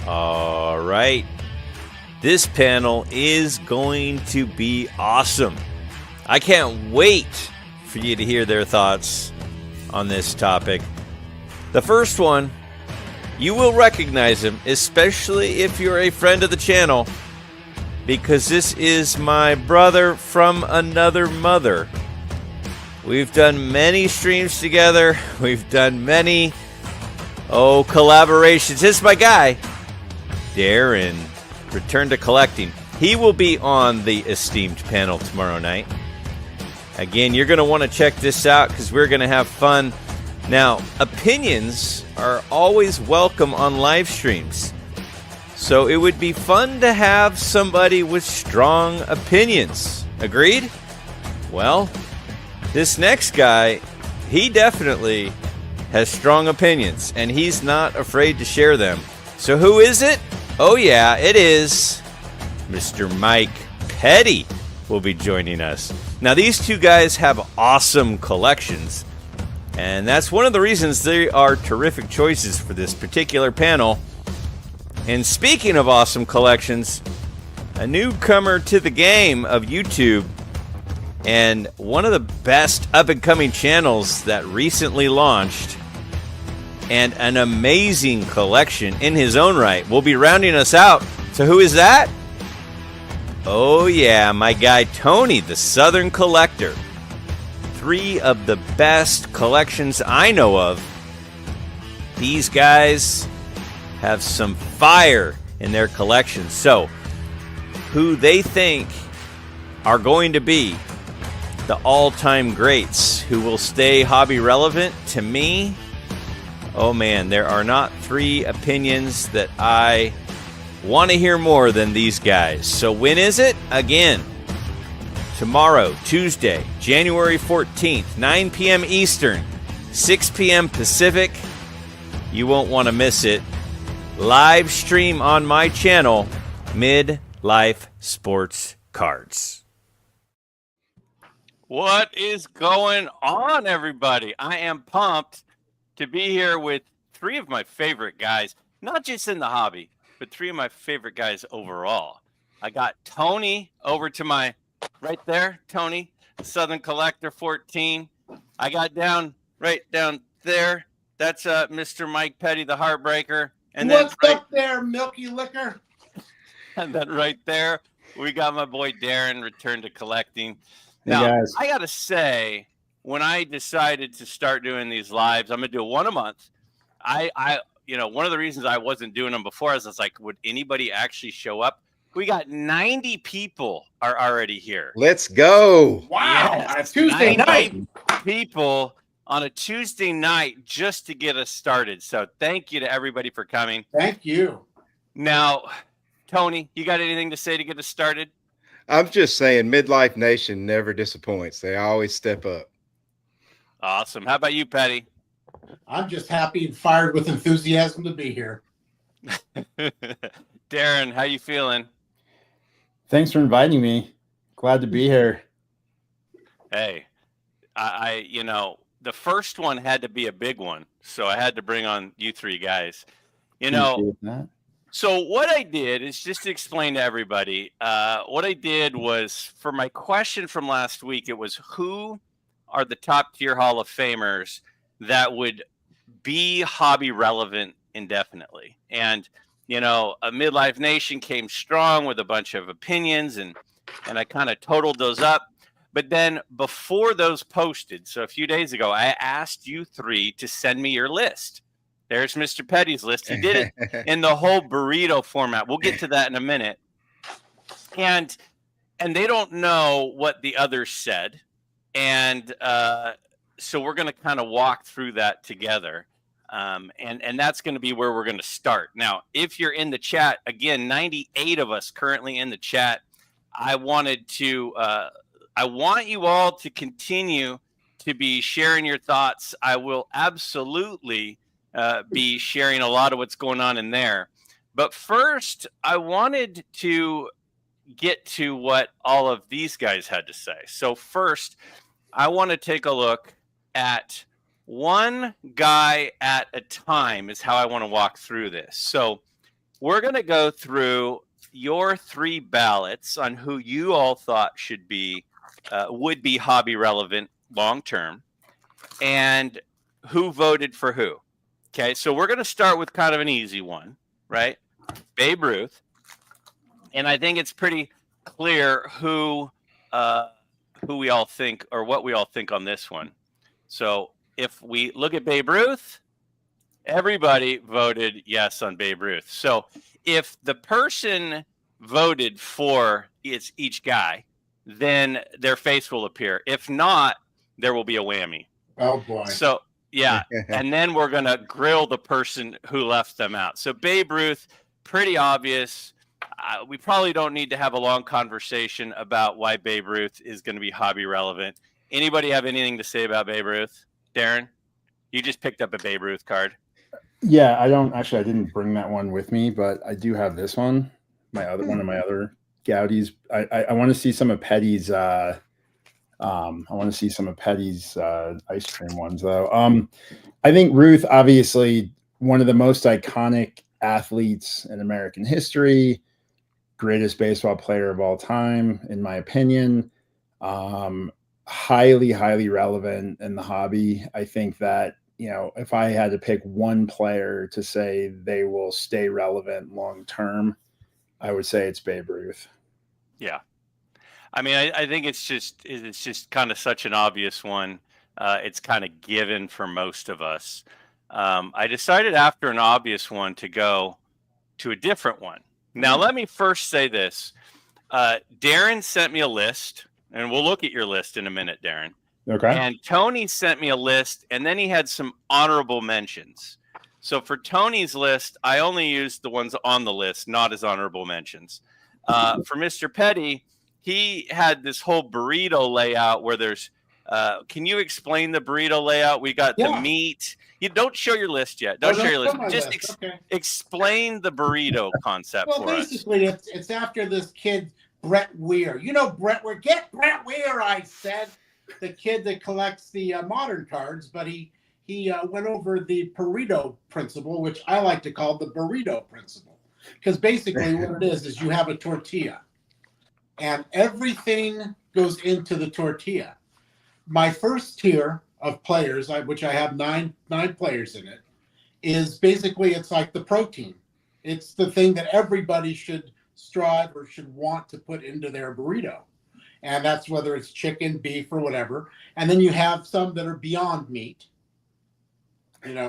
All right. This panel is going to be awesome. I can't wait for you to hear their thoughts on this topic. The first one, you will recognize him, especially if you're a friend of the channel, because this is my brother from another mother. We've done many streams together. We've done many, collaborations. This is my guy, Darren, Return to Collecting. He will be on the esteemed panel tomorrow night. Again, you're going to want to check this out because we're going to have fun. Now, opinions are always welcome on live streams. So it would be fun to have somebody with strong opinions. Agreed? Well, this next guy, he definitely has strong opinions, and he's not afraid to share them. So who is it? Oh yeah, it is Mr. Mike Petty will be joining us. Now, these two guys have awesome collections, and that's one of the reasons they are terrific choices for this particular panel. And speaking of awesome collections, a newcomer to the game of YouTube and one of the best up-and-coming channels that recently launched, and an amazing collection in his own right, will be rounding us out. So who is that? Oh yeah, my guy Tony, the Southern Collector. 3 of the best collections I know of. These guys have some fire in their collection. So, who they think are going to be the all-time greats who will stay hobby relevant, to me, oh man, there are not 3 opinions that I want to hear more than these guys. So when is it? Again, tomorrow, Tuesday, January 14th, 9 p.m. Eastern, 6 p.m. Pacific. You won't want to miss it. Live stream on my channel, MidLife Sports Cards. What is going on, everybody? I am pumped to be here with 3 of my favorite guys, not just in the hobby, but 3 of my favorite guys overall. I got Tony over to my right there, Tony, Southern Collector 14. I got right down there, that's Mr. Mike Petty, the Heartbreaker. And what's up there, Milky Liquor? And then right there, we got my boy Darren, Return to Collecting. Hey now, guys. I got to say, when I decided to start doing these lives, I'm going to do 1 a month. One of the reasons I wasn't doing them before is I was like, would anybody actually show up? We got 90 people are already here. Let's go. Wow. Yes, Tuesday night. People on a Tuesday night just to get us started. So thank you to everybody for coming. Thank you. Now, Tony, you got anything to say to get us started? I'm just saying, MidLife Nation never disappoints. They always step up. Awesome. How about you, Petty? I'm just happy and fired with enthusiasm to be here. Darren, how you feeling? Thanks for inviting me. Glad to be here. Hey, I the first one had to be a big one, so I had to bring on you 3 guys. So what I did is just to explain to everybody, what I did was, for my question from last week, it was who are the top tier Hall of Famers that would be hobby relevant indefinitely. And, a MidLife Nation came strong with a bunch of opinions, and I kind of totaled those up. But then before those posted, so a few days ago, I asked you 3 to send me your list. There's Mr. Petty's list. He did it in the whole burrito format. We'll get to that in a minute. And they don't know what the others said. And so we're going to kind of walk through that together. And that's going to be where we're going to start. Now, if you're in the chat, again, 98 of us currently in the chat, I want you all to continue to be sharing your thoughts. I will absolutely be sharing a lot of what's going on in there. But first, I wanted to get to what all of these guys had to say. So first, I want to take a look at one guy at a time is how I want to walk through this. So we're going to go through your 3 ballots on who you all thought would be hobby relevant long term, and who voted for who. Okay, so we're going to start with kind of an easy one, right? Babe Ruth, and I think it's pretty clear who we all think, or what we all think on this one. So if we look at Babe Ruth, everybody voted yes on Babe Ruth. So if the person voted for each guy, then their face will appear. If not, there will be a whammy. Oh boy. So yeah, and then we're going to grill the person who left them out. So Babe Ruth, pretty obvious. We probably don't need to have a long conversation about why Babe Ruth is going to be hobby relevant. Anybody have anything to say about Babe Ruth? Darren, you just picked up a Babe Ruth card. Yeah, I didn't bring that one with me, but I do have this one. One of my other Goudies. I want to see some of Petty's. I want to see some of Petty's ice cream ones, though. I think Ruth, obviously, one of the most iconic athletes in American history, greatest baseball player of all time, in my opinion. Highly, highly relevant in the hobby. I think that, if I had to pick one player to say they will stay relevant long term, I would say it's Babe Ruth. Yeah. I mean, I think it's just kind of such an obvious one. It's kind of given for most of us. I decided after an obvious one to go to a different one. Now, let me first say this. Darren sent me a list, and we'll look at your list in a minute, Darren. Okay. And Tony sent me a list, and then he had some honorable mentions. So for Tony's list, I only used the ones on the list, not as honorable mentions. For Mr. Petty, he had this whole burrito layout where there's can you explain the burrito layout? We got the meat. You don't show your list yet. Don't show your list. Just explain the burrito concept for us. Well, basically, it's after this kid, Brett Weir. You know Brett Weir. Get Brett Weir, I said. The kid that collects the modern cards, but he went over the burrito principle, which I like to call the burrito principle. Because basically what it is you have a tortilla. And everything goes into the tortilla. My first tier of players, which I have nine players in it, is basically it's like the protein. It's the thing that everybody should strive or should want to put into their burrito. And that's whether it's chicken, beef, or whatever. And then you have some that are beyond meat.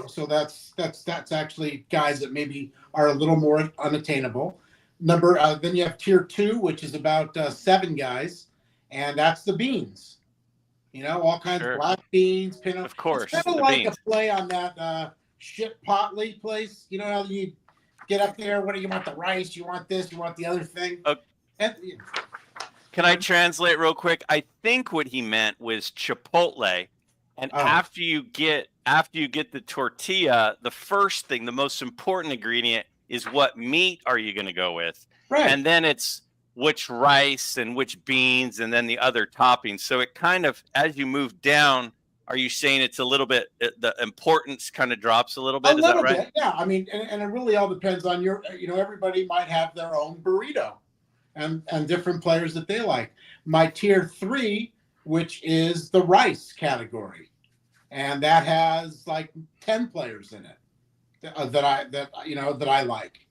So that's actually guys that maybe are a little more unattainable. Then you have tier 2, which is about 7 guys, and that's the beans. All kinds of black beans, pinot. Of course, it's kind of like beans. A play on that shit Potley place. How you get up there? What do you want? The rice? You want this? You want the other thing? Can I translate real quick? I think what he meant was Chipotle, and after you get the tortilla, the first thing, the most important ingredient is what meat are you going to go with, right? And then it's which rice and which beans, and then the other toppings. So it kind of, as you move down, are you saying it's a little bit, the importance kind of drops a little bit? Is that right? Bit, yeah. I mean, and it really all depends on your, everybody might have their own burrito and different players that they like. My tier 3, which is the rice category, and that has like 10 players in it that I like.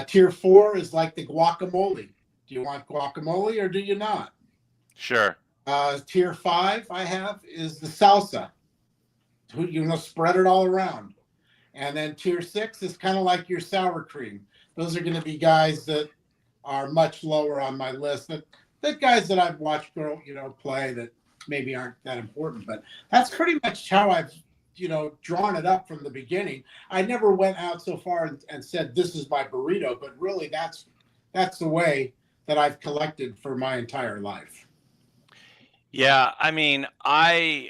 Tier 4 is like the guacamole. Do you want guacamole or do you not? Sure. Tier 5 I have is the salsa. Spread it all around. And then tier 6 is kind of like your sour cream. Those are going to be guys that are much lower on my list. That guys that I've watched play that maybe aren't that important. But that's pretty much how I've drawn it up from the beginning. I never went out so far and said this is my burrito, but really that's the way that I've collected for my entire life. Yeah, I mean, I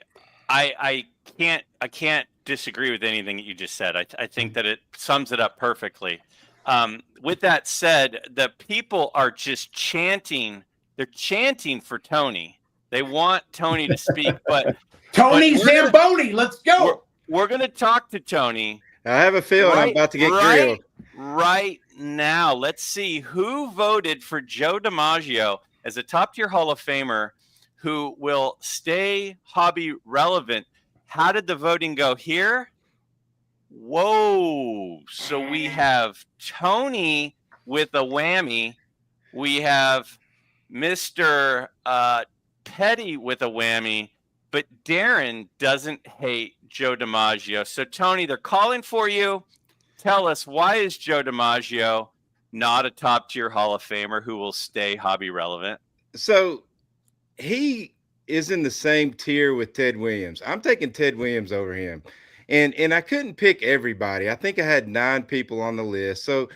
can't disagree with anything that you just said. I think that it sums it up perfectly. With that said, the people are just chanting. They're chanting for Tony. They want Tony to speak, but Tony Zamboni, let's go. We're going to talk to Tony. I have a feeling I'm about to get grilled. Right now. Let's see who voted for Joe DiMaggio as a top-tier Hall of Famer who will stay hobby relevant. How did the voting go here? Whoa. So we have Tony with a whammy. We have Mr. Petty with a whammy. But Darren doesn't hate Joe DiMaggio. So, Tony, they're calling for you. Tell us, why is Joe DiMaggio not a top-tier Hall of Famer who will stay hobby relevant? So he is in the same tier with Ted Williams. I'm taking Ted Williams over him. And I couldn't pick everybody. I think I had 9 people on the list. So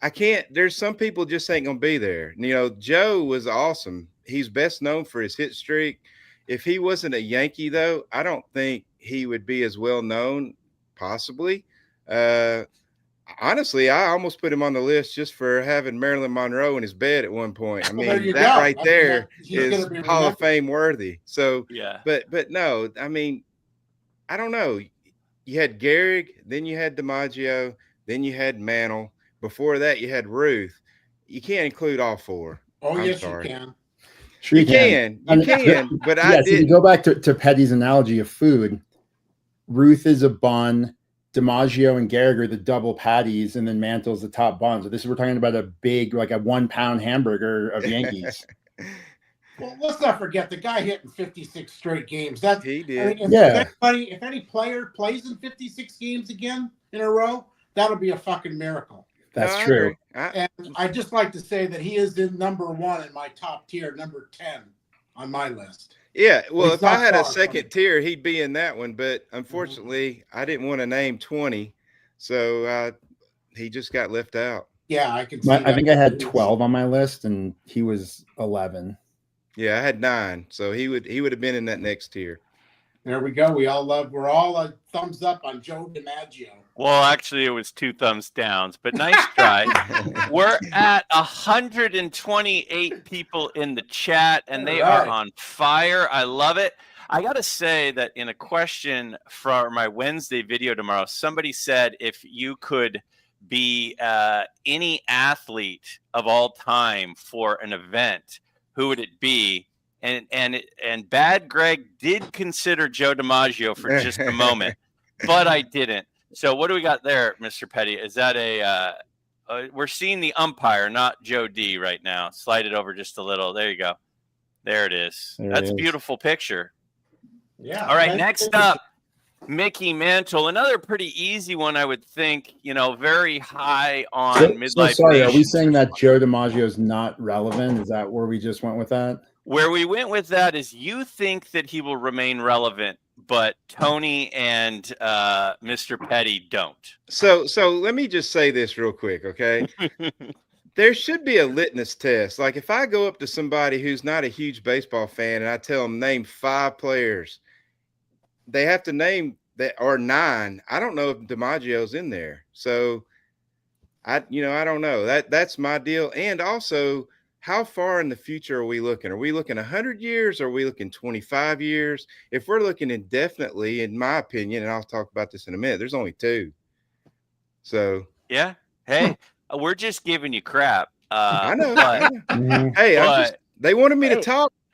I can't, there's some people just ain't going to be there. You know, Joe was awesome. He's best known for his hit streak. If he wasn't a Yankee, though, I don't think he would be as well known, possibly. Honestly, I almost put him on the list just for having Marilyn Monroe in his bed at one point. I mean, that right there is Hall of Fame worthy. So, yeah. But no, I mean, I don't know. You had Gehrig, then you had DiMaggio, then you had Mantle. Before that, you had Ruth. You can't include all 4. Oh, I'm yes, sorry. you can. Sure you can. You can, but I did. So to go back to Petty's analogy of food, Ruth is a bun, DiMaggio and Gehrig are the double patties, and then Mantle's the top bun. So we're talking about a big, like a 1-pound hamburger of Yankees. Well, let's not forget the guy hit in 56 straight games. That he did. I mean, if any player plays in 56 games again in a row, that'll be a fucking miracle. That's true. And I'd just like to say that he is in number 1 in my top tier, number 10 on my list. Yeah, well, if I had a second tier, he'd be in that one. But unfortunately, I didn't want to name 20, so he just got left out. Yeah, I can see I think I had 12 on my list, and he was 11. Yeah, I had 9, so he would have been in that next tier. There we go. We're all a thumbs up on Joe DiMaggio. Well, actually, it was 2 thumbs downs, but nice try. We're at 128 people in the chat, and they are on fire. I love it. I got to say that in a question for my Wednesday video tomorrow, somebody said if you could be any athlete of all time for an event, who would it be? And Bad Greg did consider Joe DiMaggio for just a moment, but I didn't. So what do we got there, Mr. Petty? Is that we're seeing the umpire, not Joe D right now. Slide it over just a little. There you go. There it is. That's a beautiful picture. Yeah. All right, next up, Mickey Mantle. Another pretty easy one, I would think, very high on MidLife. So sorry, are we saying that Joe DiMaggio is not relevant? Is that where we just went with that? Where we went with that is you think that he will remain relevant, but Tony and Mr. Petty don't. So let me just say this real quick, okay? There should be a litmus test. Like if I go up to somebody who's not a huge baseball fan and I tell them name 5 players, they have to name that, or 9. I don't know if DiMaggio's in there. So I don't know. That's my deal. And also, how far in the future are we looking? Are we looking 100 years? Or are we looking 25 years? If we're looking indefinitely, in my opinion, and I'll talk about this in a minute, there's only 2. So yeah. Hey, we're just giving you crap. I know. Hey, they wanted me to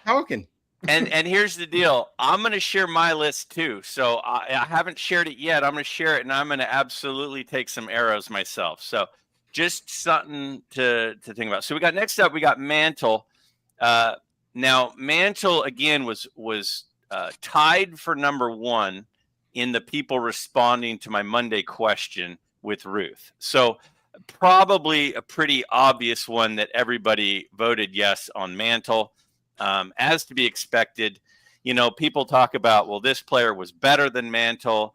talking. And here's the deal. I'm going to share my list too. So I haven't shared it yet. I'm going to share it, and I'm going to absolutely take some arrows myself. So just something to think about. So next up, we got Mantle. Now Mantle again was tied for number 1 in the people responding to my Monday question with Ruth. So probably a pretty obvious one that everybody voted yes on Mantle. As to be expected, people talk about, well, this player was better than Mantle.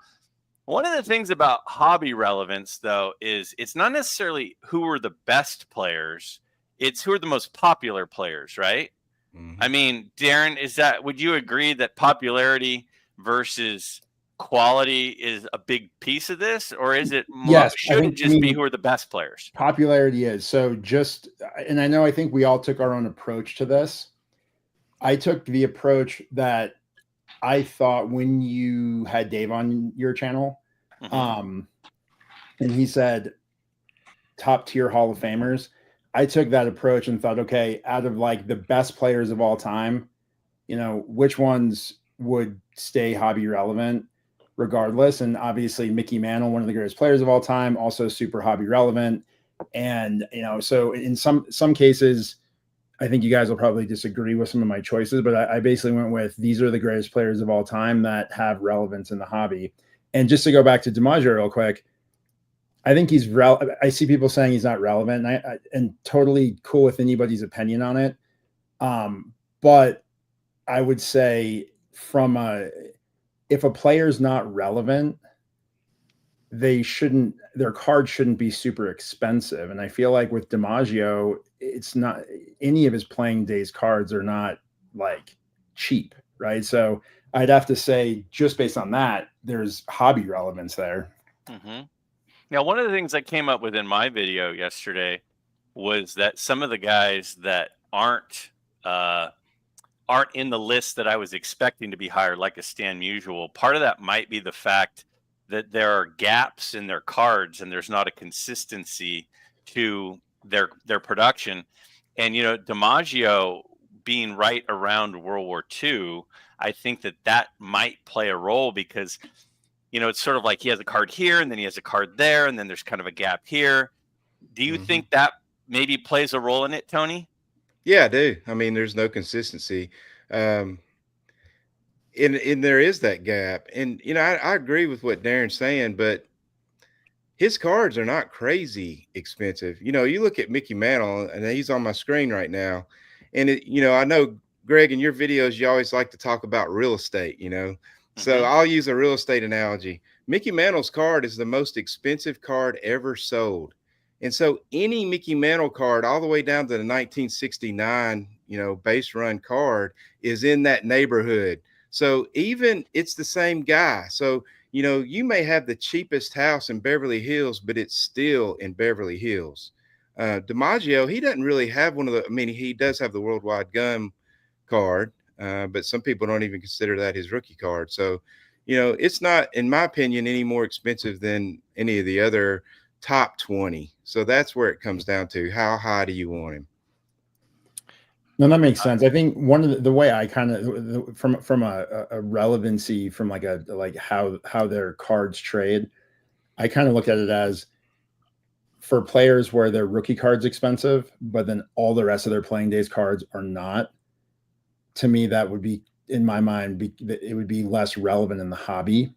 One of the things about hobby relevance, though, is it's not necessarily who are the best players. It's who are the most popular players, right? Mm-hmm. I mean, Darren, would you agree that popularity versus quality is a big piece of this? Or is it more, should it just be who are the best players? Popularity is. So and I think we all took our own approach to this. I took the approach that I thought when you had Dave on your channel, and he said, top tier Hall of Famers, I took that approach and thought, okay, out of like the best players of all time, which ones would stay hobby relevant regardless? And obviously Mickey Mantle, one of the greatest players of all time, also super hobby relevant. And, so in some cases, I think you guys will probably disagree with some of my choices, but I basically went with these are the greatest players of all time that have relevance in the hobby. And just to go back to DiMaggio real quick, I think he's I see people saying he's not relevant, and totally cool with anybody's opinion on it. But I would say if a player's not relevant, their card shouldn't be super expensive. And I feel like with DiMaggio, it's not, any of his playing days cards are not like cheap, right? So I'd have to say, just based on that, there's hobby relevance there. Mm-hmm. Now, one of the things I came up with in my video yesterday was that some of the guys that aren't in the list that I was expecting to be higher, like a Stan Musial, part of that might be the fact that there are gaps in their cards and there's not a consistency to their production. And, DiMaggio being right around World War II, I think that might play a role because, it's sort of like he has a card here and then he has a card there and then there's kind of a gap here. Do you think that maybe plays a role in it, Tony? Yeah, I do. I mean, there's no consistency. And there is that gap. And, I agree with what Darren's saying, but his cards are not crazy expensive. You look at Mickey Mantle, and he's on my screen right now. And, I know, Greg, in your videos, you always like to talk about real estate, So I'll use a real estate analogy. Mickey Mantle's card is the most expensive card ever sold. And so any Mickey Mantle card, all the way down to the 1969, base run card, is in that neighborhood. So even it's the same guy. So, you may have the cheapest house in Beverly Hills, but it's still in Beverly Hills. DiMaggio, he doesn't really have he does have the Worldwide Gun card, but some people don't even consider that his rookie card. So, it's not, in my opinion, any more expensive than any of the other top 20. So that's where it comes down to. How high do you want him? No, that makes sense. I think one of the way I kind of from a relevancy, from how their cards trade, I kind of look at it as, for players where their rookie card's expensive, but then all the rest of their playing days cards are not. To me, that would be, in my mind, it would be less relevant in the hobby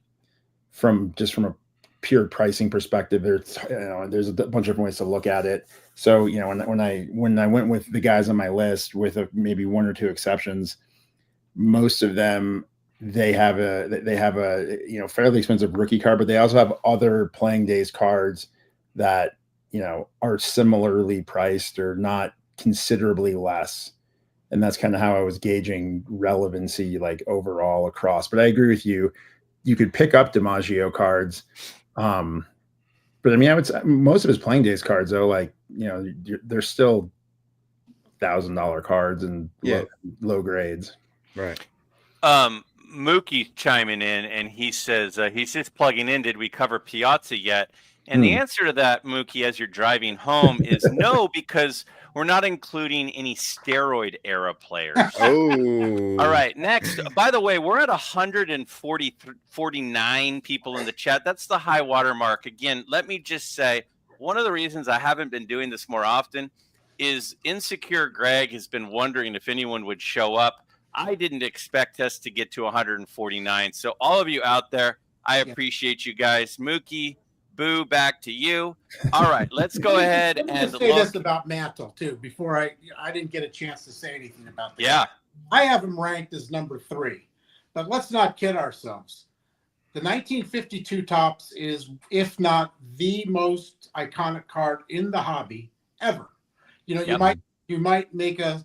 from a pure pricing perspective. There's a bunch of different ways to look at it. So, when I went with the guys on my list, with maybe one or two exceptions, most of them, they have a fairly expensive rookie card, but they also have other playing days cards that, are similarly priced or not considerably less. And that's kind of how I was gauging relevancy, like overall across. But I agree with you. You could pick up DiMaggio cards. But I mean, I would say most of his playing days cards, though, they're still $1,000 cards and low grades. Right. Mookie chiming in, and he says, he's just plugging in. Did we cover Piazza yet? And the answer to that, Mookie, as you're driving home, is no, because we're not including any steroid era players. Oh. All right. Next, by the way, we're at 149 people in the chat. That's the high water mark. Again, let me just say, one of the reasons I haven't been doing this more often is Insecure Greg has been wondering if anyone would show up. I didn't expect us to get to 149. So all of you out there, I appreciate you guys. Mookie, Boo, back to you. All right, let's go ahead and say this about Mantle too. Before I didn't get a chance to say anything about this. Yeah, I have him ranked as number 3, but let's not kid ourselves. The 1952 Topps is, if not the most iconic card in the hobby ever. You might make a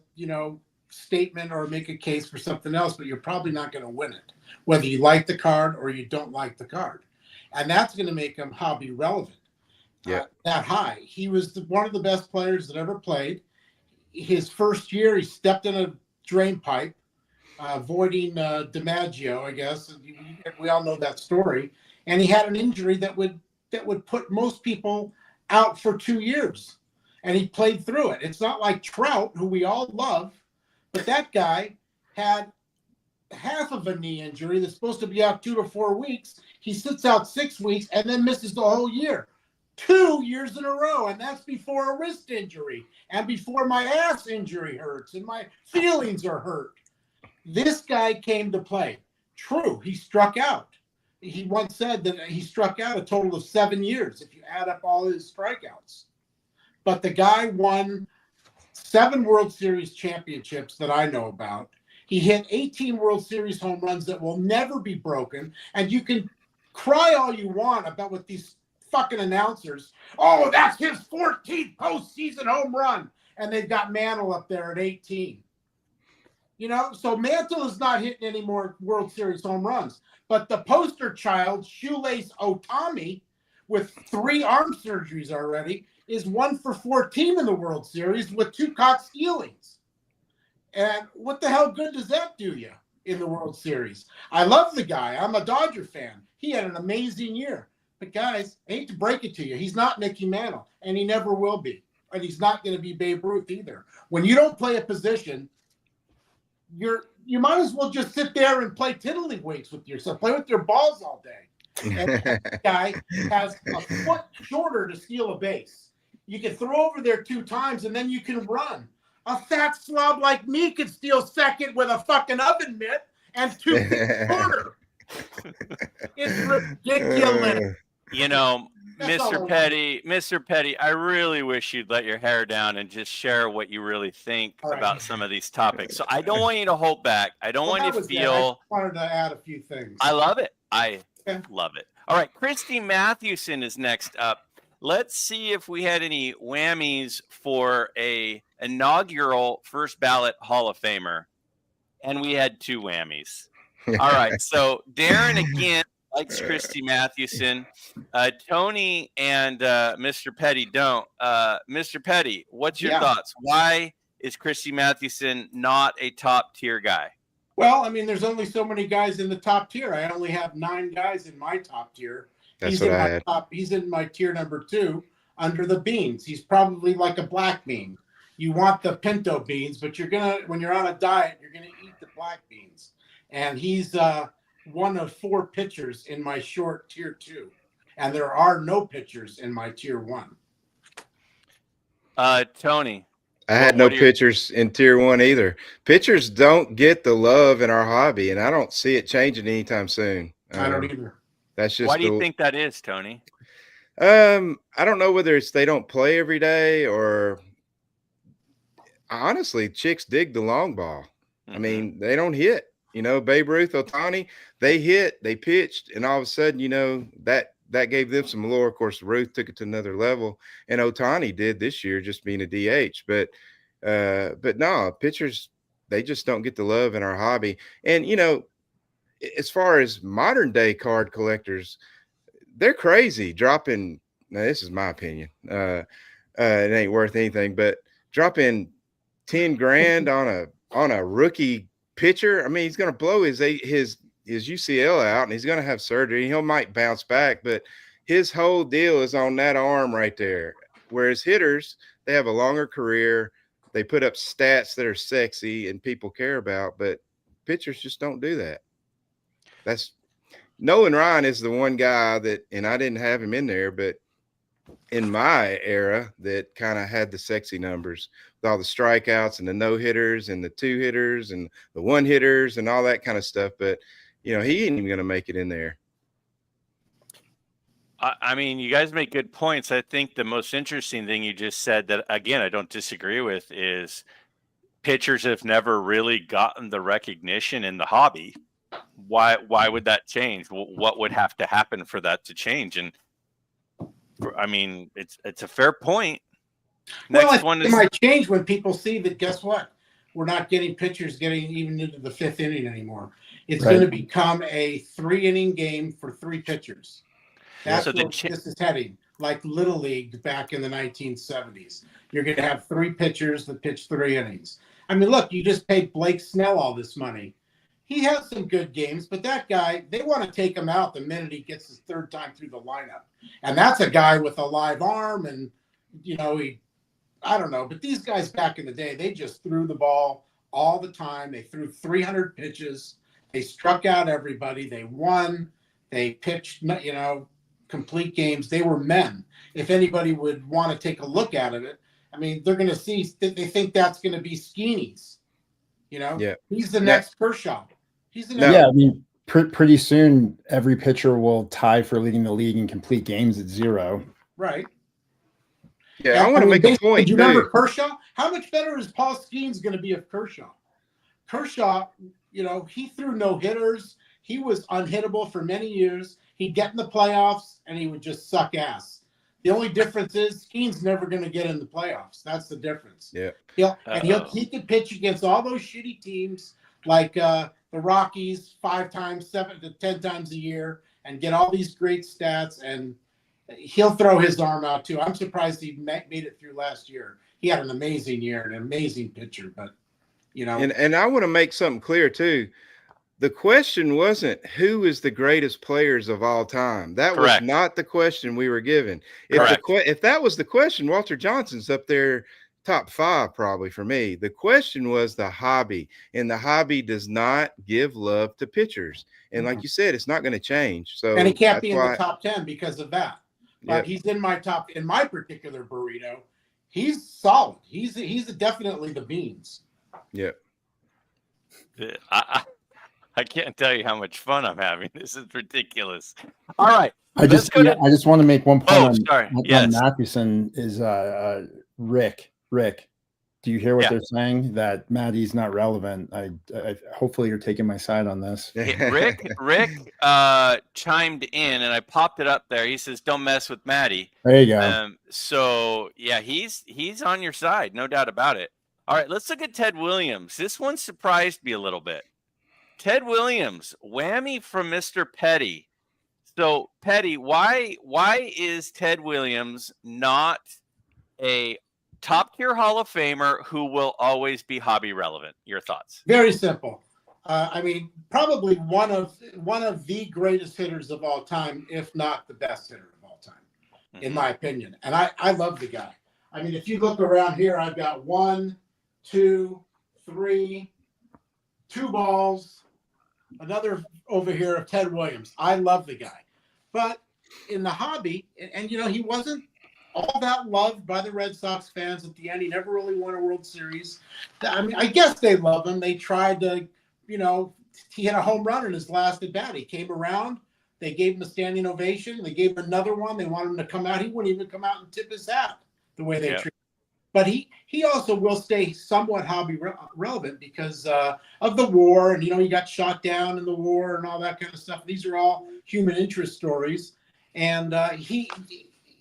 statement or make a case for something else, but you're probably not going to win it, whether you like the card or you don't like the card. And that's going to make him hobby relevant. That high. He was one of the best players that ever played. His first year, he stepped in a drain pipe, avoiding DiMaggio, I guess. We all know that story. And he had an injury that would put most people out for 2 years, and he played through it. It's not like Trout, who we all love, but that guy had half of a knee injury that's supposed to be out 2 to 4 weeks. He sits out 6 weeks and then misses the whole year. 2 years in a row, and that's before a wrist injury and before my ass injury hurts and my feelings are hurt. This guy came to play. True, he struck out. He once said that he struck out a total of 7 years if you add up all his strikeouts. But the guy won 7 World Series championships that I know about. He hit 18 World Series home runs that will never be broken. And you can cry all you want about what these fucking announcers, oh, that's his 14th postseason home run. And they've got Mantle up there at 18. You know, so Mantle is not hitting any more World Series home runs. But the poster child, Shoeless Otani, with 3 arm surgeries already, is 1 for 14 in the World Series with 2 caught stealings. And what the hell good does that do you in the World Series? I love the guy. I'm a Dodger fan. He had an amazing year. But guys, I hate to break it to you, he's not Mickey Mantle, and he never will be. And he's not going to be Babe Ruth either. When you don't play a position, you might as well just sit there and play tiddlywinks with yourself. Play with your balls all day. And that guy has a foot shorter to steal a base. You can throw over there 2 times, and then you can run. A fat slob like me could steal second with a fucking oven mitt and 2 feet shorter. It's ridiculous. You know, That's Mr. Petty, I really wish you'd let your hair down and just share what you really think about some of these topics. So I don't want you to hold back. I don't want you to feel. I wanted to add a few things. I love it. I love it. All right, Christy Mathewson is next up. Let's see if we had any whammies for a inaugural first ballot Hall of Famer. And we had 2 whammies. All right, so Darren again likes Christy Mathewson. Tony and Mr. Petty don't. Mr. Petty, what's your thoughts? Why is Christy Mathewson not a top tier guy? Well, I mean, there's only so many guys in the top tier. I only have 9 guys in my top tier. That's what I had. He's in my tier number 2 under the beans. He's probably like a black bean. You want the pinto beans, but when you're on a diet, you're gonna eat the black beans. And he's one of 4 pitchers in my short tier 2, and there are no pitchers in my tier 1. Tony, I had no pitchers in tier 1 either. Pitchers don't get the love in our hobby, and I don't see it changing anytime soon. I don't either. That's just why do you think that is, Tony? I don't know whether it's they don't play every day or honestly, chicks dig the long ball. I mean, they don't hit. You know, Babe Ruth, Otani, they hit, they pitched, and all of a sudden, you know, that gave them some lore. Of course, Ruth took it to another level, and Otani did this year, just being a DH. But no, pitchers, they just don't get the love in our hobby. And, you know, as far as modern day card collectors, they're crazy dropping. Now, this is my opinion. It ain't worth anything, but dropping 10 grand on a rookie pitcher. I mean, he's going to blow his UCL out, and he's going to have surgery. He might bounce back, but his whole deal is on that arm right there. Whereas hitters, they have a longer career. They put up stats that are sexy and people care about, but pitchers just don't do that. That's Nolan Ryan is the one guy that, and I didn't have him in there, but in my era that kind of had the sexy numbers with all the strikeouts and the no hitters and the 2 hitters and the 1 hitters and all that kind of stuff. But, you know, he ain't even going to make it in there. I mean, you guys make good points. I think the most interesting thing you just said that, again, I don't disagree with is pitchers have never really gotten the recognition in the hobby. Why would that change? What would have to happen for that to change? And I mean, it's a fair point. It might change when people see that, guess what? We're not getting pitchers getting even into the 5th inning anymore. It's going to become a 3-inning game for 3 pitchers. That's where this is heading, like Little League back in the 1970s. You're going to have 3 pitchers that pitch 3 innings. I mean, look, you just paid Blake Snell all this money. He has some good games, but that guy, they want to take him out the minute he gets his 3rd time through the lineup. And that's a guy with a live arm, and I don't know, but these guys back in the day, they just threw the ball all the time. They threw 300 pitches. They struck out everybody. They won. They pitched, complete games. They were men. If anybody would want to take a look at it, I mean, they're going to see that they think that's going to be Skeeny's. He's the next Kershaw. He's the next. Yeah, I mean, pretty soon every pitcher will tie for leading the league in complete games at 0. Right. Yeah, I want to make a point. Do you remember Kershaw? How much better is Paul Skeens going to be if Kershaw? Kershaw, he threw no hitters. He was unhittable for many years. He'd get in the playoffs and he would just suck ass. The only difference is Skeens never going to get in the playoffs. That's the difference. Yeah. He could pitch against all those shitty teams like the Rockies 5 times, 7 to 10 times a year and get all these great stats, and he'll throw his arm out too. I'm surprised he made it through last year. He had an amazing year, an amazing pitcher, but And I want to make something clear too. The question wasn't who is the greatest players of all time. That Correct. was not the question we were given. If that was the question, Walter Johnson's up there top 5 probably for me. The question was the hobby, and the hobby does not give love to pitchers. And like you said, it's not going to change. So and he can't be in the top 10 because of that. But Yep. he's in my particular burrito. He's solid. He's definitely the beans. Yep. I can't tell you how much fun I'm having. This is ridiculous. All right. I just want to make one point on Mathewson is Rick. Do you hear what they're saying? That Maddie's not relevant. I hopefully you're taking my side on this. Rick chimed in, and I popped it up there. He says, "Don't mess with Maddie." There you go. So yeah, he's on your side, no doubt about it. All right, let's look at Ted Williams. This one surprised me a little bit. Ted Williams, whammy from Mr. Petty. So Petty, why is Ted Williams not a top tier Hall of Famer who will always be hobby relevant? Your thoughts? Very simple. Probably one of the greatest hitters of all time, if not the best hitter of all time, in my opinion. And I love the guy. I mean, if you look around here, I've got 1, 2, 3, 2 balls, another over here of Ted Williams. I love the guy. But in the hobby, and he wasn't all that loved by the Red Sox fans at the end. He never really won a World Series. I mean, I guess they love him. They tried to, he had a home run in his last at bat. He came around. They gave him a standing ovation. They gave him another one. They wanted him to come out. He wouldn't even come out and tip his hat the way they treat him. But he also will stay somewhat hobby relevant because of the war. And, he got shot down in the war and all that kind of stuff. These are all human interest stories. And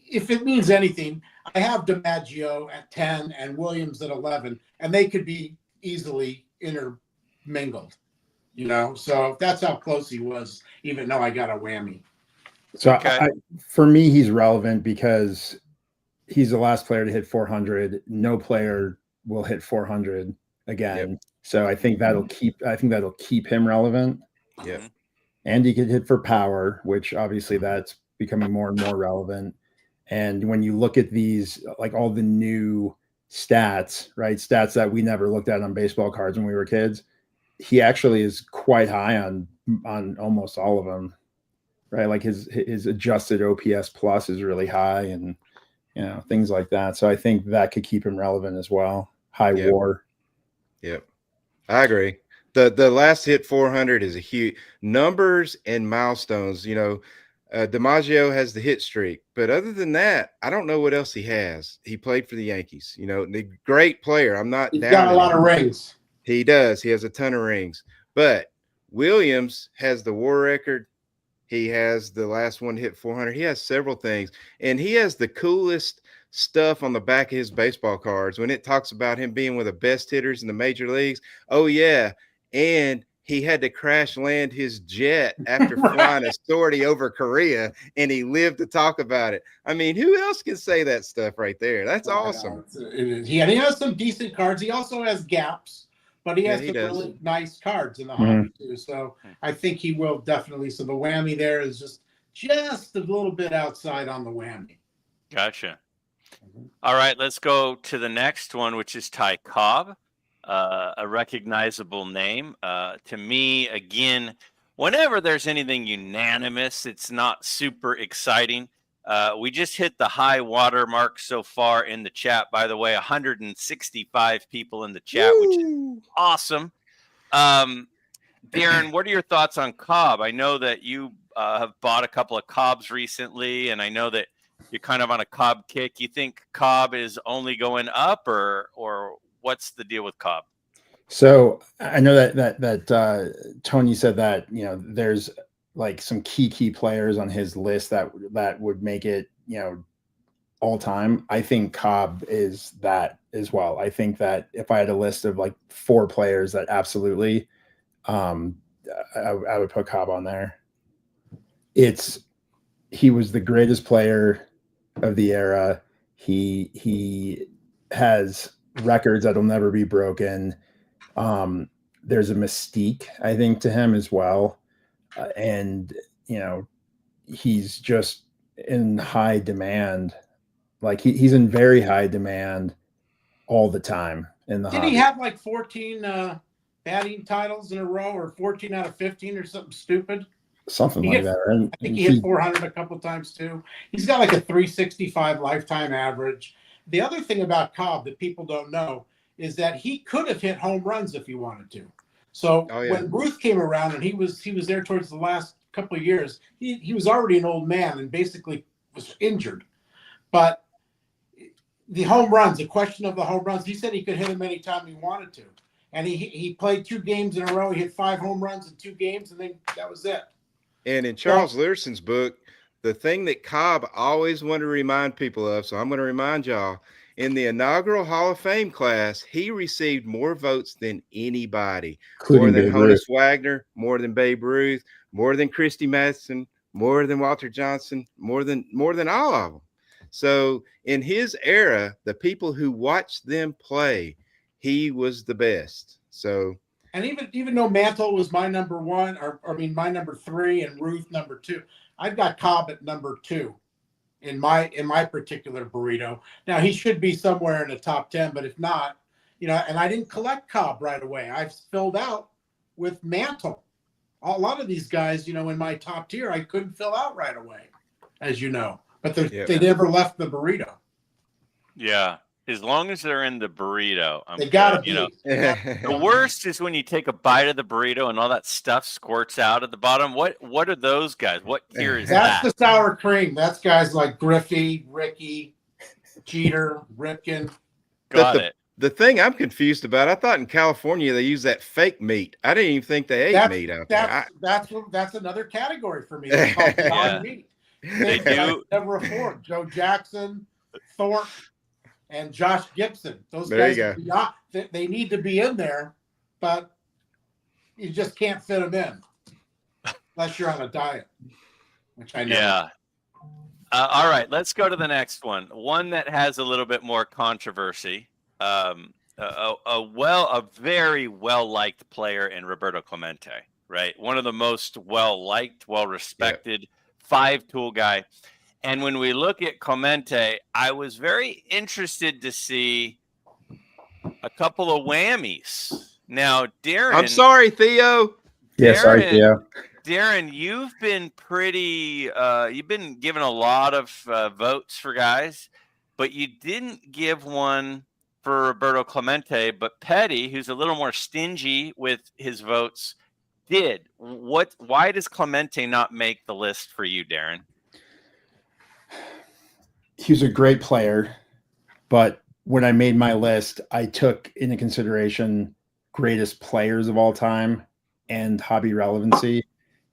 if it means anything, I have DiMaggio at 10 and Williams at 11, and they could be easily intermingled, So that's how close he was, even though I got a whammy. So for me, he's relevant because he's the last player to hit 400. No player will hit 400 again. Yep. So I think that'll keep him relevant. Yeah. And he could hit for power, which obviously that's becoming more and more relevant. And when you look at these, like all the new stats, right? Stats that we never looked at on baseball cards when we were kids, he actually is quite high on almost all of them, right? Like his adjusted OPS plus is really high, and things like that. So I think that could keep him relevant as well. High WAR. Yep. I agree. The last hit 400 is a huge numbers and milestones. DiMaggio has the hit streak, but other than that, I don't know what else he has. He played for the Yankees, the great player. He's got a lot of rings. He does. He has a ton of rings, but Williams has the WAR record. He has the last one hit 400. He has several things, and he has the coolest stuff on the back of his baseball cards when it talks about him being one of the best hitters in the major leagues. Oh yeah. And he had to crash land his jet after flying a sortie over Korea, and he lived to talk about it. I mean, who else can say that stuff right there? That's awesome. He has some decent cards. He also has gaps, but he has some really nice cards in the hobby too. So I think he will definitely. So the whammy there is just just a little bit outside on the whammy. Gotcha. All right, let's go to the next one, which is Ty Cobb, a recognizable name. To me, again, whenever there's anything unanimous, it's not super exciting. We just hit the high water mark so far in the chat. By the way, 165 people in the chat, which is awesome. Darren, what are your thoughts on Cobb? I know that you have bought a couple of Cobbs recently, and I know that you're kind of on a Cobb kick. You think Cobb is only going up, or what's the deal with Cobb? So I know that Tony said that, you know, there's like some key players on his list that would make it, you know, all time. I think Cobb is that as well. I think that if I had a list of like 4 players that absolutely, I would put Cobb on there. He was the greatest player of the era. He has records that'll never be broken. There's a mystique, I think, to him as well. And, you know, he's just in high demand. Like he's in very high demand all the time in the Did he have like 14 batting titles in a row, or 14 out of 15 or something stupid? Something like that, right? I think he hit 400 a couple times too. He's got like a 365 lifetime average. The other thing about Cobb that people don't know is that he could have hit home runs if he wanted to. So when Ruth came around and he was there towards the last couple of years, he was already an old man and basically was injured. But the home runs, the question of the home runs, he said he could hit them anytime he wanted to. And he played 2 games in a row. He hit 5 home runs in 2 games, and then that was it. And in Charles Learson's book, the thing that Cobb always wanted to remind people of, so I'm going to remind y'all, in the inaugural Hall of Fame class, he received more votes than anybody. More than Honus Wagner, more than Babe Ruth, more than Christy Matheson, more than Walter Johnson, more than all of them. So in his era, the people who watched them play, he was the best. So, and even though Mantle was my number 1, my number 3, and Ruth number 2, I've got Cobb at number 2 in my particular burrito. Now he should be somewhere in the top 10, but if not, you know, and I didn't collect Cobb right away. I've filled out with Mantle. A lot of these guys, you know, in my top tier, I couldn't fill out right away, as you know, but they never left the burrito. Yeah. As long as they're in the burrito, they gotta be. You know, the worst is when you take a bite of the burrito and all that stuff squirts out at the bottom. What are those guys? What tier is that? That's the sour cream. That's guys like Griffey, Ricky, Jeter, Ripken. Got it. The thing I'm confused about, I thought in California they use that fake meat. I didn't even think they ate meat out there. That's another category for me. It's called non-meat. They do. Never afford. Joe Jackson, Thorpe, and Josh Gibson. Those there guys, they need to be in there, but you just can't fit them in unless you're on a diet, which I know. Yeah. All right, let's go to the next one. One that has a little bit more controversy. A very well-liked player in Roberto Clemente, right? One of the most well-liked, well-respected, 5-tool guy. And when we look at Clemente, I was very interested to see a couple of whammies. Now, Darren. I'm sorry, Theo. Yeah, sorry, Theo. Darren, you've been you've been given a lot of votes for guys, but you didn't give one for Roberto Clemente, but Petty, who's a little more stingy with his votes, did. Why does Clemente not make the list for you, Darren? He was a great player, but when I made my list, I took into consideration greatest players of all time and hobby relevancy.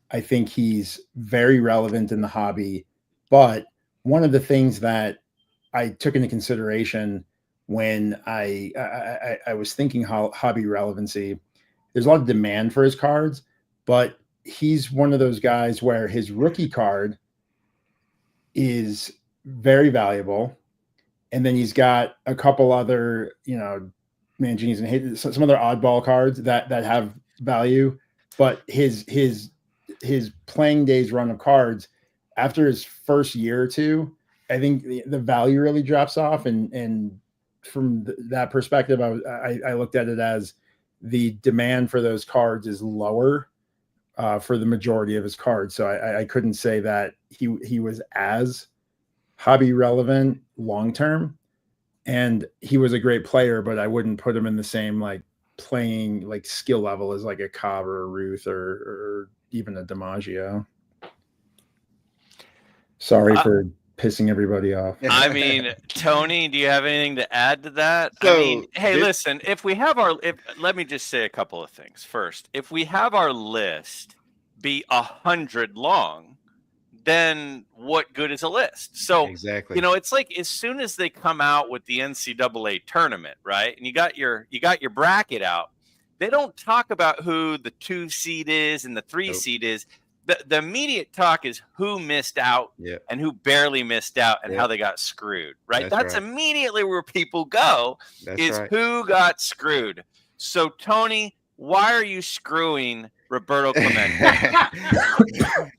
I think he's very relevant in the hobby, but one of the things that I took into consideration when I was thinking hobby relevancy, there's a lot of demand for his cards, but he's one of those guys where his rookie card is very valuable. And then he's got a couple other, Mangini's and some other oddball cards that have value, but his playing days run of cards after his first year or two, I think the value really drops off. And from that perspective, I looked at it as the demand for those cards is lower for the majority of his cards. So I couldn't say that he was as hobby relevant long term. And he was a great player, but I wouldn't put him in the same like playing like skill level as like a Cobb or a Ruth or even a DiMaggio. Sorry for pissing everybody off. I mean, Tony, do you have anything to add to that? So I mean, hey, listen, let me just say a couple of things. First, if we have our list be 100 long, then what good is a list? So, exactly. you know, it's like as soon as they come out with the NCAA tournament, right? And you got your bracket out, they don't talk about who the 2 seed is and the 3 seed is. The immediate talk is who missed out and who barely missed out and how they got screwed, right? That's right. Immediately where people go who got screwed. So, Tony, why are you screwing Roberto Clemente?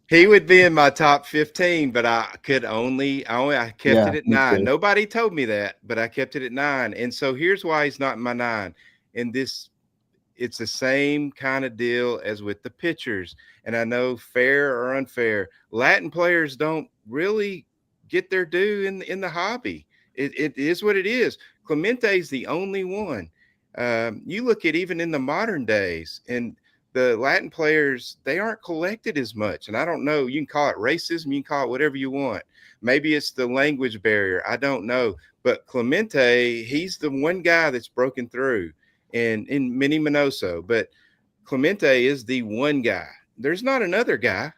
He would be in my top 15, but I kept it at 9. Nobody told me that, but I kept it at 9. And so here's why he's not in my 9. And it's the same kind of deal as with the pitchers. And I know fair or unfair, Latin players don't really get their due in the hobby. It is what it is. Clemente is the only one. You look at even in the modern days, and the Latin players, they aren't collected as much. And I don't know, you can call it racism, you can call it whatever you want. Maybe it's the language barrier. I don't know. But Clemente, he's the one guy that's broken through in Mini Minoso. But Clemente is the one guy. There's not another guy.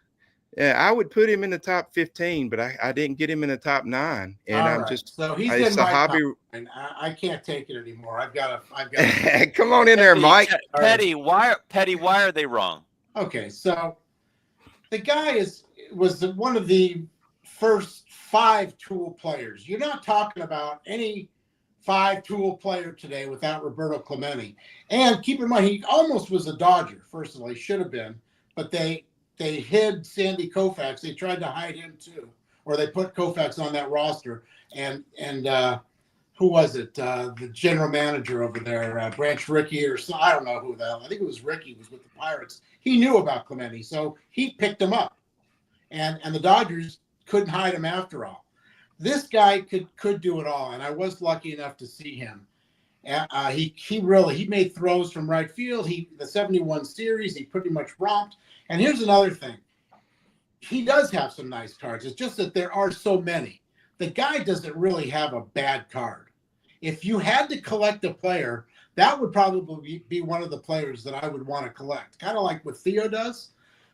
I would put him in the top 15, but I didn't get him in the top 9. And so he's in my hobby. And I can't take it anymore. I've got to come on in there, Mike. Petty, why are they wrong? Okay, so the guy was one of the first 5 tool players. You're not talking about any 5 tool player today without Roberto Clemente. And keep in mind, he almost was a Dodger. First of all, he should have been, but they hid Sandy Koufax. They tried to hide him too, or they put Koufax on that roster. And who was it? The general manager over there, Branch Rickey, or so, I don't know who the hell. I think it was Rickey. Was with the Pirates. He knew about Clemente, so he picked him up. And the Dodgers couldn't hide him after all. This guy could do it all, and I was lucky enough to see him. He made throws from right field. The 71 series, he pretty much romped. And here's another thing. He does have some nice cards. It's just that there are so many. The guy doesn't really have a bad card. If you had to collect a player, that would probably be one of the players that I would want to collect, kind of like what Theo does.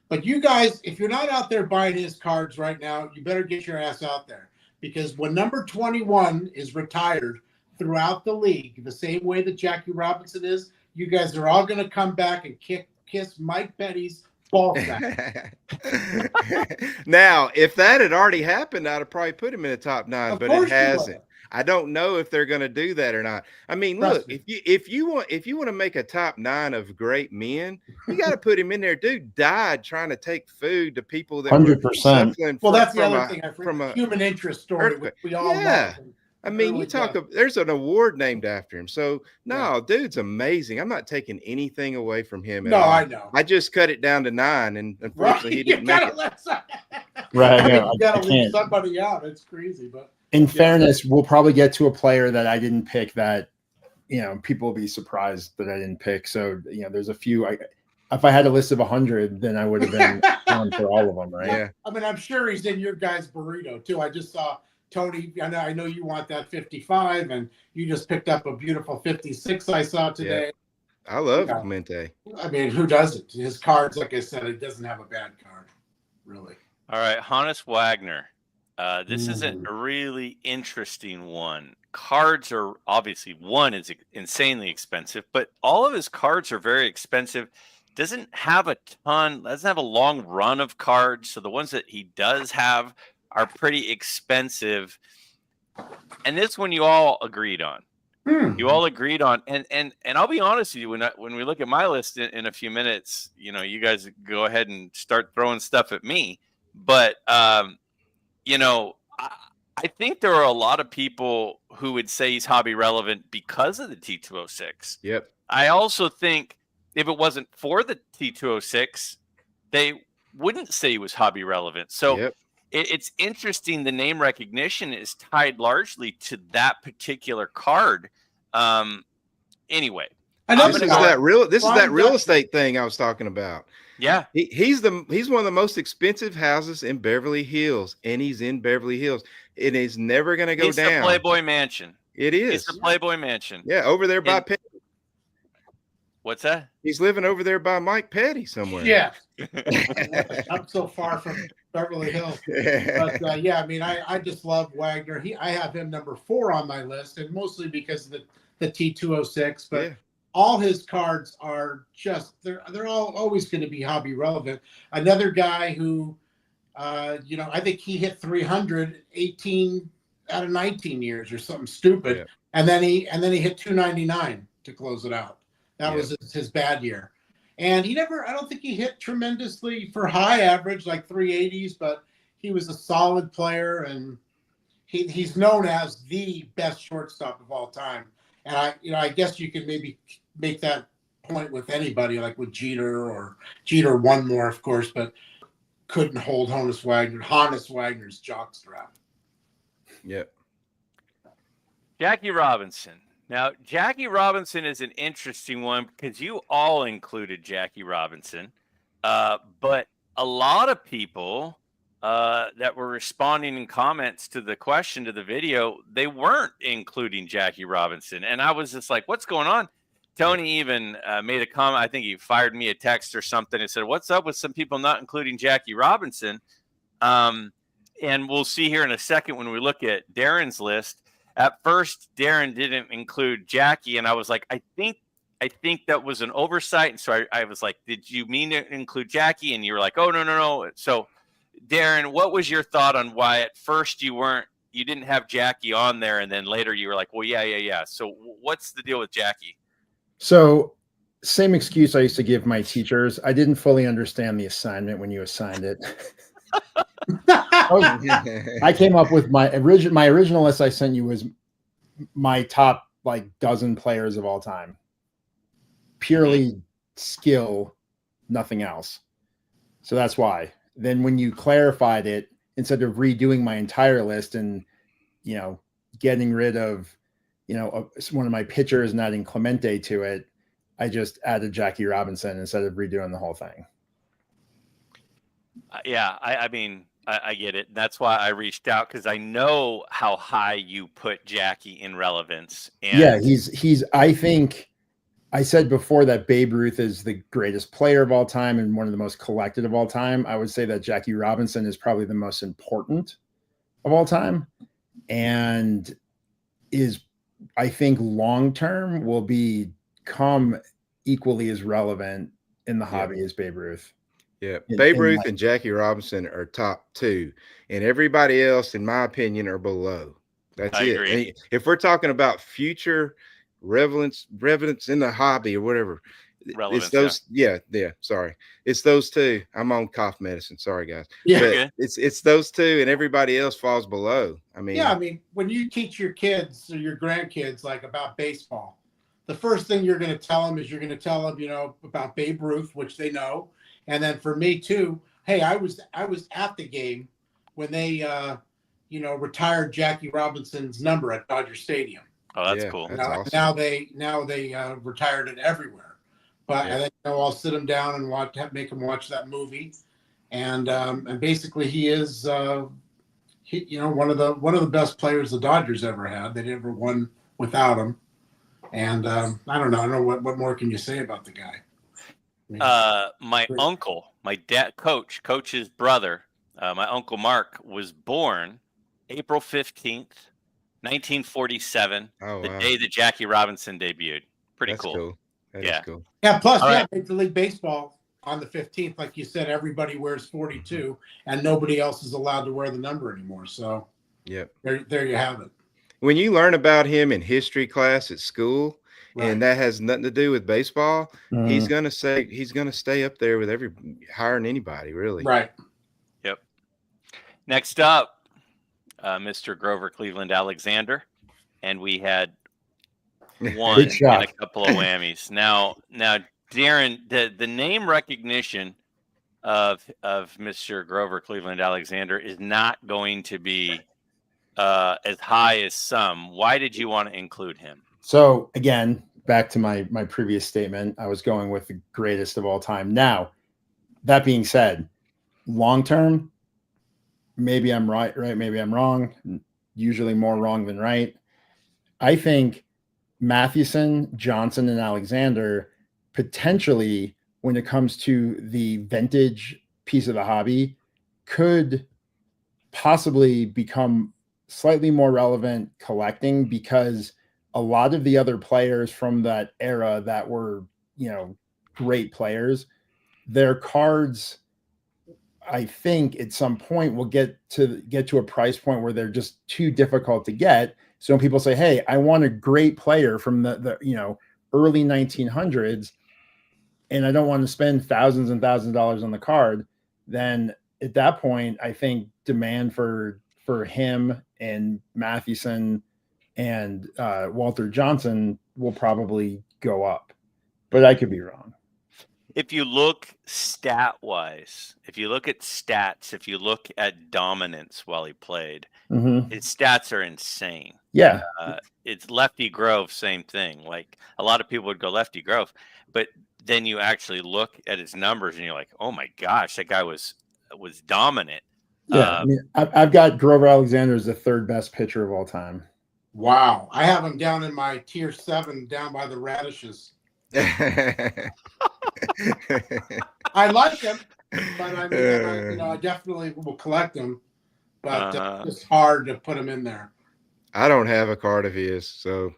But you guys, if you're not out there buying his cards right now, you better get your ass out there. Because when number 21 is retired throughout the league, the same way that Jackie Robinson is, you guys are all going to come back and kiss Mike Petty's ball sack. Now, if that had already happened, I'd have probably put him in the top 9, but it hasn't. I don't know if they're going to do that or not. I mean, look, if you want to make a top 9 of great men, you got to put him in there. Dude died trying to take food to people that 100%. Well, that's the other thing. From a human interest story, which we all love. I mean, there's an award named after him. So, dude's amazing. I'm not taking anything away from him at all. I know. I just cut it down to 9, and unfortunately, he didn't make it. Right. You got to leave somebody out. It's crazy, but. In fairness, we'll probably get to a player that I didn't pick that, people will be surprised that I didn't pick. So, there's a few. If I had a list of 100, then I would have been on for all of them, right? Yeah. I mean, I'm sure he's in your guys' burrito, too. I just saw Tony. I know you want that 55, and you just picked up a beautiful 56 I saw today. Yeah. I love Clemente. I mean, who doesn't? His cards, like I said, it doesn't have a bad card, really. All right, Honus Wagner. This is a really interesting one. Cards are obviously, one is insanely expensive, but all of his cards are very expensive. Doesn't have a long run of cards. So the ones that he does have are pretty expensive. And this one you all agreed on. You all agreed on. And I'll be honest with you, when we look at my list in a few minutes, you guys go ahead and start throwing stuff at me. But you know, I think there are a lot of people who would say he's hobby relevant because of the T206. Yep. I also think if it wasn't for the T206, they wouldn't say he was hobby relevant. So Yep. it's interesting. The name recognition is tied largely to that particular card. Anyway, And this is that real estate thing I was talking about. Yeah, he's one of the most expensive houses in Beverly Hills, and he's in Beverly Hills. It is never going to go down. It's the Playboy Mansion. It is. It's the Playboy Mansion. Yeah, over there by Petty. What's that? He's living over there by Mike Petty somewhere. Yeah. I'm so far from Beverly Hills. But yeah, I mean, I just love Wagner. I have him number 4 on my list, and mostly because of the T206. But Yeah. all his cards are just they're all always going to be hobby relevant. Another guy who, I think he hit 300 18 out of 19 years or something stupid, Yeah. and then he hit 299 to close it out. That was his bad year. And I don't think he hit tremendously for high average, like 380s, but he was a solid player, and he's known as the best shortstop of all time. And I guess you could maybe make that point with anybody, like with Jeter won more, of course, but couldn't hold Honus Wagner's jockstrap. Yep. Jackie Robinson. Now, Jackie Robinson is an interesting one because you all included Jackie Robinson, but a lot of people that were responding in comments to the question to the video, they weren't including Jackie Robinson. And I was just like, what's going on? Tony even made a comment. I think he fired me a text or something and said, what's up with some people not including Jackie Robinson? And we'll see here in a second when we look at Darren's list. At first, Darren didn't include Jackie, and I was like, I think that was an oversight. And so I was like, did you mean to include Jackie? And you were like, oh, no. So, Darren, what was your thought on why at first you didn't have Jackie on there, and then later you were like, well, yeah. So what's the deal with Jackie? So same excuse I used to give my teachers. I didn't fully understand the assignment when you assigned it. I came up with my original list I sent you was my top dozen players of all time. Purely skill, nothing else. So that's why. Then when you clarified it, instead of redoing my entire list and getting rid of one of my pitchers and adding Clemente to it, I just added Jackie Robinson instead of redoing the whole thing. Yeah, I mean, I get it. That's why I reached out, because I know how high you put Jackie in relevance. And yeah, he's. I think I said before that Babe Ruth is the greatest player of all time and one of the most collected of all time. I would say that Jackie Robinson is probably the most important of all time, and is, I think, long term will become equally as relevant in the hobby as Babe Ruth. Yeah, Babe Ruth and Jackie Robinson are top 2, and everybody else, in my opinion, are below. That's it. Agree. If we're talking about future relevance in the hobby or whatever, Relevance, it's those. Yeah. Sorry, it's those 2. I'm on cough medicine. Sorry, guys. Yeah, but it's those 2, and everybody else falls below. I mean, when you teach your kids or your grandkids about baseball, the first thing you're going to tell them is about Babe Ruth, which they know. And then for me too, hey, I was at the game when they retired Jackie Robinson's number at Dodger Stadium. Oh, that's cool. That's awesome. Now they retired it everywhere. But I think I'll sit them down and make them watch that movie. And basically he is one of the best players the Dodgers ever had. They never won without him. And I don't know what more can you say about the guy? My uncle, my dad, coach's brother, my uncle Mark, was born April 15th, 1947, the day that Jackie Robinson debuted. Pretty cool. That is cool. Yeah, plus Major League Baseball on the 15th, like you said, everybody wears 42, and nobody else is allowed to wear the number anymore. So there you have it. When you learn about him in history class at school, and that has nothing to do with baseball, he's gonna stay up there with higher than anybody, really. Right. Yep. Next up, Mr. Grover Cleveland Alexander, and we had one Big shot. and a couple of whammies. Now, Darren, the name recognition of Mr. Grover Cleveland Alexander is not going to be as high as some. Why did you want to include him? So again, back to my previous statement, I was going with the greatest of all time. Now, that being said, long term, maybe I'm right, maybe I'm wrong. Usually more wrong than right. I think Mathewson, Johnson, and Alexander potentially, when it comes to the vintage piece of the hobby, could possibly become slightly more relevant collecting, because a lot of the other players from that era that were, great players, their cards, I think at some point will get to a price point where they're just too difficult to get. So when people say, hey, I want a great player from the early 1900s, and I don't want to spend thousands and thousands of dollars on the card, then at that point, I think demand for him and Mathewson and Walter Johnson will probably go up. But I could be wrong. If you look stat-wise, if you look at stats, if you look at dominance while he played, his stats are insane. Yeah. It's Lefty Grove, same thing. Like, a lot of people would go Lefty Grove, but then you actually look at his numbers and you're like, oh my gosh, that guy was dominant. Yeah, I've got Grover Alexander as the third best pitcher of all time. Wow. I have him down in my tier 7 down by the radishes. I like him, but I definitely will collect him. But it's hard to put him in there. I don't have a card of his, so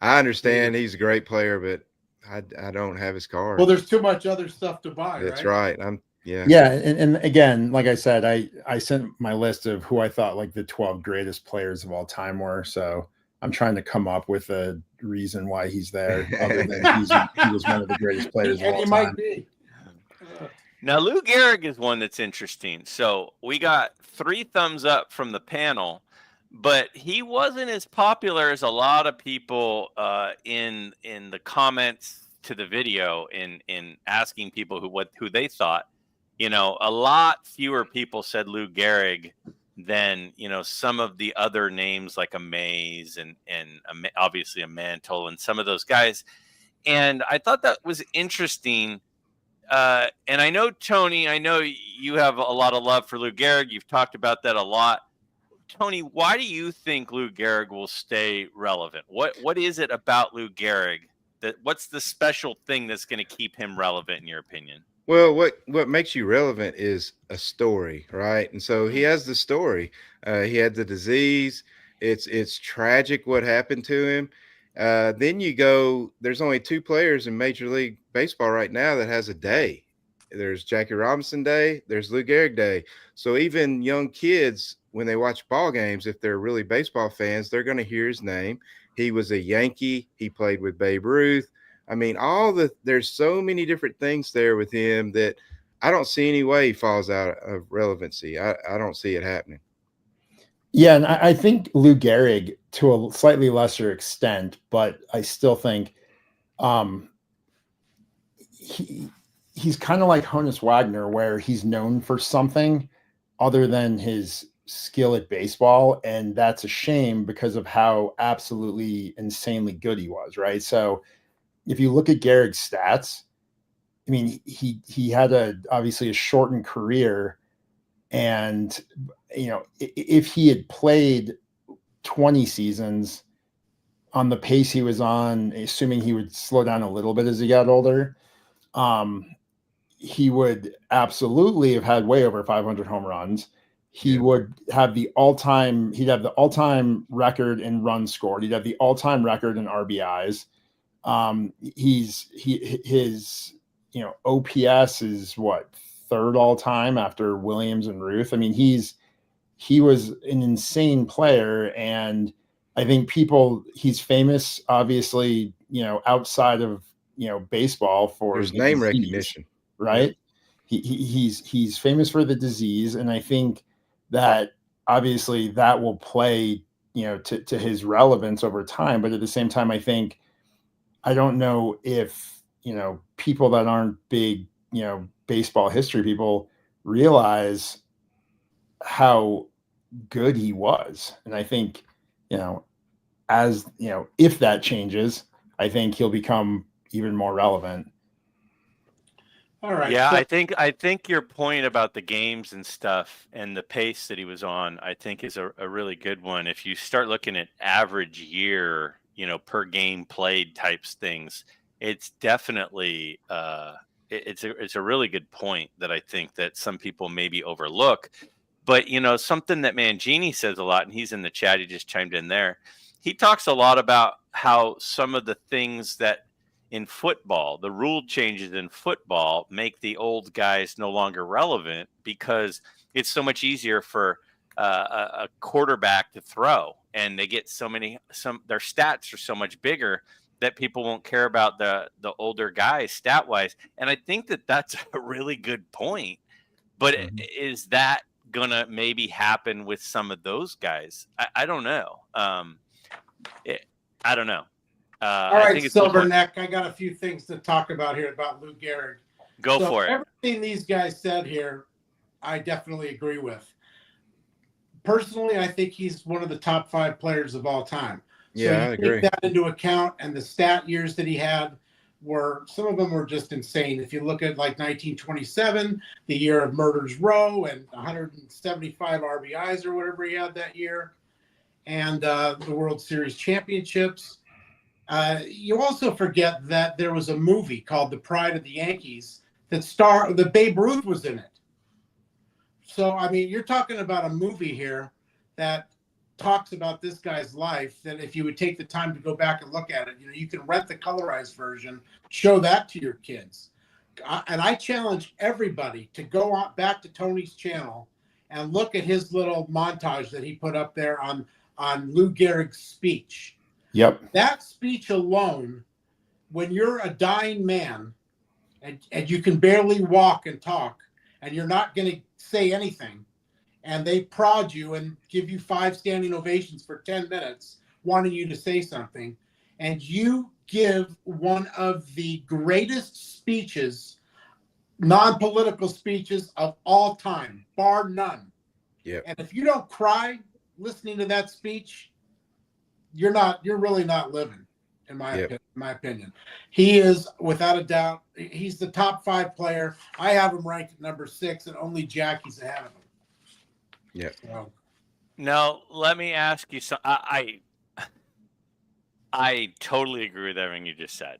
I understand he's a great player, but I don't have his card. Well, there's too much other stuff to buy. That's right. Yeah, and again, like I said, I sent my list of who I thought like the 12 greatest players of all time were. So I'm trying to come up with a reason why he's there, other than he was one of the greatest players of all time. Might be. Now, Lou Gehrig is one that's interesting. So we got 3 thumbs up from the panel, but he wasn't as popular as a lot of people in the comments to the video in asking people who they thought. A lot fewer people said Lou Gehrig than some of the other names like a Mays and obviously a Mantle and some of those guys. And I thought that was interesting. And I know, Tony, you have a lot of love for Lou Gehrig. You've talked about that a lot. Tony, why do you think Lou Gehrig will stay relevant? What is it about Lou Gehrig what's the special thing that's going to keep him relevant in your opinion? Well, what makes you relevant is a story, right? And so he has the story. He had the disease. It's tragic what happened to him. Then you go, there's only 2 players in Major League Baseball right now that has a day. There's Jackie Robinson Day. There's Lou Gehrig Day. So even young kids, when they watch ball games, if they're really baseball fans, they're going to hear his name. He was a Yankee. He played with Babe Ruth. I mean, there's so many different things there with him that I don't see any way he falls out of relevancy. I don't see it happening. Yeah, and I think Lou Gehrig, to a slightly lesser extent, but I still think he's kind of like Honus Wagner, where he's known for something other than his skill at baseball, and that's a shame because of how absolutely insanely good he was, right? So if you look at Gehrig's stats, I mean, he had obviously a shortened career, and if he had played 20 seasons on the pace he was on, assuming he would slow down a little bit as he got older, he would absolutely have had way over 500 home runs. He would have the all-time record in runs scored. He'd have the all-time record in RBIs. His OPS is what, 3rd all time after Williams and Ruth. I mean, he was an insane player, and I think he's famous, obviously, outside of baseball for his name recognition, right? He's famous for the disease, and I think that obviously that will play, to his relevance over time. But at the same time, I don't know if, people that aren't big, baseball history people realize how good he was. And I think, if that changes, I think he'll become even more relevant. All right. Yeah, so- I think your point about the games and stuff and the pace that he was on, I think is a really good one. If you start looking at average year, per game played types things, it's definitely it's a really good point that I think that some people maybe overlook. But something that Mangini says a lot, and he's in the chat, he just chimed in there. He talks a lot about how some of the things that in football, the rule changes in football make the old guys no longer relevant because it's so much easier for a quarterback to throw, and they get their stats are so much bigger that people won't care about the older guys stat wise. And I think that that's a really good point. But is that gonna maybe happen with some of those guys? I don't know. I don't know. All right, Silverneck, I got a few things to talk about here about Lou Gehrig. Go for it. Everything these guys said here, I definitely agree with. Personally, I think he's one of the top 5 players of all time. Yeah, so I agree. Take that into account, and the stat years that he had some of them were just insane. If you look at like 1927, the year of Murder's Row, and 175 RBIs or whatever he had that year, and the World Series championships. You also forget that there was a movie called The Pride of the Yankees that Babe Ruth was in it. So, I mean, you're talking about a movie here that talks about this guy's life, that if you would take the time to go back and look at it, you can rent the colorized version, show that to your kids. And I challenge everybody to go on back to Tony's channel and look at his little montage that he put up there on Lou Gehrig's speech. Yep. That speech alone, when you're a dying man and you can barely walk and talk, and you're not going to say anything, and they prod you and give you 5 standing ovations for 10 minutes, wanting you to say something, and you give one of the greatest speeches, non-political speeches of all time, bar none. Yep. And if you don't cry listening to that speech, you're really not living, in my opinion. He is, without a doubt, he's the top 5 player. I have him ranked at number 6, and only Jackie's ahead of him. Yeah. So. Now, let me ask you something. I totally agree with everything you just said.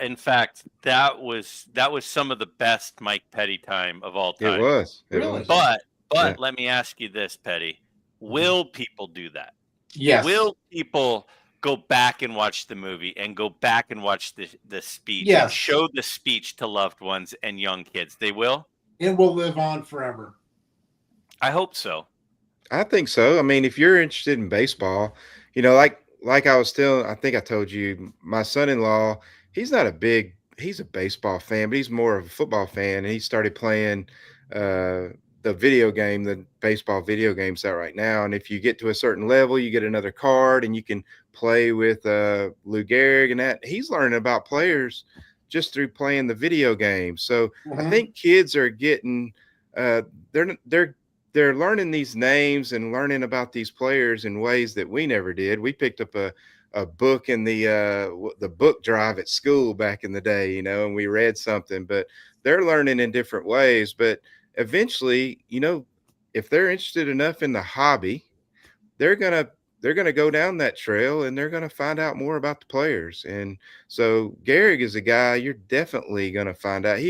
In fact, that was some of the best Mike Petty time of all time. It was. Really? But let me ask you this, Petty. Will people do that? Yes. Will people go back and watch the movie and go back and watch the speech Yes. and show the speech to loved ones and young kids? They will? It will live on forever. I hope so. I think so. I mean, if you're interested in baseball, like I was I think I told you, my son-in-law, he's a baseball fan, but he's more of a football fan. And he started playing the video game, the baseball video games out right now. And if you get to a certain level, you get another card and you can play with Lou Gehrig and that. He's learning about players just through playing the video game. So I think kids are getting they're learning these names and learning about these players in ways that we never did. We picked up a book in the book drive at school back in the day, and we read something, but they're learning in different ways. But eventually, if they're interested enough in the hobby, they're going to go down that trail and they're going to find out more about the players. And so Gehrig is a guy you're definitely going to find out.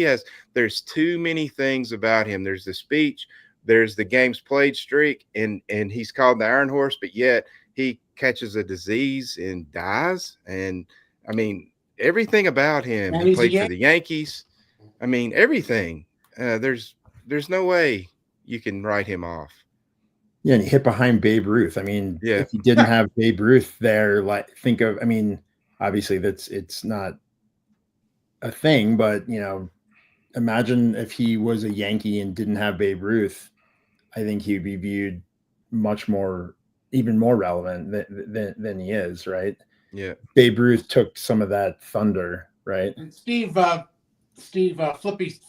There's too many things about him. There's the speech, there's the games played streak, and he's called the Iron Horse, but yet he catches a disease and dies. And I mean, everything about him. He played for the Yankees. I mean, everything. There's no way you can write him off. Yeah, and he hit behind Babe Ruth. I mean, if you didn't have Babe Ruth there, obviously it's not a thing, but imagine if he was a Yankee and didn't have Babe Ruth. I think he'd be viewed much more, even more relevant than he is, right? Yeah. Babe Ruth took some of that thunder, right? And Steve the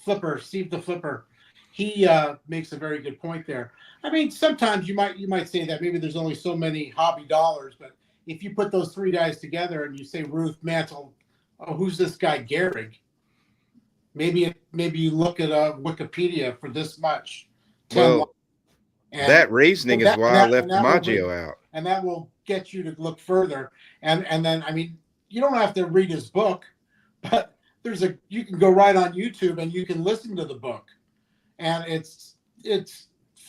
Flipper, he makes a very good point there. I mean, sometimes you might say that maybe there's only so many hobby dollars, but if you put those three guys together and you say Ruth, Mantle, oh, who's this guy Gehrig? Maybe you look at Wikipedia for this much. Well, that reasoning is why I left DiMaggio out. And that will get you to look further. And then, I mean, you don't have to read his book, but you can go right on YouTube and you can listen to the book. And it's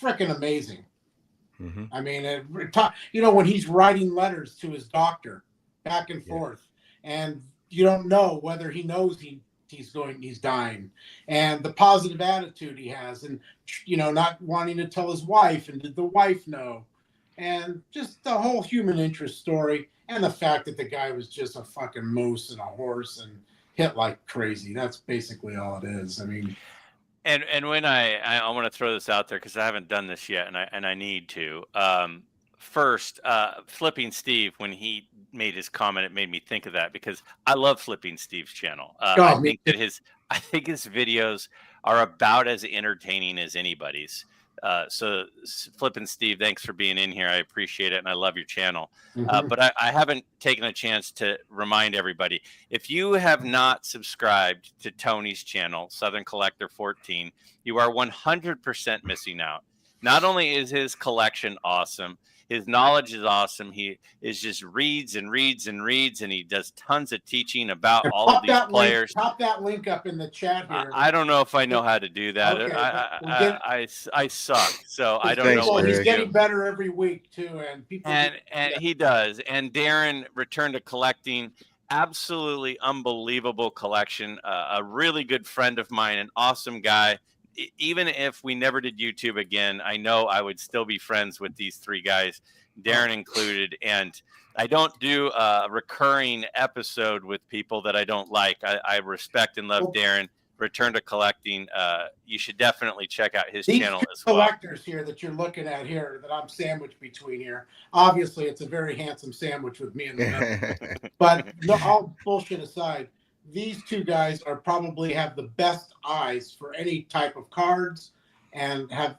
freaking amazing. Mm-hmm. I mean, when he's writing letters to his doctor back and forth, and you don't know whether he knows he's dying, and the positive attitude he has, and not wanting to tell his wife, and did the wife know, and just the whole human interest story, and the fact that the guy was just a fucking moose and a horse and hit like crazy. That's basically all it is. I mean. And when I want to throw this out there because I haven't done this yet, and I need to. First, Flipping Steve, when he made his comment, it made me think of that because I love Flipping Steve's channel. I think his videos are about as entertaining as anybody's. So Flippin' Steve, thanks for being in here. I appreciate it, and I love your channel. Mm-hmm. But I haven't taken a chance to remind everybody. If you have not subscribed to Tony's channel, Southern Collector 14, you are 100% missing out. Not only is his collection awesome, his knowledge is awesome. He is just reads and reads and reads, and he does tons of teaching about all of these players. Pop that link up in the chat here. I don't know if I know how to do that. Okay, I suck, so I don't know. He's getting better every week too, and people. And he does. And Darren returned to collecting. Absolutely unbelievable collection. A really good friend of mine, an awesome guy. Even if we never did YouTube again, I know I would still be friends with these three guys, Darren included. And I don't do a recurring episode with people that I don't like. I respect and love Darren. Return to collecting. You should definitely check out his channel as well. Collectors here that you're looking at here that I'm sandwiched between here. Obviously, it's a very handsome sandwich with me in the middle. But all bullshit aside, these two guys probably have the best eyes for any type of cards, and have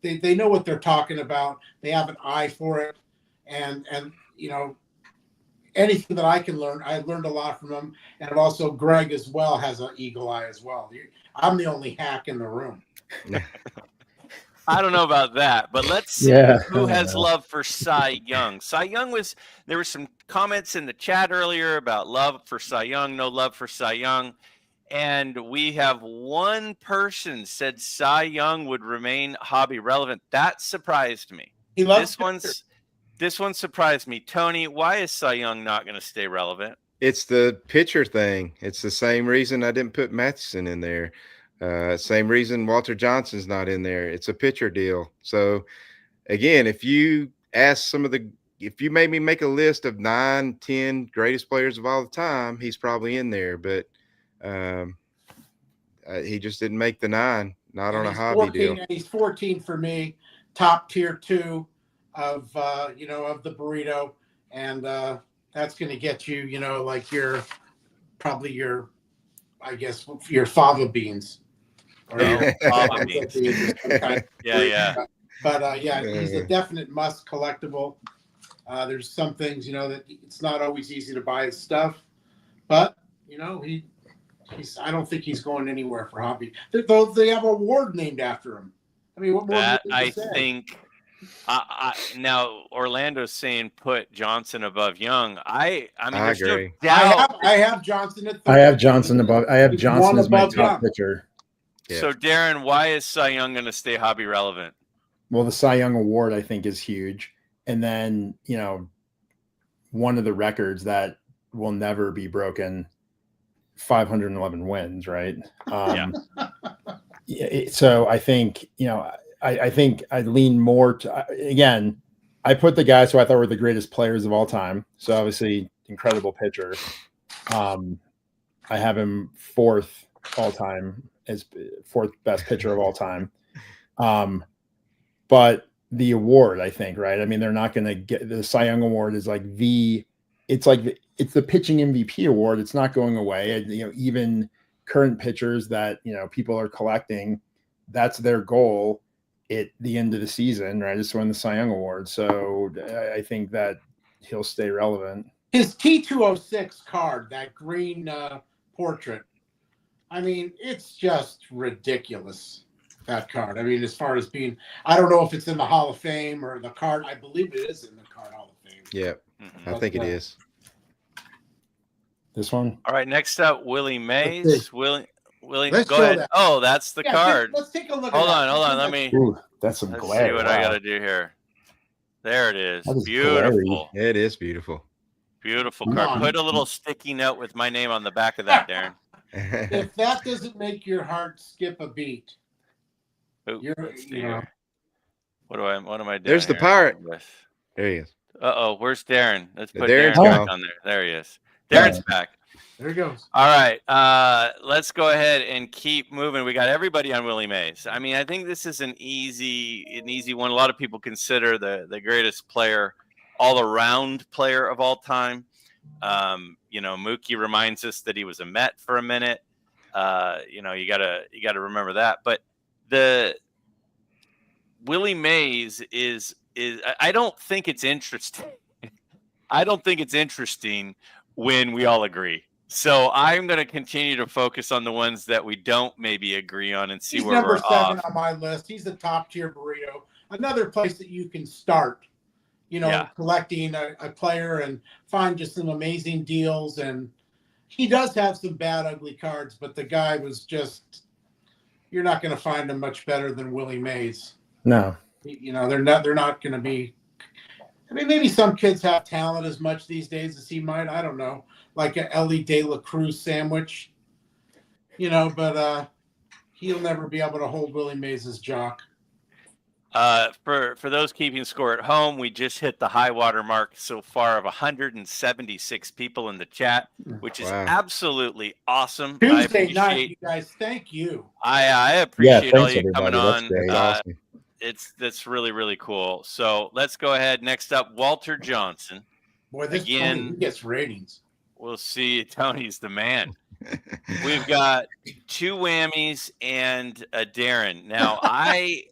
they know what they're talking about. They have an eye for it, and anything that I can learn, I learned a lot from them. And also Greg as well has an eagle eye as well. I'm the only hack in the room. I don't know about that, but let's see who has love for Cy Young. Cy Young there were some comments in the chat earlier about love for Cy Young, no love for Cy Young. And we have one person said Cy Young would remain hobby relevant. That surprised me. He loves This one surprised me. Tony, why is Cy Young not going to stay relevant? It's the pitcher thing. It's the same reason I didn't put Matheson in there. Same reason Walter Johnson's not in there. It's a pitcher deal. So, again, if you made me make a list of 9, 10 greatest players of all the time, he's probably in there. But he just didn't make the 9. Not on a hobby deal. He's 14 for me. Top tier 2 of the burrito, and that's going to get you, like your fava beans. Or fava beans. Yeah. But he's a definite must collectible. There's some things, that it's not always easy to buy his stuff, but I don't think he's going anywhere for hobby. Though they have an award named after him. I mean, what more? I think. Now Orlando's saying put Johnson above Young. I agree. I have Johnson at 3. I have Johnson above. I have Johnson as my top pitcher. Yeah. So Darren, why is Cy Young going to stay hobby relevant? Well, the Cy Young Award I think is huge, and then one of the records that will never be broken, 511 wins, right? So I think I think I lean more to, again, I put the guys who I thought were the greatest players of all time. So obviously incredible pitcher. I have him 4th all time as 4th best pitcher of all time. But the award, I think, right? I mean, they're not going to get the Cy Young Award is like it's the pitching MVP award. It's not going away. And, even current pitchers that, people are collecting, that's their goal at the end of the season, right? Is to win the Cy Young Award. So I think that he'll stay relevant. His T206 card, that green portrait, I mean, it's just ridiculous, that card. I mean, as far as being, I don't know if it's in the Hall of Fame or the card. I believe it is in the card Hall of Fame. Yeah, I think it is. This one? All right, next up, Willie Mays. Willie, Let's go show ahead. that. Oh, that's the card. Let's take a look Hold at on, that. Let me Ooh, that's some let's glare. see what I got to do here. There it is. That is Beautiful. It is beautiful. Beautiful Come card. on. Put a little sticky note with my name on the back of that, Darren. If that doesn't make your heart skip a beat, Ooh, You're- let's see you know. here. What am I doing? There's the here? pirate. There he is. Where's Darren? Let's put Darren's Darren back gone. on there. There he is. Darren's back. there it goes. All right. Let's go ahead and keep moving. We got everybody on Willie Mays. I mean, I think this is an easy one. A lot of people consider the greatest player, all-around player of all time. Mookie reminds us that he was a Met for a minute. You gotta remember that. But the Willie Mays is I don't think it's interesting. I don't think it's interesting when we all agree. So I'm going to continue to focus on the ones that we don't maybe agree on and see He's where number we're 7 off. on my list. He's the top tier burrito. Another place that you can start, Yeah. collecting a player and find just some amazing deals. And he does have some bad, ugly cards, but the guy was just, you're not going to find him much better than Willie Mays. No. They're not going to be. I mean, maybe some kids have talent as much these days as he might. I don't know, like a Ellie De La Cruz sandwich, but he'll never be able to hold Willie Mays' jock. For those keeping score at home, we just hit the high water mark so far of 176 people in the chat, which is absolutely awesome. Tuesday night, you guys. Thank you. I appreciate all thanks, you coming everybody. on. That's awesome. That's really, really cool. So let's go ahead. Next up, Walter Johnson. Boy, this Again, Tony, he gets ratings. We'll see. Tony's the man. We've got 2 whammies and a Darren. Now, I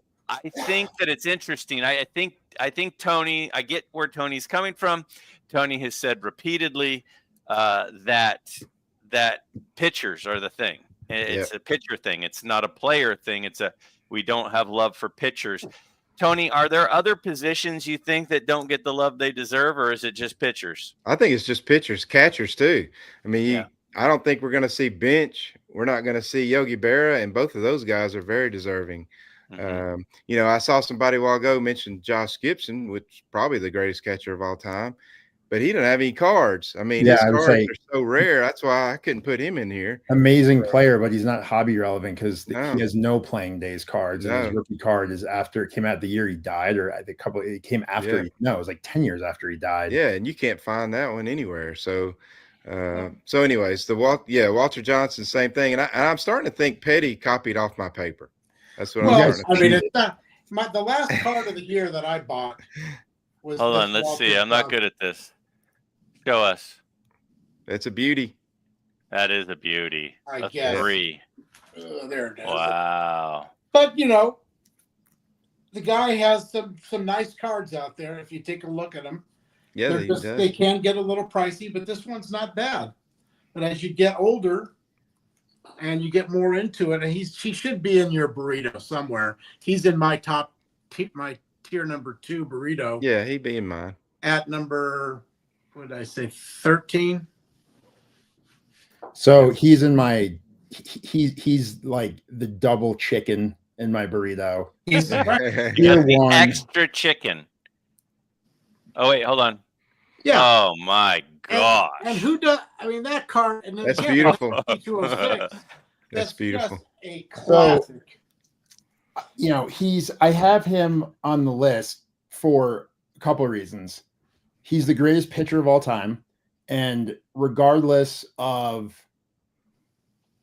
think that it's interesting. I think Tony, I get where Tony's coming from. Tony has said repeatedly that pitchers are the thing. It's a pitcher thing. It's not a player thing. We don't have love for pitchers. Tony, are there other positions you think that don't get the love they deserve, or is it just pitchers? I think it's just pitchers, catchers too. I mean, I don't think we're going to see bench. We're not going to see Yogi Berra, and both of those guys are very deserving. Mm-hmm. I saw somebody a while ago mention Josh Gibson, which is probably the greatest catcher of all time, but he didn't have any cards. I mean, his cards are so rare. That's why I couldn't put him in here. Amazing player, but he's not hobby relevant because he has no playing days cards. No. And his rookie card is after it came out the year he died, or it came after. It was like 10 years after he died. Yeah, and you can't find that one anywhere. So, anyways, Walter Johnson, same thing. And I'm starting to think Petty copied off my paper. That's what I'm starting to think. It's not the last card of the year that I bought was. Hold on, let's see. I'm not good at this. Show us. That's a beauty. That is a beauty. I A guess. 3. There it is. Wow. But the guy has some nice cards out there. If you take a look at them, Yeah, they can get a little pricey, but this one's not bad. But as you get older and you get more into it, and he should be in your burrito somewhere. He's in my my tier number 2 burrito. Yeah, he'd be in mine. At number, what did I say, 13? So he's in my. He's like the double chicken in my burrito. He's You got the extra chicken. Oh, wait, hold on. Yeah. Oh, my gosh. And who does? I mean, that card. And That's beautiful. That's beautiful. Just a classic. I have him on the list for a couple of reasons. He's the greatest pitcher of all time. And regardless of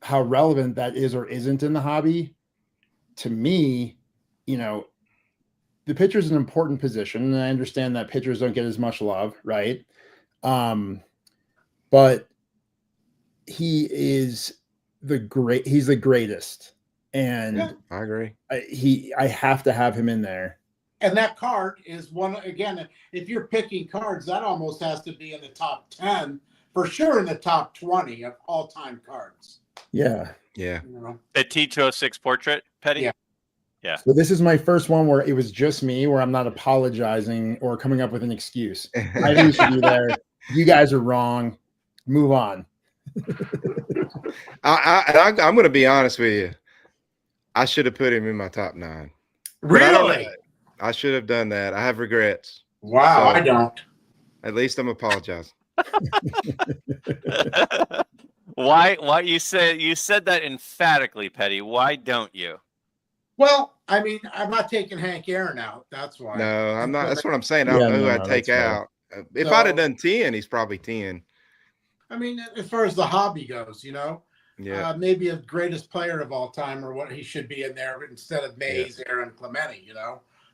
how relevant that is or isn't in the hobby, to me, the the pitcher is an important position, and I understand that pitchers don't get as much love, right? But he's the greatest, and Yeah. I agree. I have to have him in there. And that card is one, again, if you're picking cards, that almost has to be in the top 10, for sure in the top 20 of all-time cards. Yeah. Yeah. You know? The T206 portrait, Petty? Yeah. Yeah. So this is my first one where it was just me, where I'm not apologizing or coming up with an excuse. I think you should be there. You guys are wrong. Move on. I'm going to be honest with you. I should have put him in my top 9. Really? I should have done that. I have regrets. Wow, So, I don't. At least I'm apologizing. Why you said that emphatically, Petty? Why don't you? Well, I mean, I'm not taking Hank Aaron out. That's why. No, I'm not. That's what I'm saying. I don't know who I'd take out. If I'd have done 10, he's probably 10. I mean, as far as the hobby goes, Yeah. maybe a greatest player of all time, or what he should be in there instead of Mays, Aaron, Clemente.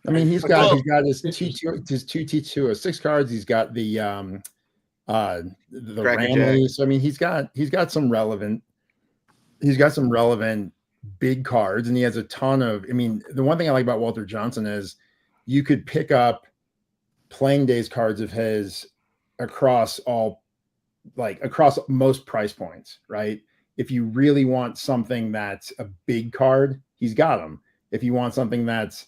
I mean, he's got his two T206 cards. He's got the Ramley. So I mean, he's got some relevant big cards, and he has a ton of. I mean, the one thing I like about Walter Johnson is you could pick up playing days cards of his across most price points, right? If you really want something that's a big card, he's got them. If you want something that's,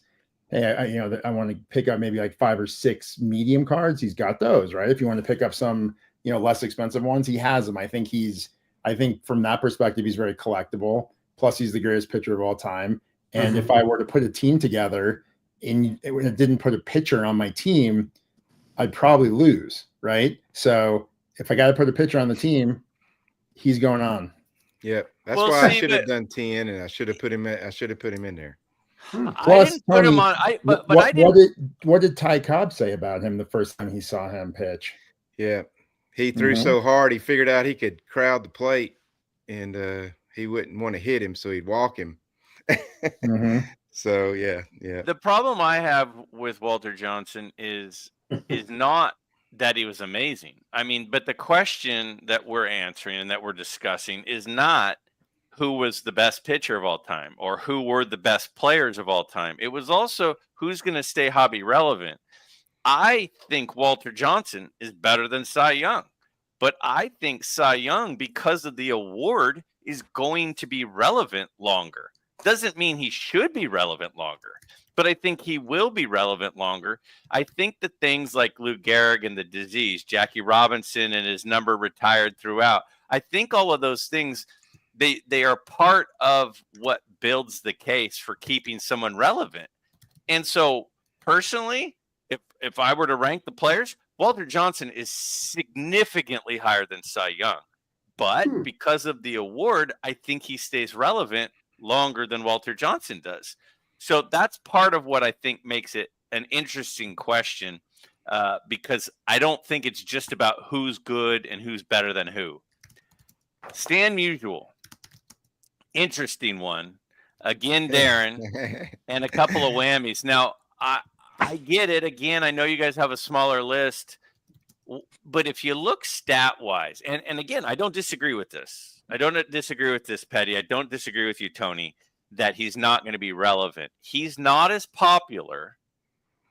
hey, I want to pick up maybe like 5 or 6 medium cards, he's got those, right? If you want to pick up some, less expensive ones, he has them. I think from that perspective, he's very collectible. Plus, he's the greatest pitcher of all time. And if I were to put a team together and it didn't put a pitcher on my team, I'd probably lose, right? So if I got to put a pitcher on the team, he's going on. Yeah, that's why I should have done 10, and I should have put him in there. Plus, I didn't put him on. What did Ty Cobb say about him the first time he saw him pitch? Yeah, he threw so hard he figured out he could crowd the plate, and he wouldn't want to hit him, so he'd walk him. So yeah. The problem I have with Walter Johnson is not that he was amazing. I mean, but the question that we're answering and that we're discussing is not who was the best pitcher of all time or who were the best players of all time. It was also who's going to stay hobby relevant. I think Walter Johnson is better than Cy Young, but I think Cy Young, because of the award, is going to be relevant longer. Doesn't mean he should be relevant longer, but I think he will be relevant longer. I think that things like Lou Gehrig and the disease, Jackie Robinson and his number retired throughout, I think all of those things, they are part of what builds the case for keeping someone relevant. And so personally, if I were to rank the players, Walter Johnson is significantly higher than Cy Young. But because of the award, I think he stays relevant longer than Walter Johnson does. So that's part of what I think makes it an interesting question, because I don't think it's just about who's good and who's better than who. Stan Musial, interesting one. Again, Darren, and a couple of whammies. Now, I get it. Again, I know you guys have a smaller list, but if you look stat-wise, and again, I don't disagree with this. I don't disagree with this, Petty. I don't disagree with you, Tony, that he's not going to be relevant. He's not as popular.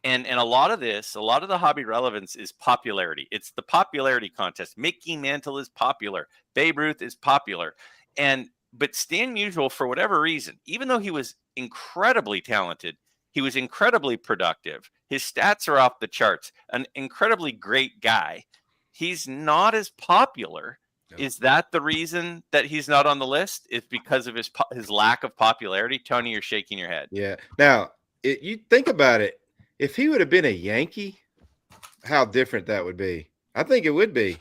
And a lot of the hobby relevance is popularity. It's the popularity contest. Mickey Mantle is popular. Babe Ruth is popular. But Stan Musial, for whatever reason, even though he was incredibly talented, he was incredibly productive. His stats are off the charts. An incredibly great guy. He's not as popular. No. Is that the reason that he's not on the list? It's because of his lack of popularity? Tony, you're shaking your head. Yeah. Now, you think about it. If he would have been a Yankee, how different that would be. I think it would be.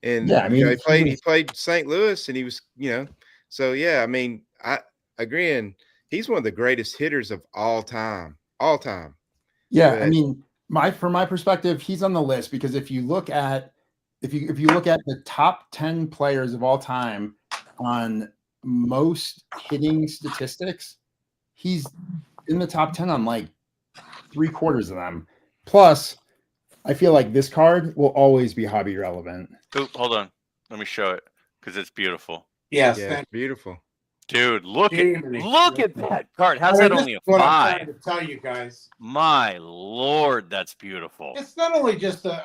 And yeah, I mean, he played St. Louis, and he was, so yeah, I mean, I agree. And he's one of the greatest hitters of all time. Yeah, I mean, from my perspective, he's on the list because if you look at the top 10 players of all time on most hitting statistics, he's in the top 10 on like 3/4 of them. Plus, I feel like this card will always be hobby relevant. Oop, hold on. Let me show it because it's beautiful. Yes, Yeah, thank it's beautiful. Dude, look Jiminy. at that card. How's I mean, that this only is a what I'm trying 5? to tell you guys. My Lord, that's beautiful. It's not only just the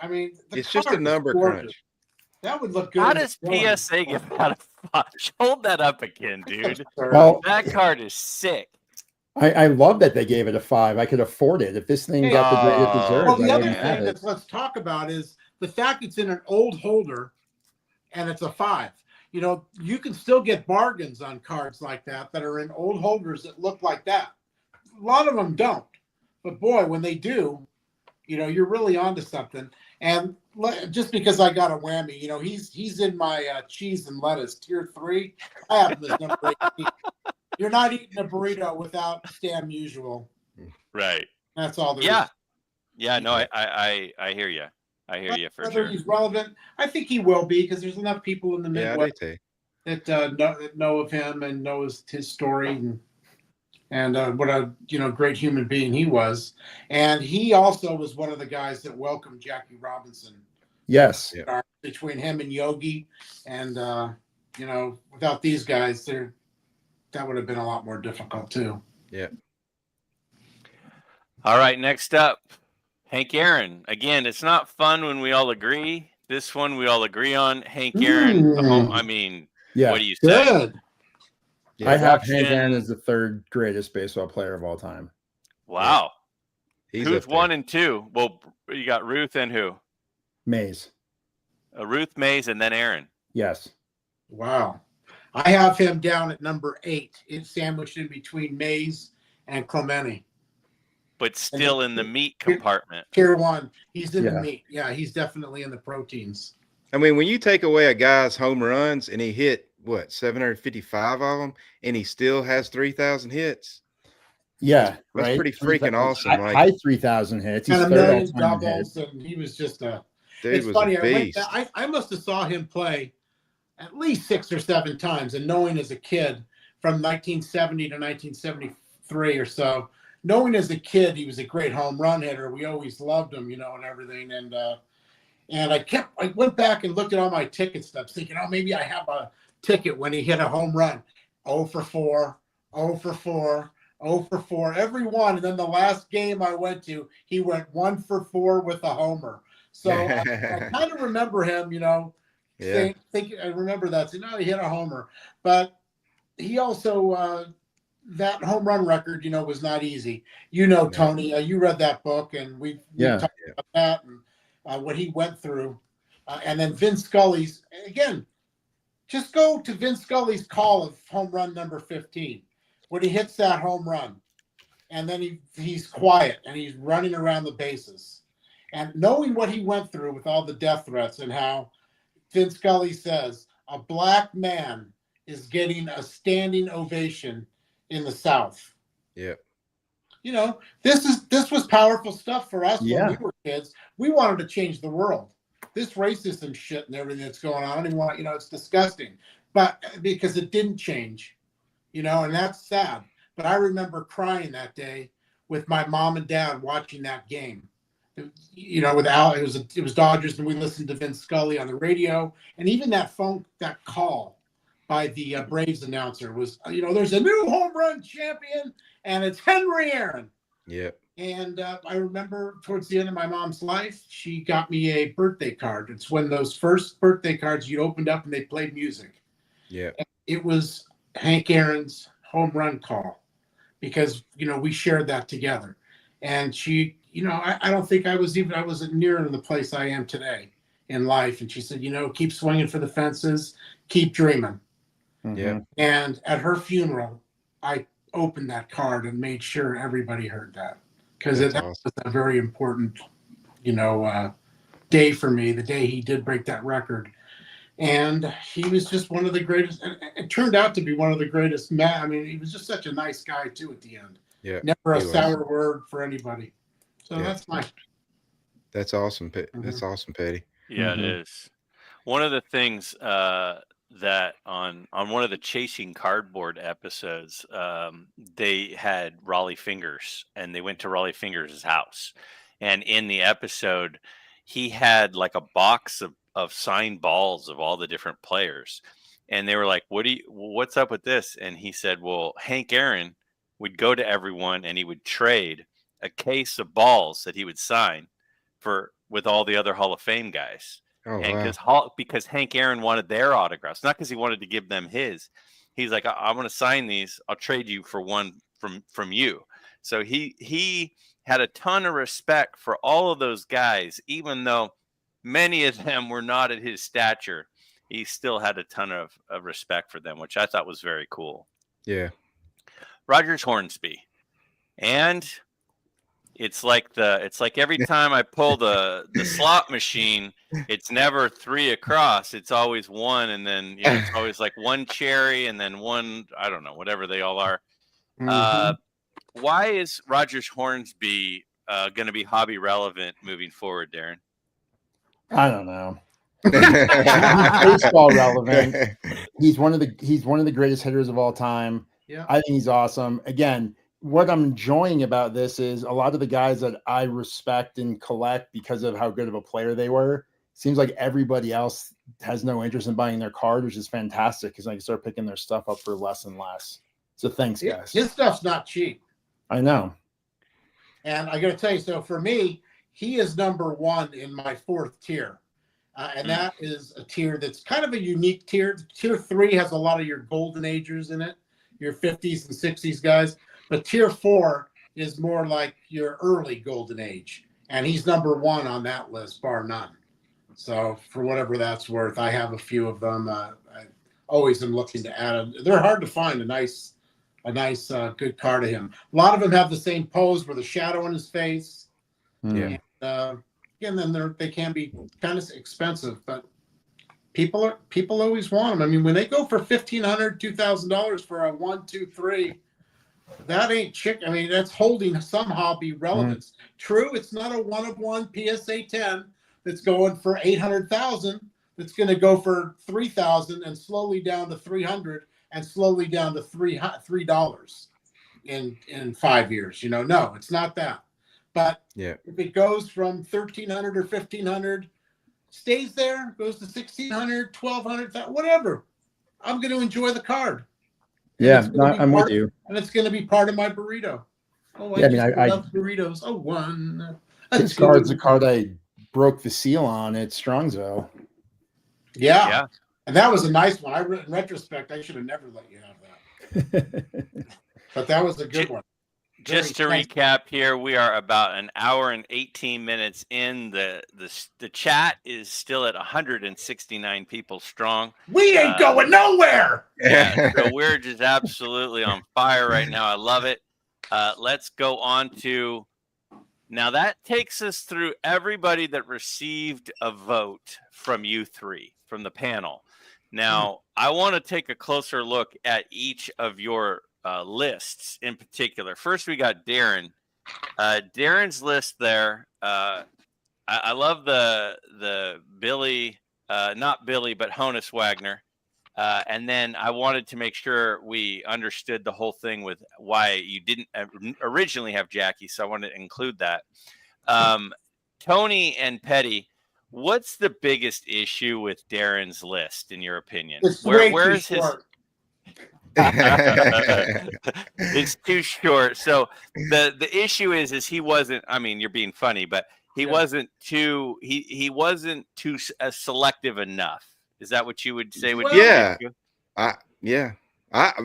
It's just a card is number gorgeous. crunch. That would look good. How in the does drawing. PSA give out a 5? Hold that up again, dude. Absurd. Well, That card is sick. I love that they gave it a 5. I could afford it. If this thing got the grade it deserved, well, the I other wouldn't have thing it. let's talk about is the fact it's in an old holder and it's a 5. You know, you can still get bargains on cards like that are in old holders that look like that. A lot of them don't. But boy, when they do, you know, you're really onto something. And just because I got a whammy, you know, he's in my cheese and lettuce tier 3. I have him as number 18. You're not eating a burrito without Stan Musial. Right. That's all there is. Yeah, no, I hear you. I hear you for Whether sure. he's relevant, I think he will be because there's enough people in the Yeah, I do Midwest too. that know of him and knows his story and what a great human being he was. And he also was one of the guys that welcomed Jackie Robinson. Yes. Yeah. Between him and Yogi, and without these guys, that would have been a lot more difficult too. Yeah. All right, next up, Hank Aaron. Again, it's not fun when we all agree. This one we all agree on. Hank Aaron. I mean, Yeah. what do you say? Good. Yeah. I have Hank Production. Aaron as the 3rd greatest baseball player of all time. Wow. He's Who's up there. 1 and 2? Well, you got Ruth and who? Mays. Ruth, Mays, and then Aaron. Yes. Wow. I have him down at number 8. It's sandwiched in between Mays and Clemente. But still in the meat compartment. Tier 1. He's in the Yeah. meat. Yeah, he's definitely in the proteins. I mean, when you take away a guy's home runs and he hit 755 of them, and he still has 3,000 hits. Yeah, That's right. pretty freaking awesome. Like, High 3,000 hits. He's And a 3rd million all-time doubles, hit. and he was just dude it's was funny. a beast. I must have saw him play at least 6 or 7 times, and knowing as a kid from 1970 to 1973 or so, knowing as a kid he was a great home run hitter. We always loved him, and everything. And I went back and looked at all my ticket stubs, thinking, oh, maybe I have a ticket when he hit a home run. 0 for 4, 0 for 4, 0 for 4, every one. And then the last game I went to, he went 1 for 4 with a homer. So I kind of remember him, Yeah. I remember that. So he hit a homer. But he also, that home run record, was not easy. Tony, you read that book, and we talked about that and what he went through. And then Vince Scully's, again, just go to Vince Scully's call of home run number 15, when he hits that home run. And then he's quiet, and he's running around the bases. And knowing what he went through with all the death threats and how Vince Scully says a black man is getting a standing ovation in the South. Yeah. This was powerful stuff for us Yeah. when we were kids. We wanted to change the world. This racism shit and everything that's going on, I don't even want, it's disgusting. But because it didn't change, and that's sad. But I remember crying that day with my mom and dad watching that game. With Al, it was Dodgers, and we listened to Vince Scully on the radio, and even that call by the Braves announcer was, there's a new home run champion, and it's Henry Aaron. Yeah. And I remember towards the end of my mom's life, she got me a birthday card. It's when those first birthday cards you opened up and they played music. Yeah. It was Hank Aaron's home run call, because we shared that together. And she, I don't think I wasn't near the place I am today in life. And she said, keep swinging for the fences, keep dreaming. Yeah. And at her funeral, I opened that card and made sure everybody heard that, because it was a very important, day for me, the day he did break that record. And he was just one of the greatest. It turned out to be one of the greatest. He was just such a nice guy too at the end. Yeah. Never a sour word for anybody. So that's my. That's awesome. That's awesome, Petty. Yeah, it is. One of the things that on one of the Chasing Cardboard episodes, they had Raleigh Fingers, and they went to Raleigh Fingers' house, and in the episode, he had like a box of signed balls of all the different players, and they were like, "What's up with this?" And he said, "Well, Hank Aaron would go to everyone, and he would trade a case of balls that he would sign with all the other Hall of Fame guys." Oh, And wow. because Hank Aaron wanted their autographs, not because he wanted to give them his. He's like, I'm going to sign these. I'll trade you for one from you. So he had a ton of respect for all of those guys, even though many of them were not at his stature. He still had a ton of respect for them, which I thought was very cool. Yeah. Rogers Hornsby, and it's like every time I pull the slot machine, it's never 3 across. It's always 1, and then it's always like 1 cherry and then 1, I don't know, whatever they all are. Why is Rogers Hornsby going to be hobby relevant moving forward, Darren? I don't know. He's baseball relevant. He's one of the greatest hitters of all time. Yeah. I think he's awesome. Again, what I'm enjoying about this is a lot of the guys that I respect and collect because of how good of a player they were. Seems like everybody else has no interest in buying their card, which is fantastic because I can start picking their stuff up for less and less. So thanks, guys. His stuff's not cheap. I know. And I got to tell you, so for me, he is number 1 in my 4th tier. And that is a tier that's kind of a unique tier. Tier 3 has a lot of your golden agers in it, your 50s and 60s guys. But tier 4 is more like your early golden age. And he's number 1 on that list, bar none. So for whatever that's worth, I have a few of them. I always am looking to add them. They're hard to find a nice good card of him. A lot of them have the same pose with a shadow in his face. Yeah. And, again, then they can be kind of expensive, but people always want them. I mean, when they go for $1,500, $2,000 for a 1, 2, 3, that ain't chick. I mean, that's holding some hobby relevance. True, it's not a 1-of-1 PSA 10 that's going for $800,000. That's going to go for $3,000 and slowly down to $300 and slowly down to $3 in 5 years. No, it's not that. But if it goes from $1,300 or $1,500, stays there, goes to $1,600, $1,200, whatever, I'm going to enjoy the card. Yeah, I'm with you. And it's going to be part of my burrito. Oh, I love burritos. Oh, 1. This card's the card I broke the seal on at Strongsville. Yeah. And that was a nice one. In retrospect, I should have never let you have that. But that was a good one. Just to recap here, we are about an hour and 18 minutes in. The chat is still at 169 people strong. We ain't going nowhere. Yeah, so we're just absolutely on fire right now. I love it. Let's go on to now. That takes us through everybody that received a vote from you three from the panel. Now, I want to take a closer look at each of your lists in particular. First, we got Darren. Darren's list there. I love the Billy, not Billy, but Honus Wagner. And then I wanted to make sure we understood the whole thing with why you didn't originally have Jackie, so I wanted to include that. Tony and Petty, what's the biggest issue with Darren's list, in your opinion? Where is his? It's too short. So the issue is he wasn't. I mean, you're being funny, but he wasn't too. He wasn't too selective enough. Is that what you would say? I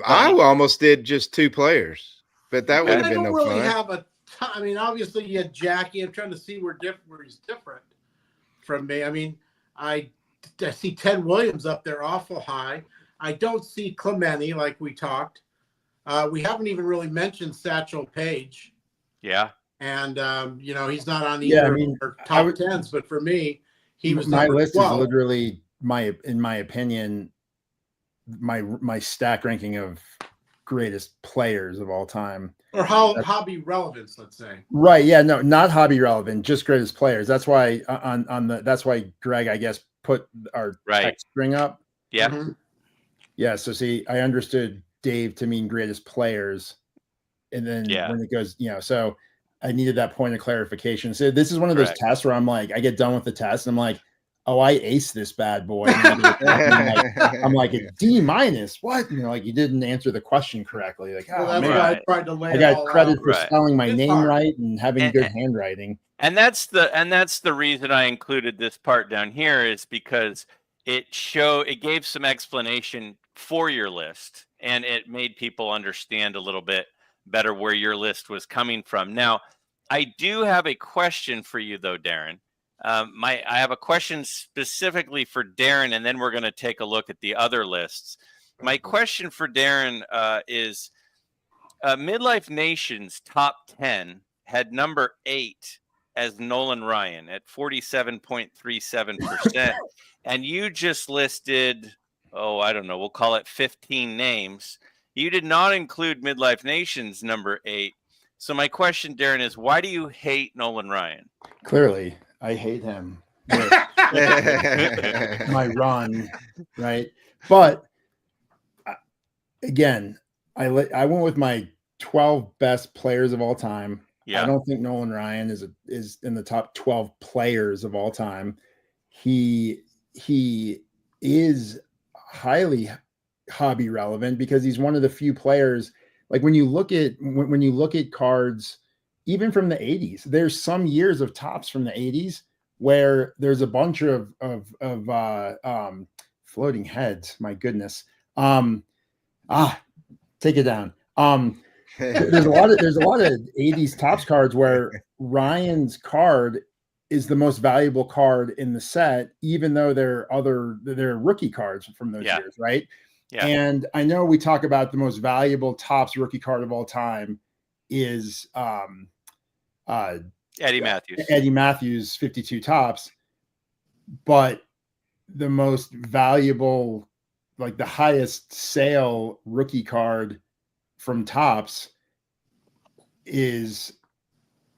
almost did just 2 players, but that would have been no fun. Have a ton. I mean, obviously you had Jackie. I'm trying to see where he's different from me. I mean, I see Ted Williams up there awful high. I don't see Clemente like we talked. We haven't even really mentioned Satchel Paige. Yeah. And, he's not on either of our top 10s, but for me, he was my list 12. is literally in my opinion, my stack ranking of greatest players of all time. Or hobby relevance, let's say. Right. Yeah. No, not hobby relevant, just greatest players. That's why that's why Greg, I guess, put our text string up. Yeah. Mm-hmm. Yeah. So see, I understood Dave to mean greatest players. And then when it goes, so I needed that point of clarification. So this is one of those tests where I'm like, I get done with the test and I'm like, oh, I aced this bad boy. And I'm like a D-. What? Like you didn't answer the question correctly. Like, that's why I tried to lay it got all credit out. for spelling my name hard. right and having good handwriting. And that's the reason I included this part down here, is because it gave some explanation for your list, and it made people understand a little bit better where your list was coming from. Now, I do have a question for you though, Darren. I have a question specifically for Darren, and then we're going to take a look at the other lists. My question for Darren is MidLife Nation's top 10 had number 8 as Nolan Ryan at 47.37%. And you just listed, I don't know, we'll call it 15 names. You did not include MidLife Nation's number 8. So my question, Darren, is why do you hate Nolan Ryan? Clearly, I hate him. My run, right? But again, I went with my 12 best players of all time. Yeah. I don't think Nolan Ryan is in the top 12 players of all time. He is highly hobby relevant because he's one of the few players. Like when you look at cards, even from the 80s, there's some years of tops from the 80s where there's a bunch of floating heads. My goodness. Take it down. There's a lot of 80s tops cards where Ryan's card is the most valuable card in the set, even though they're rookie cards from those years, right? Yeah. And I know we talk about the most valuable tops rookie card of all time is Eddie Matthews. Eddie Matthews 52 tops, but the most valuable, like the highest sale rookie card from tops is,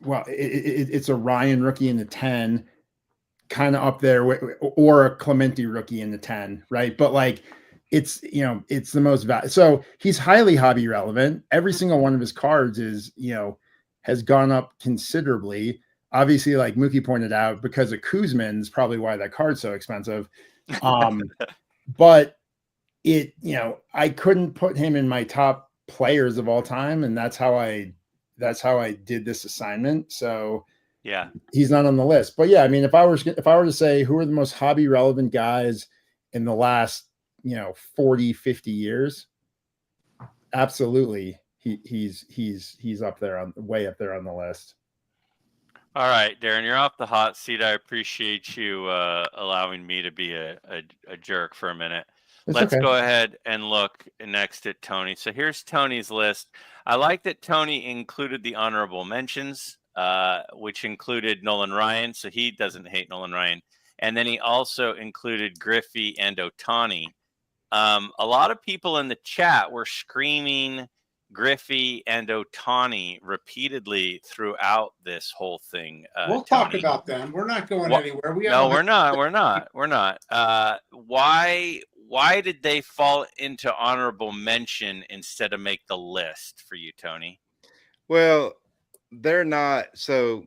well, it's a Ryan rookie in the 10, kind of up there, or a Clemente rookie in the 10, right? But like it's the most valuable. So he's highly hobby relevant. Every single one of his cards is, has gone up considerably. Obviously, like Mookie pointed out, because of Kuzman is probably why that card's so expensive. But I couldn't put him in my top players of all time, and that's how I did this assignment. So yeah, he's not on the list. But yeah, I mean, if I were to say who are the most hobby relevant guys in the last 40, 50 years, absolutely he's up there, way up there on the list. All right, Darren, you're off the hot seat. I appreciate you allowing me to be a jerk for a minute. Let's go ahead and look next at Tony. So here's Tony's list. I like that Tony included the honorable mentions, which included Nolan Ryan. So he doesn't hate Nolan Ryan. And then he also included Griffey and Otani. A lot of people in the chat were screaming Griffey and Otani repeatedly throughout this whole thing. We'll talk about them. We're not going anywhere. We're not. Why did they fall into honorable mention instead of make the list for you, Tony? Well, they're not. So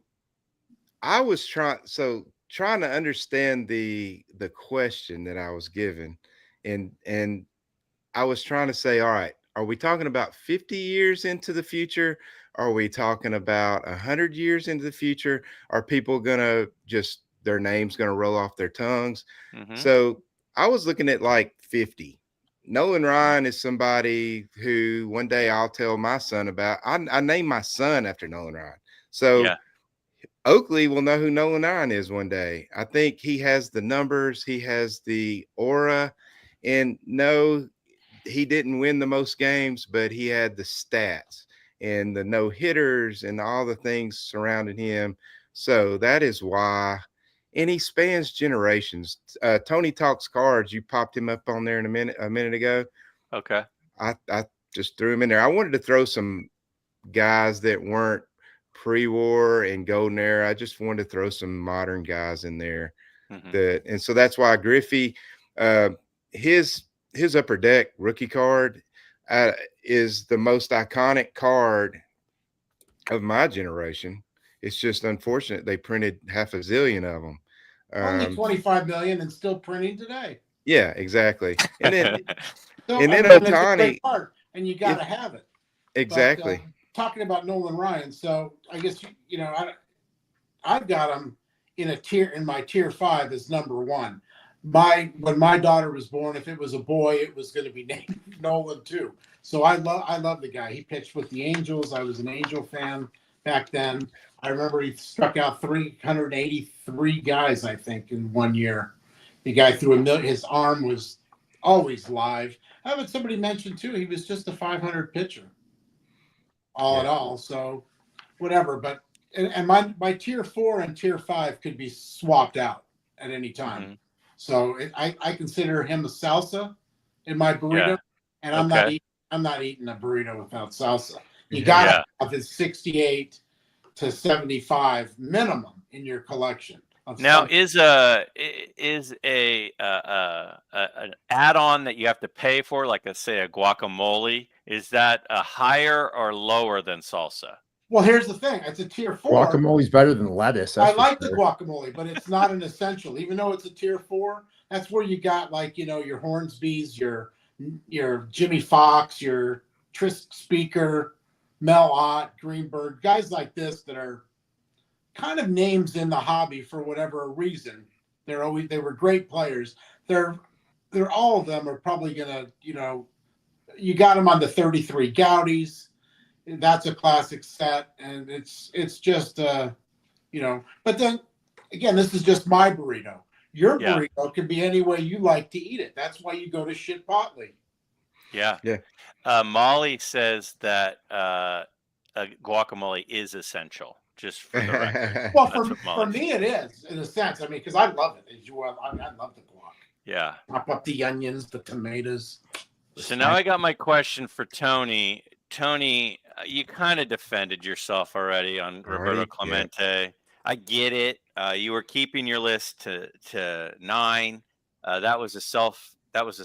I was trying to understand the question that I was given, and I was trying to say, all right, are we talking about 50 years into the future? Are we talking about 100 years into the future? Are people gonna their names gonna roll off their tongues? Mm-hmm. So I was looking at like 50. Nolan Ryan is somebody who one day I'll tell my son about. I named my son after Nolan Ryan. So Oakley will know who Nolan Ryan is one day. I think he has the numbers. He has the aura. And no, he didn't win the most games, but he had the stats and the no-hitters and all the things surrounding him. So that is why. And he spans generations. Tony Talks Cards, you popped him up on there in a minute ago. Okay. I just threw him in there. I wanted to throw some guys that weren't pre-war and golden era. I just wanted to throw some modern guys in there. Mm-hmm. And so that's why Griffey, his his Upper Deck rookie card is the most iconic card of my generation. It's just unfortunate they printed half a zillion of them. Only 25 million and still printing today. Yeah, exactly. And then So, and then I mean, it's a Otani, great card, and you got to have it. exactly. But, talking about Nolan Ryan, so I guess you know I've got him in my tier 5 as number 1. When my daughter was born, if it was a boy, it was going to be named Nolan too. So I love the guy. He pitched with the Angels. I was an Angel fan back then. I remember he struck out 383 guys, I think, in 1 year. The guy threw his arm was always live. How about somebody mentioned too? He was just a 500 pitcher, all in all. So whatever. But and my tier 4 and tier 5 could be swapped out at any time. Mm-hmm. So I consider him a salsa in my burrito, and I'm not eating a burrito without salsa. You got to have his 68 to 75 minimum in your collection. Now, is an add-on that you have to pay for, like say a guacamole, is that a higher or lower than salsa? Well, here's the thing. It's a tier 4. Guacamole's better than lettuce. I like the guacamole, but it's not an essential. Even though it's a tier 4, that's where you got your Hornsbys, your Jimmy Fox, your Tris Speaker, Mel Ott, Greenberg, guys like this that are kind of names in the hobby for whatever reason. They were great players. They're all of them are probably gonna, you got them on the 33 Goudies. That's a classic set, and it's just but then again, this is just my burrito. Your burrito can be any way you like to eat it. That's why you go to Shitpotly. Yeah. Molly says that guacamole is essential, just for the record. Well, for me it is, in a sense. I mean, because I love it. As you well, I love the guac. Yeah. Chop up the onions, the tomatoes. So now I got my question for Tony. Tony, you kind of defended yourself already on Roberto Clemente. Yeah. I get it. You were keeping your list to 9. That was a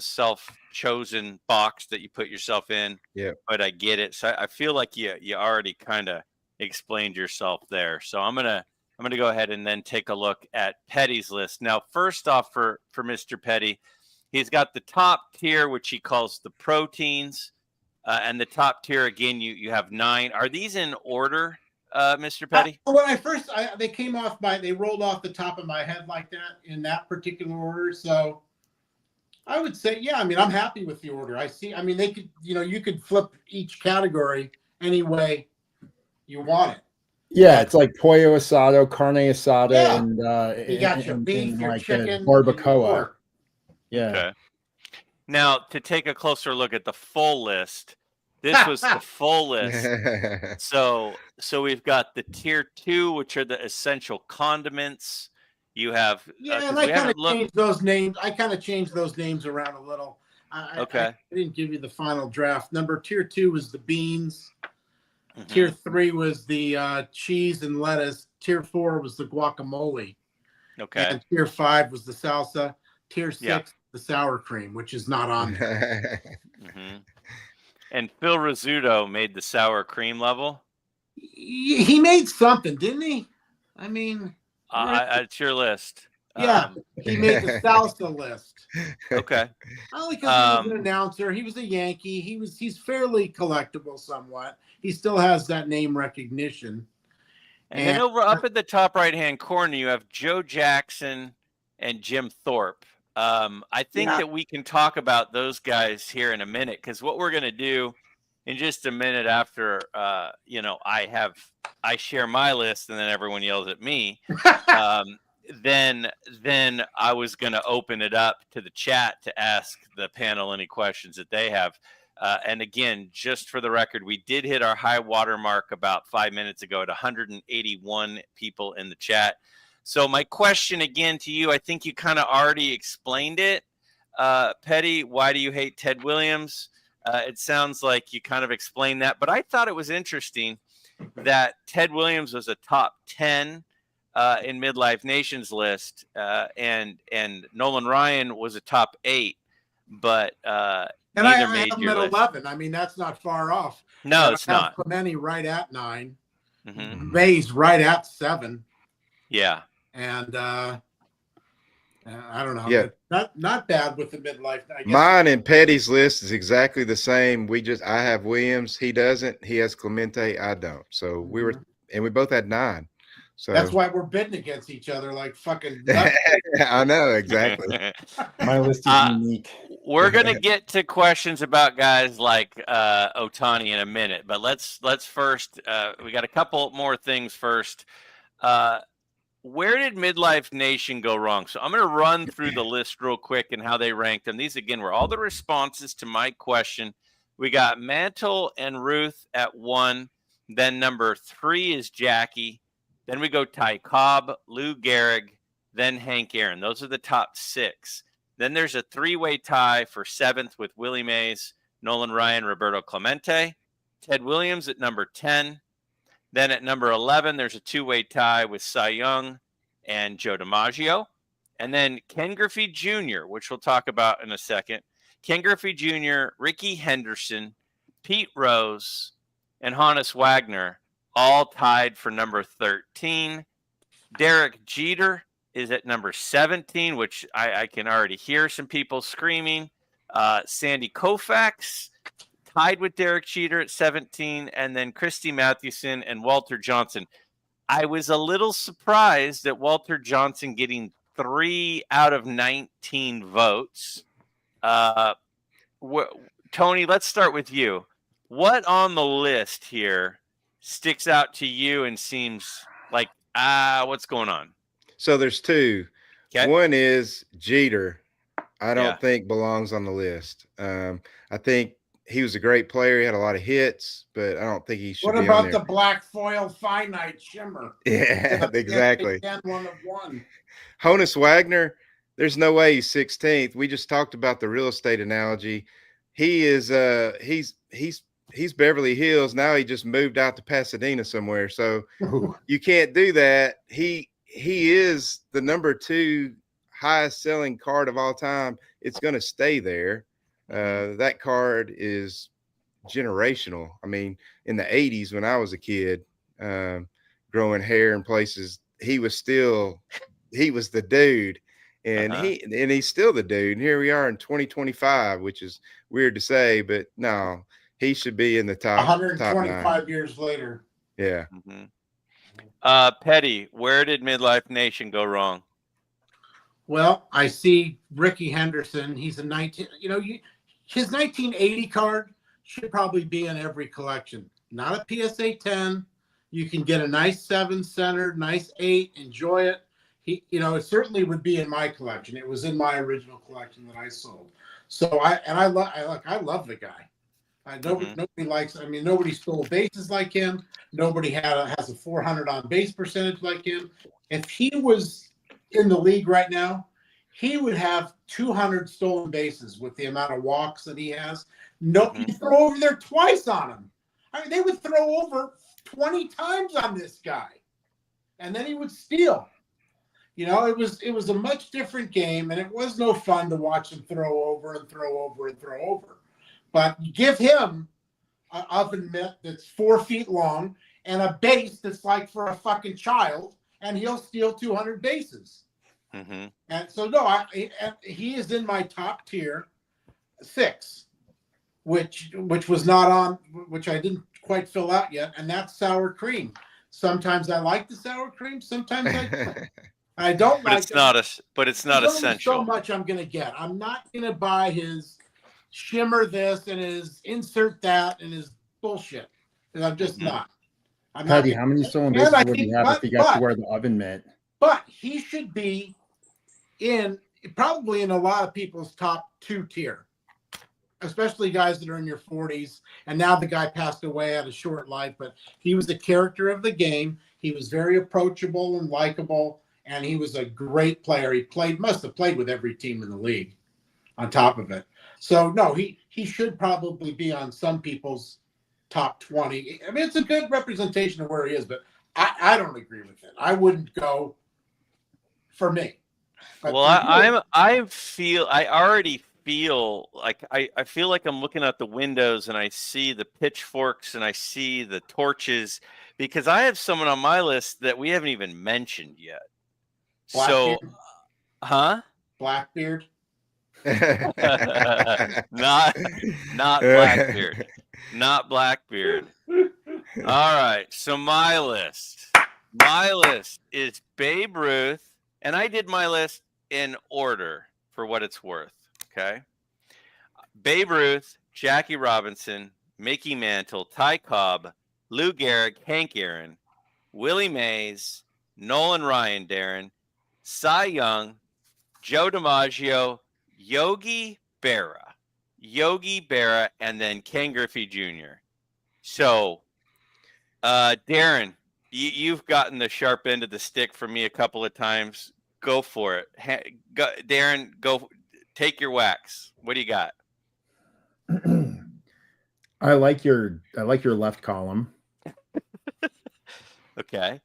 self-chosen box that you put yourself in. Yeah. But I get it. So I feel like you already kind of explained yourself there. So I'm gonna go ahead and then take a look at Petty's list. Now, first off, for Mr. Petty, he's got the top tier, which he calls the proteins. And the top tier, again, you have 9. Are these in order, Mr. Petty? When I first, they came off they rolled off the top of my head like that in that particular order. So I would say, yeah, I mean, I'm happy with the order. They could, you could flip each category any way you want it. Yeah, it's like pollo asado, carne asada, and you got your beef, your chicken, barbacoa. Yeah. Okay. Now, to take a closer look at the full list, this was the full list. So we've got the tier 2, which are the essential condiments. You have and I kind of changed those names. I kind of changed those names around a little. I didn't give you the final draft number. Tier 2 was the beans. Mm-hmm. Tier 3 was the cheese and lettuce. Tier 4 was the guacamole. Okay. And tier 5 was the salsa. Tier 6. The sour cream, which is not on there. Mm-hmm. And Phil Rizzuto made the sour cream level. He made something, didn't he? I mean, it's your list. Yeah, he made the salsa list. Okay. Only because he was an announcer. He was a Yankee. He's fairly collectible somewhat. He still has that name recognition. And then up at the top right-hand corner, you have Joe Jackson and Jim Thorpe. I think that we can talk about those guys here in a minute, because what we're going to do in just a minute after, I share my list and then everyone yells at me. Then I was going to open it up to the chat to ask the panel any questions that they have. And again, just for the record, we did hit our high water mark about 5 minutes ago at 181 people in the chat. So my question again to you, I think you kind of already explained it. Petty, why do you hate Ted Williams? It sounds like you kind of explained that, but I thought it was interesting that Ted Williams was a top 10 in MidLife Nation's list, and Nolan Ryan was a top 8. but And neither I made have him your at list. 11. I mean, that's not far off. No, And it's I have not. Clemente right at 9. Mhm. Mays right at 7. Yeah. And I don't know. Yeah. Not bad with the midlife. I guess. Mine and Petty's list is exactly the same. I have Williams. He doesn't. He has Clemente. I don't. So we both had 9. So That's why we're bidding against each other like fucking. I know exactly. My list is unique. We're gonna get to questions about guys like Otani in a minute, but let's first. We got a couple more things first. Where did MidLife Nation go wrong? So I'm going to run through the list real quick and how they ranked them. These, again, were all the responses to my question. We got Mantle and Ruth at 1. Then number 3 is Jackie. Then we go Ty Cobb, Lou Gehrig, then Hank Aaron. Those are the top 6. Then there's a 3-way tie for 7th with Willie Mays, Nolan Ryan, Roberto Clemente. Ted Williams at number 10. Then at number 11, there's a 2-way tie with Cy Young and Joe DiMaggio. And then Ken Griffey Jr., which we'll talk about in a second. Ken Griffey Jr., Ricky Henderson, Pete Rose, and Honus Wagner all tied for number 13. Derek Jeter is at number 17, which I can already hear some people screaming. Sandy Koufax tied with Derek Jeter at 17, and then Christy Mathewson and Walter Johnson. I was a little surprised at Walter Johnson getting 3 out of 19 votes. Tony, let's start with you. What on the list here sticks out to you and seems like, what's going on? So there's 2. Okay. One is Jeter. I don't think belongs on the list. I think he was a great player. He had a lot of hits, but I don't think he should. What about the black foil finite shimmer? Yeah, exactly. 1 of 1. Honus Wagner, there's no way he's 16th. We just talked about the real estate analogy. He is he's Beverly Hills. Now he just moved out to Pasadena somewhere. So you can't do that. He is the number 2 highest selling card of all time. It's going to stay there. That card is generational. I mean, in the 80s when I was a kid, growing hair in places, he was the dude, and he's still the dude. And here we are in 2025, which is weird to say, but no, he should be in the top 125 top 9. years later. Yeah. Petty, where did MidLife Nation go wrong? Well, I see Ricky Henderson. He's a 19. His 1980 card should probably be in every collection. Not a PSA 10. You can get a nice 7 centered, nice 8, enjoy it. It certainly would be in my collection. It was in my original collection that I sold. So I love the guy. Nobody likes. I mean, nobody stole bases like him. Nobody has a 400 on base percentage like him. If he was in the league right now, he would have 200 stolen bases with the amount of walks that he has. No, you throw over there twice on him. I mean, they would throw over 20 times on this guy, and then he would steal. It was a much different game, and it was no fun to watch him throw over and throw over and throw over. But give him an oven mitt that's 4 feet long and a base that's like for a fucking child, and he'll steal 200 bases. And so, no, he is in my top tier 6, which was not on, which I didn't quite fill out yet, and that's sour cream. Sometimes I like the sour cream, sometimes I don't like it. But it's not essential. So much I'm going to get. I'm not going to buy his shimmer this and his insert that and his bullshit. And I'm just not. Patty, how many stolen bases would he have if he got to wear the oven mitt? But he should be probably in a lot of people's top 2 tier, especially guys that are in your 40s. And now the guy passed away, had a short life, but he was the character of the game. He was very approachable and likable, and he was a great player. He must have played with every team in the league on top of it. So, no, he should probably be on some people's top 20. I mean, it's a good representation of where he is, but I don't agree with it. I wouldn't go for me. But well, I already feel feel like I feel like I'm looking out the windows and I see the pitchforks and I see the torches, because I have someone on my list that we haven't even mentioned yet. So, Blackbeard? huh? Blackbeard? not Blackbeard. Not Blackbeard. All right. So my list is Babe Ruth, and I did my list in order for what it's worth. Okay. Babe Ruth, Jackie Robinson, Mickey Mantle, Ty Cobb, Lou Gehrig, Hank Aaron, Willie Mays, Nolan Ryan, Darren, Cy Young, Joe DiMaggio, Yogi Berra, and then Ken Griffey Jr. So, Darren, you've gotten the sharp end of the stick from me a couple of times. Go for it. Darren, go take your wax. What do you got? I like your left column. Okay.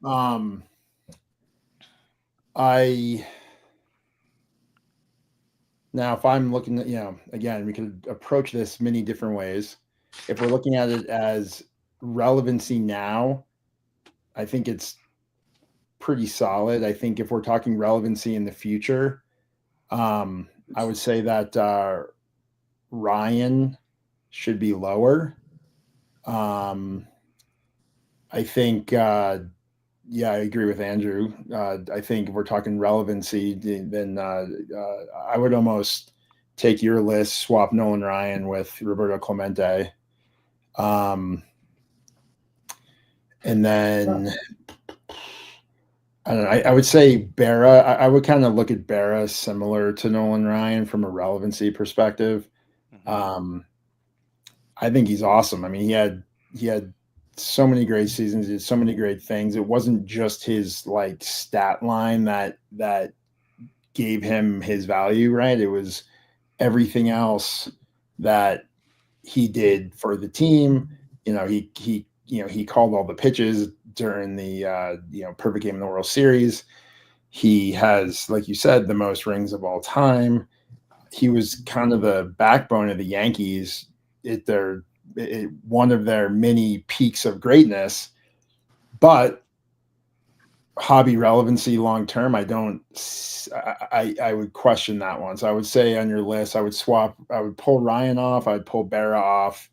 Now, if I'm looking at, again, we could approach this many different ways. If we're looking at it as relevancy now, I think it's pretty solid. I think if we're talking relevancy in the future, I would say that Ryan should be lower. I think, I agree with Andrew. I think if we're talking relevancy, then I would almost take your list, swap Nolan Ryan with Roberto Clemente. And then I don't know. I would say Berra. I would kind of look at Berra similar to Nolan Ryan from a relevancy perspective. Mm-hmm. I think he's awesome. I mean, he had so many great seasons. He did so many great things. It wasn't just his like stat line that gave him his value, right? It was everything else that he did for the team. He called all the pitches during the perfect game in the World Series. He has, like you said, the most rings of all time. He was kind of the backbone of the Yankees one of their many peaks of greatness, but hobby relevancy long term, I would question that one. So I would say on your list, I would pull Ryan off, I'd pull Berra off.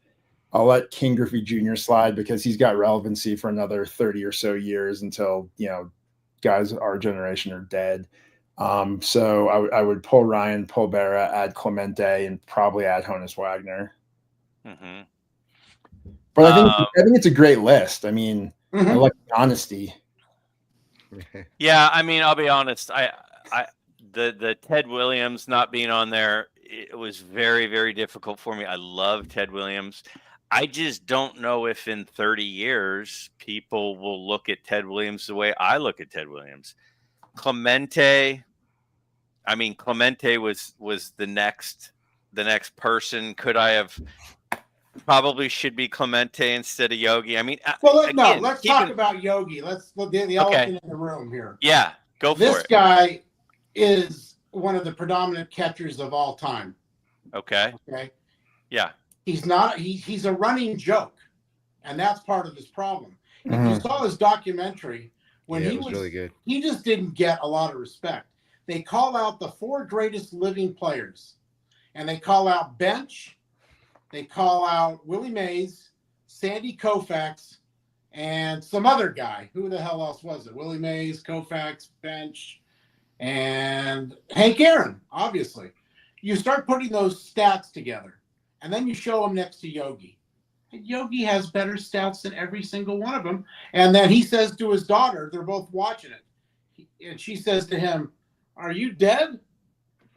I'll let King Griffey Jr. slide because he's got relevancy for another 30 or so years until, guys our generation are dead. So I would pull Ryan, pull Berra, add Clemente, and probably add Honus Wagner. Mm-hmm. But I think it's a great list. I mean, Mm-hmm. I like the honesty. Yeah, I mean, I'll be honest. The Ted Williams not being on there, it was very, very difficult for me. I love Ted Williams. I just don't know if in 30 years people will look at Ted Williams the way I look at Ted Williams. Clemente was the next person. Could I have? Probably should be Clemente instead of Yogi. I mean, let's talk about Yogi. Let's look at the elephant in the room here. Yeah, go for it. This guy is one of the predominant catchers of all time. Okay. Yeah. He's not. He's a running joke, and that's part of his problem. If you saw his documentary, it was really good. He just didn't get a lot of respect. They call out the 4 greatest living players, and they call out Bench. They call out Willie Mays, Sandy Koufax, and some other guy. Who the hell else was it? Willie Mays, Koufax, Bench, and Hank Aaron, obviously. You start putting those stats together, and then you show them next to Yogi. And Yogi has better stats than every single one of them. And then he says to his daughter, they're both watching it, and she says to him, "Are you dead?"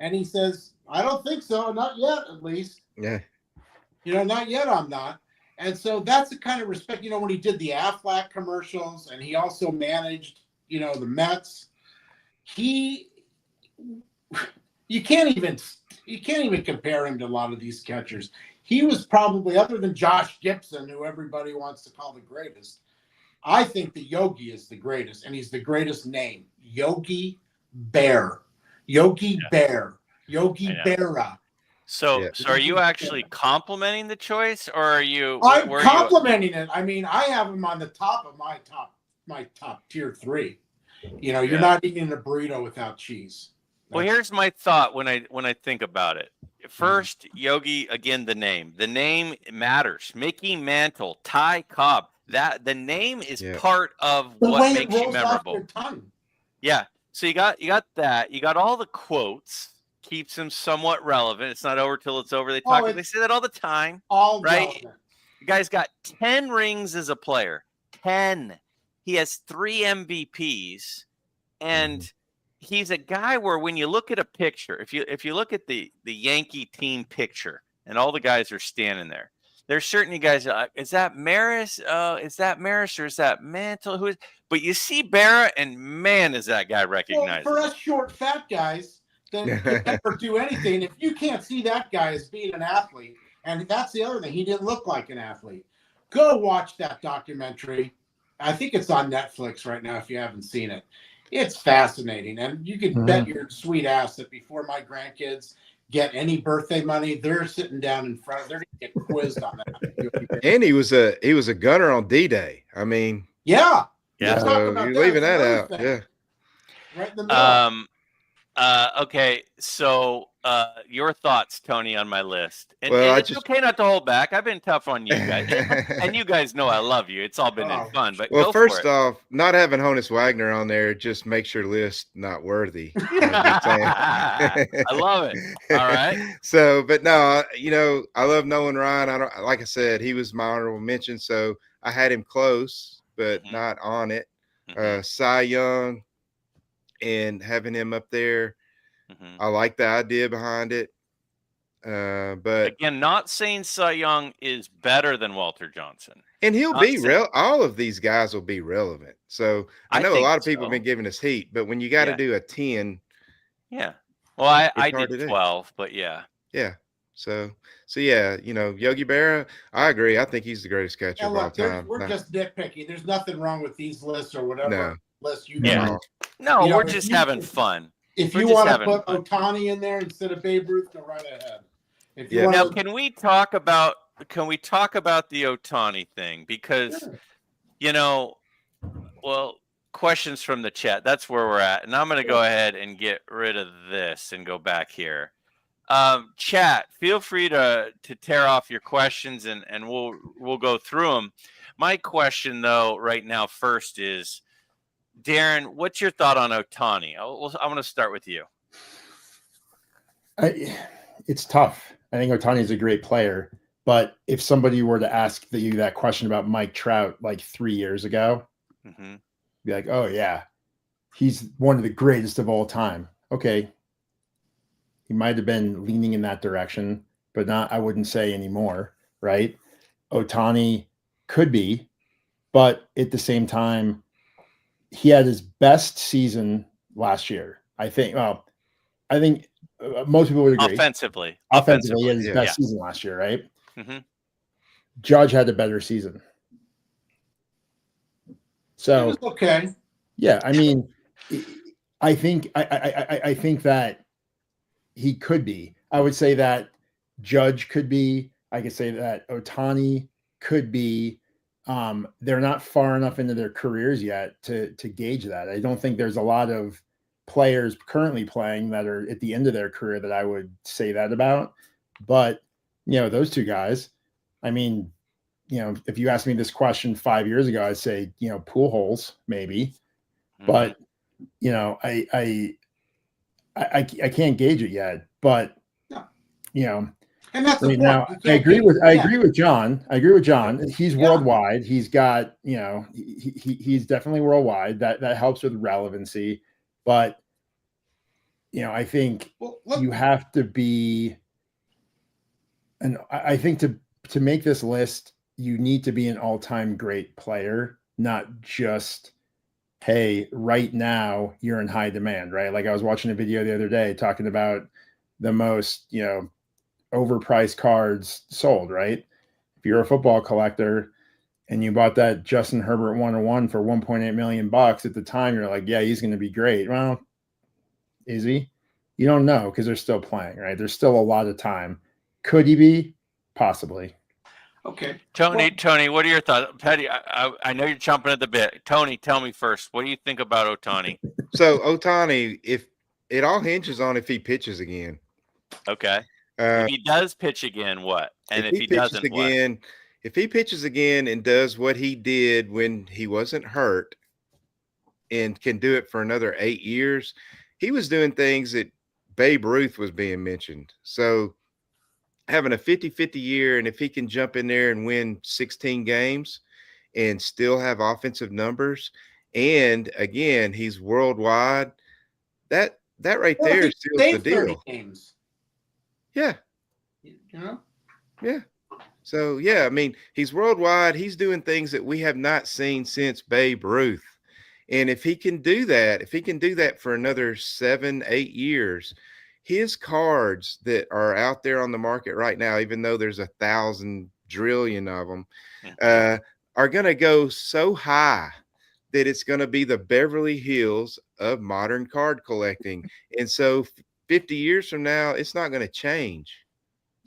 And he says, "I don't think so. Not yet, at least." Yeah. Not yet, I'm not. And so that's the kind of respect, when he did the Aflac commercials and he also managed, the Mets, you can't even compare him to a lot of these catchers. He was probably, other than Josh Gibson, who everybody wants to call the greatest, I think that Yogi is the greatest, and he's the greatest name. Yogi Berra. Yogi Berra. Yogi Berra. So, Yeah. so are you actually complimenting the choice, or are you? I'm where are you- complimenting it. I mean, I have him on the top of my top tier 3. You know, you're Yeah. not eating a burrito without cheese. Well, here's my thought when I think about it. First, Yogi, again, the name. The name matters. Mickey Mantle, Ty Cobb. That the name is Yeah. the part of way what it makes you rolls off memorable. your tongue. Yeah. So you got that. You got all the quotes. Keeps him somewhat relevant. It's not over till it's over. They talk. They say that all the time. All Right? relevant. The guy's got 10 rings as a player. 10. He has 3 MVPs, and he's a guy where when you look at a picture, if you look at the Yankee team picture, and all the guys are standing there, there's certainly guys that are like, is that Maris? Is that Maris or is that Mantle? Who is? But you see Berra, and man, is that guy Well, recognizable. for us short, fat guys, then could never do anything. If you can't see that guy as being an athlete, and that's the other thing, he didn't look like an athlete. Go watch that documentary. I think it's on Netflix right now if you haven't seen it. It's fascinating. And you can bet your sweet ass that before my grandkids get any birthday money, they're sitting down in front. They're going to get quizzed on that. And he was a gunner on D-Day. I mean, Yeah. Yeah. so you're leaving that out. Thing. Yeah. Right in the middle. Okay, so your thoughts, Tony, on my list. And, Well, and it's okay not to hold back. I've been tough on you guys. And you guys know I love you. It's all been in fun. But well, go first for it. off, not having Honus Wagner on there just makes your list not worthy. I love it. All right. So, but no, I love Nolan Ryan. Like I said, he was my honorable mention. So I had him close, but not on it. Cy Young and having him up there. I like the idea behind it. But again, not saying Cy Young is better than Walter Johnson. And he'll be all of these guys will be relevant. So I know a lot of people have been giving us heat, but when you got to do a 10. Yeah. Well, I did 12, but yeah. Yeah. So yeah, Yogi Berra, I agree. I think he's the greatest catcher of all time. We're just nitpicking. There's nothing wrong with these lists or whatever list you do. No, we're just having fun. If you want to put Otani in there instead of Babe Ruth, go right ahead. Now, can we talk about the Otani thing? Because, questions from the chat. That's where we're at. And I'm going to go ahead and get rid of this and go back here. Chat, feel free to tear off your questions and we'll go through them. My question, though, right now first is, Darren, what's your thought on Otani? I want to start with you. It's tough. I think Otani is a great player, but if somebody were to ask you that question about Mike Trout like 3 years ago, be like, oh yeah, he's one of the greatest of all time. Okay. He might have been leaning in that direction, but I wouldn't say anymore. Right. Otani could be, but at the same time, he had his best season last year. I think most people would agree. Offensively, he had his best season last year, right? Judge had a better season. So okay. Yeah, I mean, I think that he could be. I would say that Judge could be. I could say that Otani could be. They're not far enough into their careers yet to gauge that. I don't think there's a lot of players currently playing that are at the end of their career that I would say that about. But, those two guys, I mean, if you asked me this question 5 years ago, I'd say, pool holes, maybe. But, I can't gauge it yet. But, and that's now I agree with John. He's worldwide. He's got, he's definitely worldwide. That helps with relevancy. But, I think you have to be, and I think to make this list, you need to be an all-time great player, not just, hey, right now you're in high demand, right? Like I was watching a video the other day talking about the most, overpriced cards sold, right? If you're a football collector and you bought that Justin Herbert 101 for $1.8 million at the time, you're like, yeah, he's going to be great. Well, is he? You don't know because they're still playing, right? There's still a lot of time. Could he be? Possibly. Okay. Tony, what are your thoughts? Petty, I know you're chomping at the bit. Tony, tell me first. What do you think about Otani? So Otani, if it all hinges on if he pitches again. Okay. If he does pitch again, what? And if he doesn't, again, what? If he pitches again and does what he did when he wasn't hurt and can do it for another 8 years, he was doing things that Babe Ruth was being mentioned. So having a 50-50 year, and if he can jump in there and win 16 games and still have offensive numbers, and again, he's worldwide, that right there seals the deal. Games. Yeah. You know? Yeah. So, yeah, I mean, he's worldwide. He's doing things that we have not seen since Babe Ruth. And if he can do that for another 7-8 years, his cards that are out there on the market right now, even though there's 1,000 trillion of them, are going to go so high that it's going to be the Beverly Hills of modern card collecting. And so 50 years from now, it's not going to change.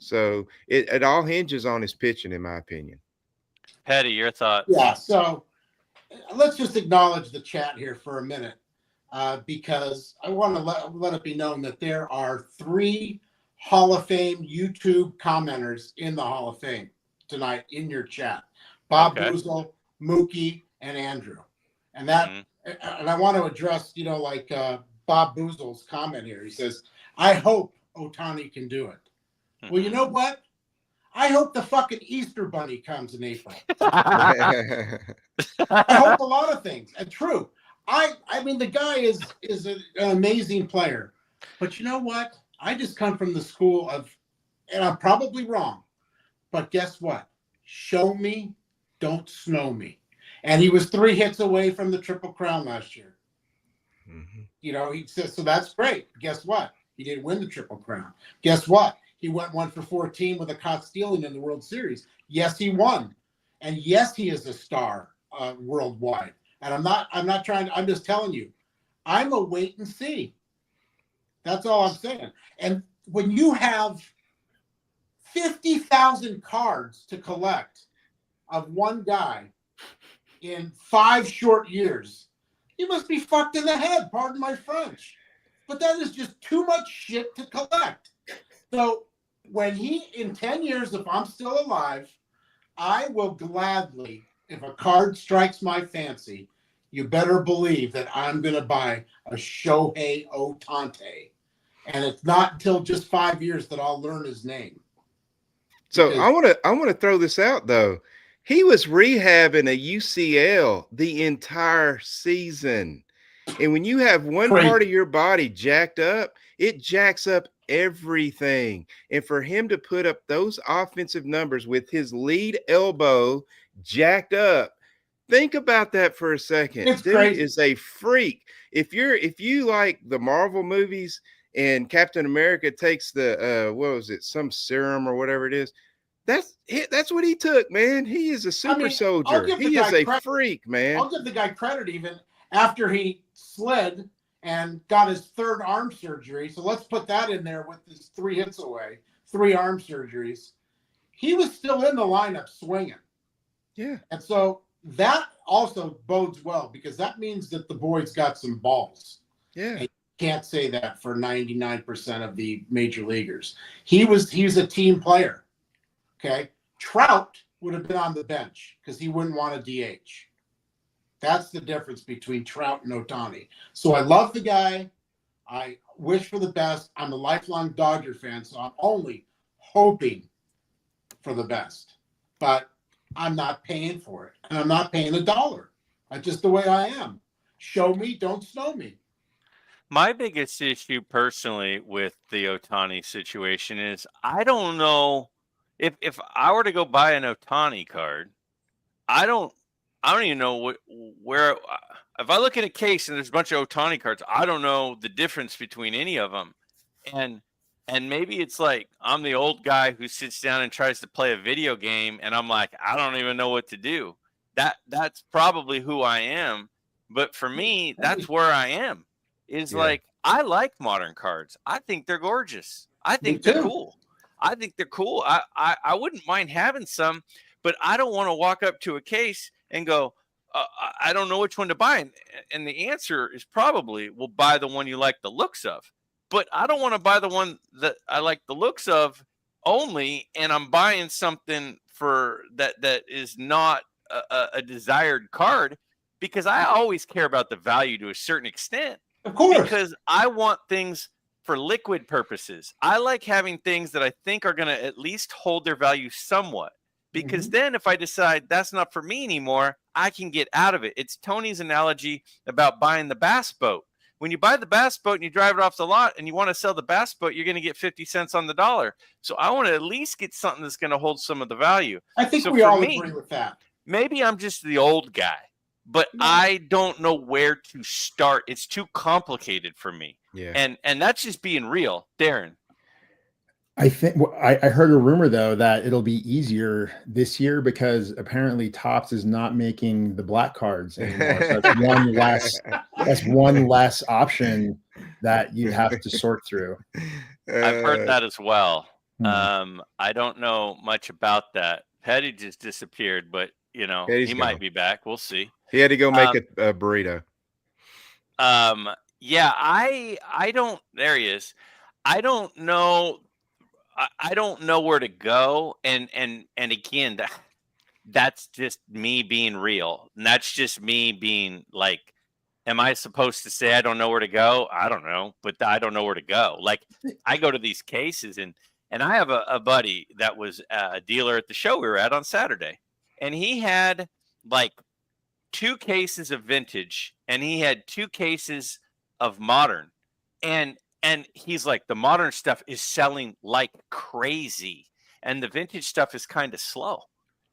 So it all hinges on his pitching, in my opinion. Petty, your thoughts? Yeah, so let's just acknowledge the chat here for a minute, because I want to let it be known that there are 3 Hall of Fame YouTube commenters in the Hall of Fame tonight in your chat. Bob Boozle, Mookie, and Andrew. And that, and I want to address, Bob Boozle's comment here. He says, I hope Otani can do it. Well, you know what? I hope the fucking Easter Bunny comes in April. I hope a lot of things. And true. I mean, the guy is an amazing player. But you know what? I just come from the school of, and I'm probably wrong, but guess what? Show me, don't snow me. And he was 3 hits away from the Triple Crown last year. Mm-hmm. He says, so that's great. Guess what? He didn't win the Triple Crown. Guess what? He went 1 for 14 with a caught stealing in the World Series. Yes, he won. And yes, he is a star worldwide. And I'm just telling you, I'm a wait and see. That's all I'm saying. And when you have 50,000 cards to collect of one guy in 5 short years, you must be fucked in the head, pardon my French. But that is just too much shit to collect. So when in 10 years, if I'm still alive, I will gladly, if a card strikes my fancy, you better believe that I'm going to buy a Shohei Ohtani. And it's not until just 5 years that I'll learn his name. So I want to throw this out, though. He was rehabbing a UCL the entire season. And when you have one part of your body jacked up, it jacks up everything. And for him to put up those offensive numbers with his lead elbow jacked up, think about that for a second. It's Dude crazy. is a freak. If you like the Marvel movies and Captain America takes the some serum or whatever it is, that's what he took, man. He is a super soldier. He is a freak, man. I'll give the guy credit even after he slid and got his 3rd arm surgery. So let's put that in there with his 3 hits away, 3 arm surgeries. He was still in the lineup swinging. Yeah. And so that also bodes well because that means that the boy's got some balls. Yeah. And you can't say that for 99% of the major leaguers. He's a team player. Okay. Trout would have been on the bench because he wouldn't want a DH. That's the difference between Trout and Otani. So I love the guy. I wish for the best. I'm a lifelong Dodger fan, so I'm only hoping for the best. But I'm not paying for it. And I'm not paying $1. That's just the way I am. Show me, don't snow me. My biggest issue personally with the Otani situation is I don't know if I were to go buy an Otani card, I don't even know where. If I look at a case and there's a bunch of Otani cards, I don't know the difference between any of them. And maybe it's like I'm the old guy who sits down and tries to play a video game, and I'm like, I don't even know what to do. That's probably who I am. But for me, that's where I am. Like I like modern cards. I think they're gorgeous. I Me think they're too. cool. I think they're cool. I wouldn't mind having some, but I don't want to walk up to a case and go, I don't know which one to buy. And the answer is probably, well, buy the one you like the looks of. But I don't want to buy the one that I like the looks of only, and I'm buying something for that is not a desired card, because I always care about the value to a certain extent. Of course. Because I want things for liquid purposes. I like having things that I think are going to at least hold their value somewhat. Because then if I decide that's not for me anymore, I can get out of it. It's Tony's analogy about buying the bass boat. When you buy the bass boat and you drive it off the lot and you want to sell the bass boat, you're going to get 50 cents on the dollar. So I want to at least get something that's going to hold some of the value. I think So we for all me, agree with that. maybe I'm just the old guy, but I don't know where to start. It's too complicated for me. Yeah. And that's just being real. Darren. I think I heard a rumor though that it'll be easier this year because apparently Topps is not making the black cards anymore. So that's one less option that you have to sort through. I've heard that as well. I don't know much about that. Petty just disappeared, but he might be back. We'll see. He had to go make a burrito. Yeah, I don't. There he is. I don't know. I don't know where to go, and again, that's just me being real, and that's just me being like, am I supposed to say I don't know where to go? I don't know, but I don't know where to go. Like, I go to these cases, and I have a buddy that was a dealer at the show we were at on Saturday, and he had like 2 cases of vintage, and he had 2 cases of modern, and he's like, the modern stuff is selling like crazy, and the vintage stuff is kind of slow.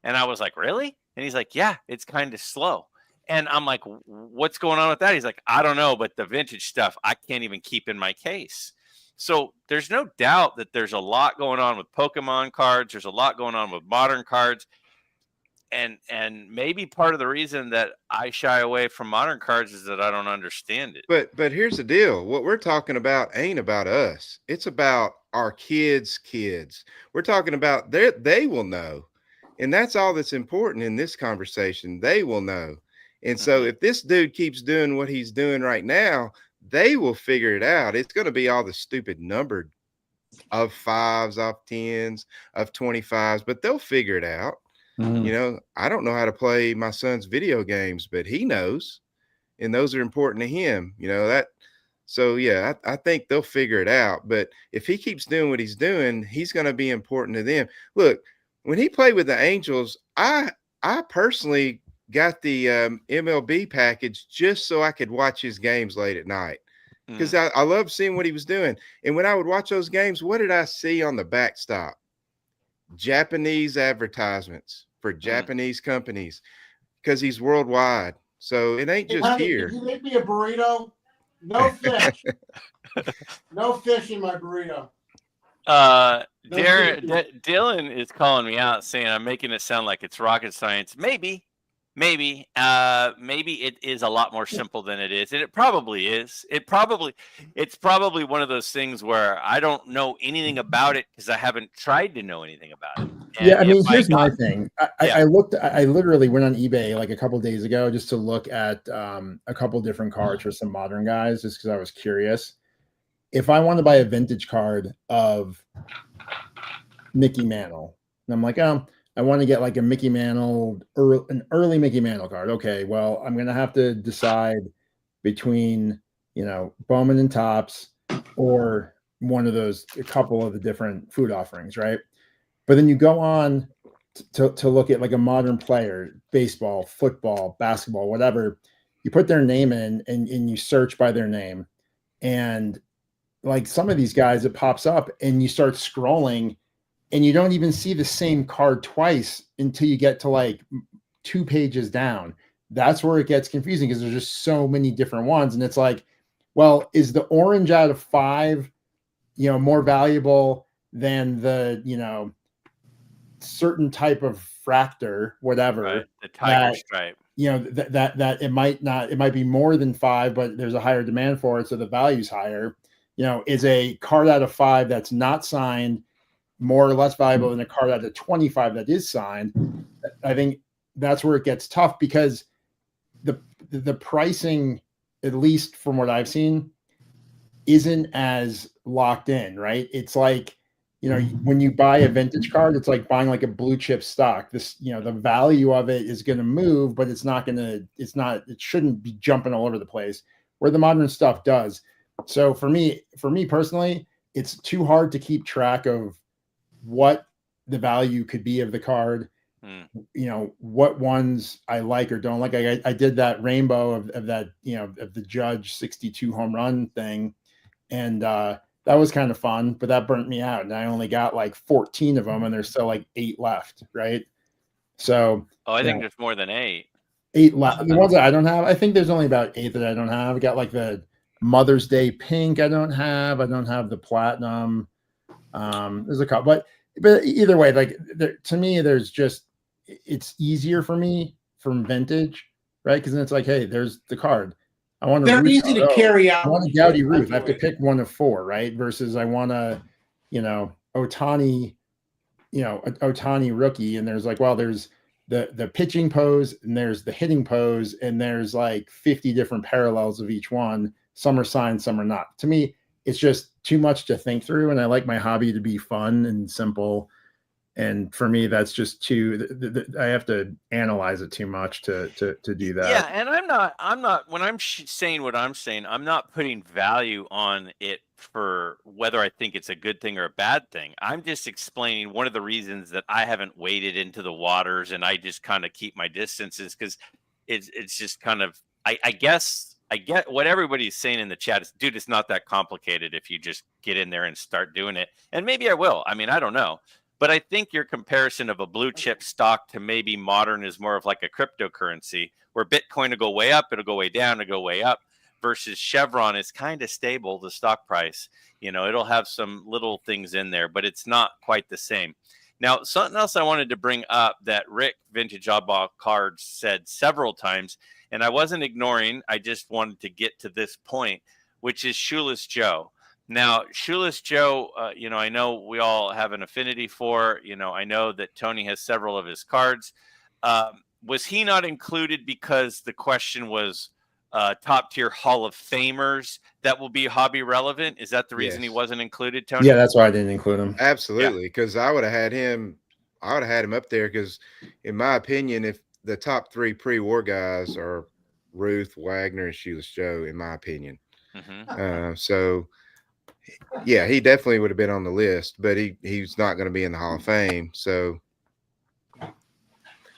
And I was like, really? And he's like, yeah, it's kind of slow. And I'm like, what's going on with that? He's like, I don't know, but the vintage stuff, I can't even keep in my case. So there's no doubt that there's a lot going on with Pokemon cards. There's a lot going on with modern cards. And maybe part of the reason that I shy away from modern cards is that I don't understand it. But here's the deal. What we're talking about ain't about us. It's about our kids' kids. We're talking about they will know. And that's all that's important in this conversation. They will know. And so if this dude keeps doing what he's doing right now, they will figure it out. It's going to be all the stupid numbered of 5s, of 10s, of 25s, but they'll figure it out. I don't know how to play my son's video games, but he knows, and those are important to him. So yeah, I think they'll figure it out. But if he keeps doing what he's doing, he's going to be important to them. Look, when he played with the Angels, I personally got the MLB package just so I could watch his games late at night, because I love seeing what he was doing. And when I would watch those games, what did I see on the backstop? Japanese advertisements for Japanese companies, because he's worldwide. So it ain't just here. Can you make me a burrito? No fish. No fish in my burrito. Dylan is calling me out saying I'm making it sound like it's rocket science. Maybe it is a lot more simple than it is, and it probably is. It's probably one of those things where I don't know anything about it because I haven't tried to know anything about it. And yeah, I mean, here's my thing. I literally went on eBay like a couple days ago just to look at a couple different cards for some modern guys, just because I was curious. If I want to buy a vintage card of Mickey Mantle, and I'm like, I want to get like a Mickey Mantle, an early Mickey Mantle card. Okay, well, I'm going to have to decide between, Bowman and Topps or one of those, a couple of the different food offerings, right? But then you go on to look at like a modern player, baseball, football, basketball, whatever. You put their name in and you search by their name. And like some of these guys, it pops up and you start scrolling, and you don't even see the same card twice until you get to like 2 pages down. That's where it gets confusing because there's just so many different ones. And it's like, well, is the orange out of 5, more valuable than the, certain type of fractor, whatever, right. The tiger that, stripe. that it might be more than 5, but there's a higher demand for it, so the value's higher. Is a card out of 5 that's not signed more or less valuable than a card out of 25 that is signed? I think that's where it gets tough, because the pricing, at least from what I've seen, isn't as locked in, right? It's like, when you buy a vintage card, it's like buying like a blue chip stock. This, the value of it is going to move, but it shouldn't be jumping all over the place, where the modern stuff does. So for me personally, it's too hard to keep track of what the value could be of the card. What ones I like or don't like. I did that rainbow of that, of the Judge 62 home run thing. And that was kind of fun, but that burnt me out. And I only got like 14 of them, and there's still like 8 left. Right. So, I think there's more than 8. 8 left. The ones that I don't have, I think there's only about 8 that I don't have. I got like the Mother's Day pink. I don't have the platinum. There's a couple, but either way, like to me, it's easier for me from vintage, right? Because then it's like, hey, there's the card. They're easy to carry out. I want a Gowdy Ruth. I have to pick one of 4, right? Versus I want a, Otani, Otani rookie, and there's like, well, there's the pitching pose, and there's the hitting pose, and there's like 50 different parallels of each one. Some are signed, some are not. To me, it's just too much to think through, and I like my hobby to be fun and simple. And for me, that's just too. I have to analyze it too much to do that. Yeah, and I'm not. When I'm saying what I'm saying, I'm not putting value on it for whether I think it's a good thing or a bad thing. I'm just explaining one of the reasons that I haven't waded into the waters, and I just kind of keep my distances, because it's just kind of. I guess I get what everybody's saying in the chat. Is, dude, it's not that complicated if you just get in there and start doing it. And maybe I will. I mean, I don't know. But I think your comparison of a blue chip stock to maybe modern is more of like a cryptocurrency, where Bitcoin will go way up, it'll go way down, it'll go way up, versus Chevron is kind of stable, the stock price. It'll have some little things in there, but it's not quite the same. Now, something else I wanted to bring up that Rick, Vintage Oddball Cards, said several times, and I wasn't ignoring, I just wanted to get to this point, which is Shoeless Joe. Now, Shoeless Joe, I know we all have an affinity for. I know that Tony has several of his cards. Was he not included because the question was top tier Hall of Famers that will be hobby relevant? Is that the reason he wasn't included, Tony? Yeah, that's why I didn't include him. Absolutely, because I would have had him up there, because in my opinion, if the top 3 pre-war guys are Ruth, Wagner, and Shoeless Joe, in my opinion. So yeah, he definitely would have been on the list, but he's not going to be in the Hall of Fame. So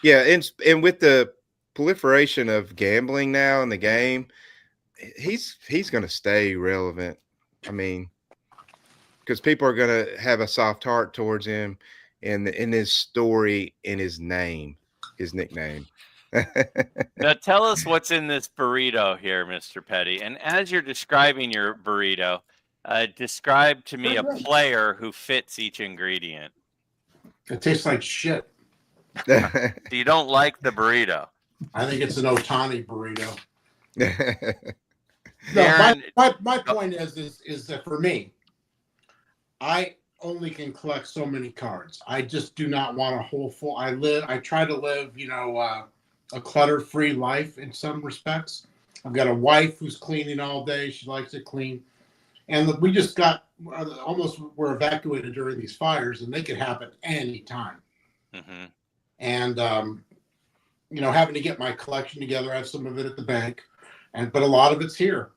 yeah, and with the proliferation of gambling now in the game, he's going to stay relevant. I mean, because people are going to have a soft heart towards him, and in his story, in his name, his nickname. Now tell us what's in this burrito here, Mr. Petty. And as you're describing your burrito, describe to me a player who fits each ingredient. It tastes like shit. So you don't like the burrito? I think it's an Otani burrito. Aaron, my point is that for me, I only can collect so many cards. I just do not want a whole full. I try to live, a clutter-free life in some respects. I've got a wife who's cleaning all day. She likes it clean. And we just were evacuated during these fires, and they could happen anytime. Mm-hmm. And, having to get my collection together, I have some of it at the bank, but a lot of it's here.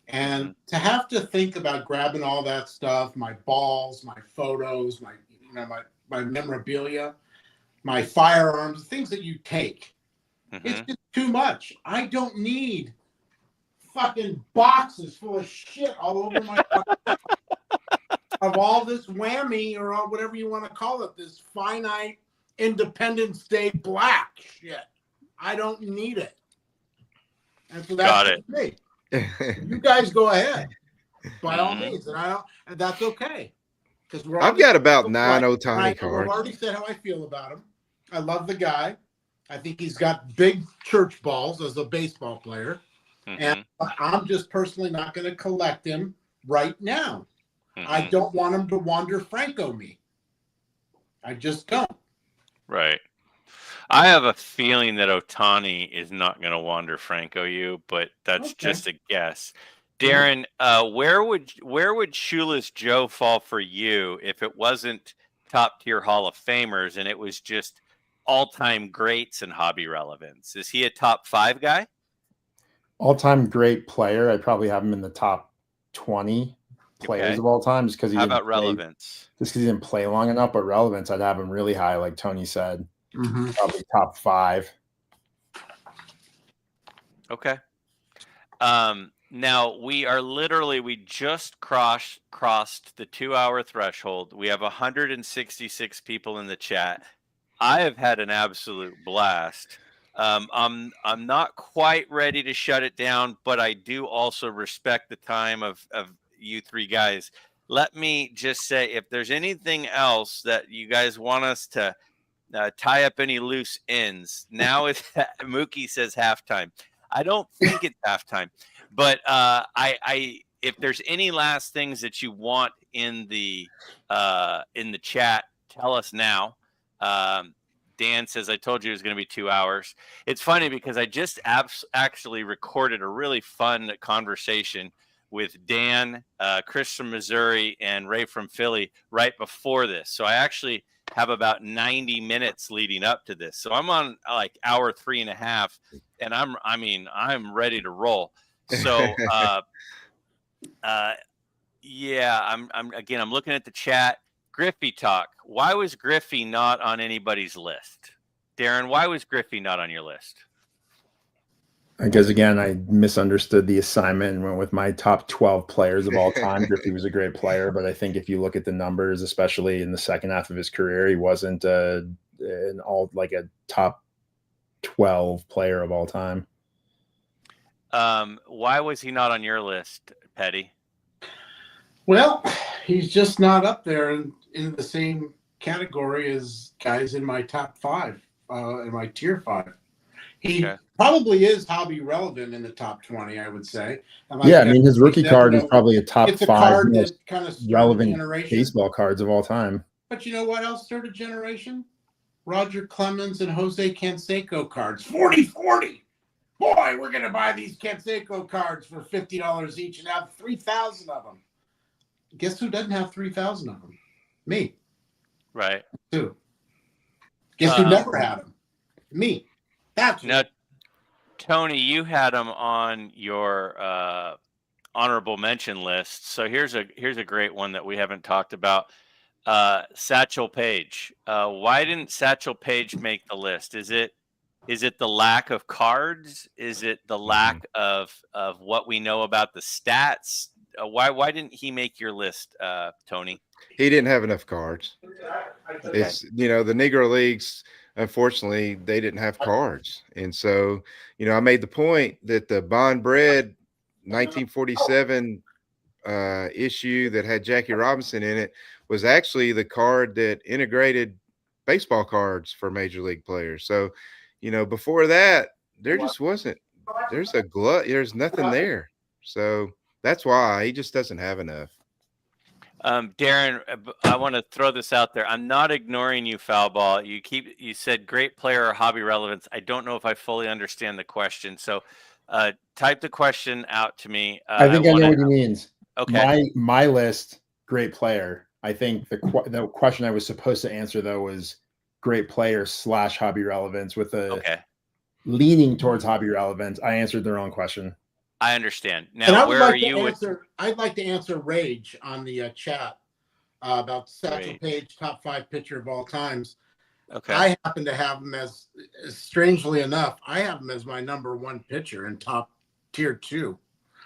And to have to think about grabbing all that stuff, my balls, my photos, my memorabilia, my firearms, things that you take, it's just too much. I don't need fucking boxes full of shit all over my of all this whammy or whatever you want to call it, this finite Independence Day black shit. I don't need it. And so that's me. You guys go ahead by all means, and that's okay. because I've got about 9 Otani I've cards. already said how I feel about him. I love the guy. I think he's got big church balls as a baseball player. And I'm just personally not going to collect him right now. I don't want him to wander Franco me. I just don't. Right. I have a feeling that Otani is not going to wander Franco you, but that's just a guess. Darren, where would Shoeless Joe fall for you if it wasn't top tier Hall of Famers and it was just all-time greats in hobby relevance? Is he a top 5 guy? All-time great player. I'd probably have him in the top 20 players of all time, just because he didn't play, relevance? Just because he didn't play long enough. But relevance, I'd have him really high, like Tony said. Probably top 5. Okay. Now we just crossed the 2-hour threshold. We have 166 people in the chat. I have had an absolute blast. I'm not quite ready to shut it down, but I do also respect the time of you 3 guys. Let me just say, if there's anything else that you guys want us to tie up any loose ends, now is Mookie says halftime. I don't think it's halftime, but if there's any last things that you want in the chat, tell us now. Dan says, I told you it was going to be 2 hours. It's funny because I just actually recorded a really fun conversation with Dan, Chris from Missouri, and Ray from Philly right before this. So I actually have about 90 minutes leading up to this. So I'm on like hour 3.5, and I'm ready to roll. So I'm looking at the chat. Griffey talk. Why was Griffey not on anybody's list? Darren, why was Griffey not on your list? Because, again, I misunderstood the assignment and went with my top 12 players of all time. Griffey was a great player, but I think if you look at the numbers, especially in the second half of his career, he wasn't a top 12 player of all time. Why was he not on your list, Petty? Well, he's just not up there in the same category as guys in my top 5, in my tier 5. He probably is hobby relevant in the top 20, I would say. His rookie card is probably a top 5 most kind of relevant baseball cards of all time. But you know what else started generation? Roger Clemens and Jose Canseco cards. 40-40. Boy, we're going to buy these Canseco cards for $50 each and have 3,000 of them. Guess who doesn't have 3,000 of them? Me. Right. Who? Guess who never had them? Me. That's now, Tony, you had them on your honorable mention list. So here's a great one that we haven't talked about. Satchel Paige. Why didn't Satchel Paige make the list? Is it the lack of cards? Is it the lack of what we know about the stats? Why didn't he make your list, Tony? He didn't have enough cards. Okay. It's the Negro Leagues. Unfortunately, they didn't have cards. And so, I made the point that the Bond Bread 1947 issue that had Jackie Robinson in it was actually the card that integrated baseball cards for major league players. So, before that, there just wasn't. There's a glut. There's nothing there. So that's why he just doesn't have enough. Darren, I want to throw this out there. I'm not ignoring you, foul ball. You said great player or hobby relevance. I don't know if I fully understand the question. So type the question out to me. I think I know what he means. Okay. My list, great player. I think the question I was supposed to answer, though, was great player / hobby relevance with a leaning towards hobby relevance. I answered the wrong question. I understand. Now, where are you? I'd like to answer Rage on the chat about Satchel Paige, top 5 pitcher of all times. Okay. I happen to have him as, strangely enough, I have him as my number 1 pitcher in top tier 2,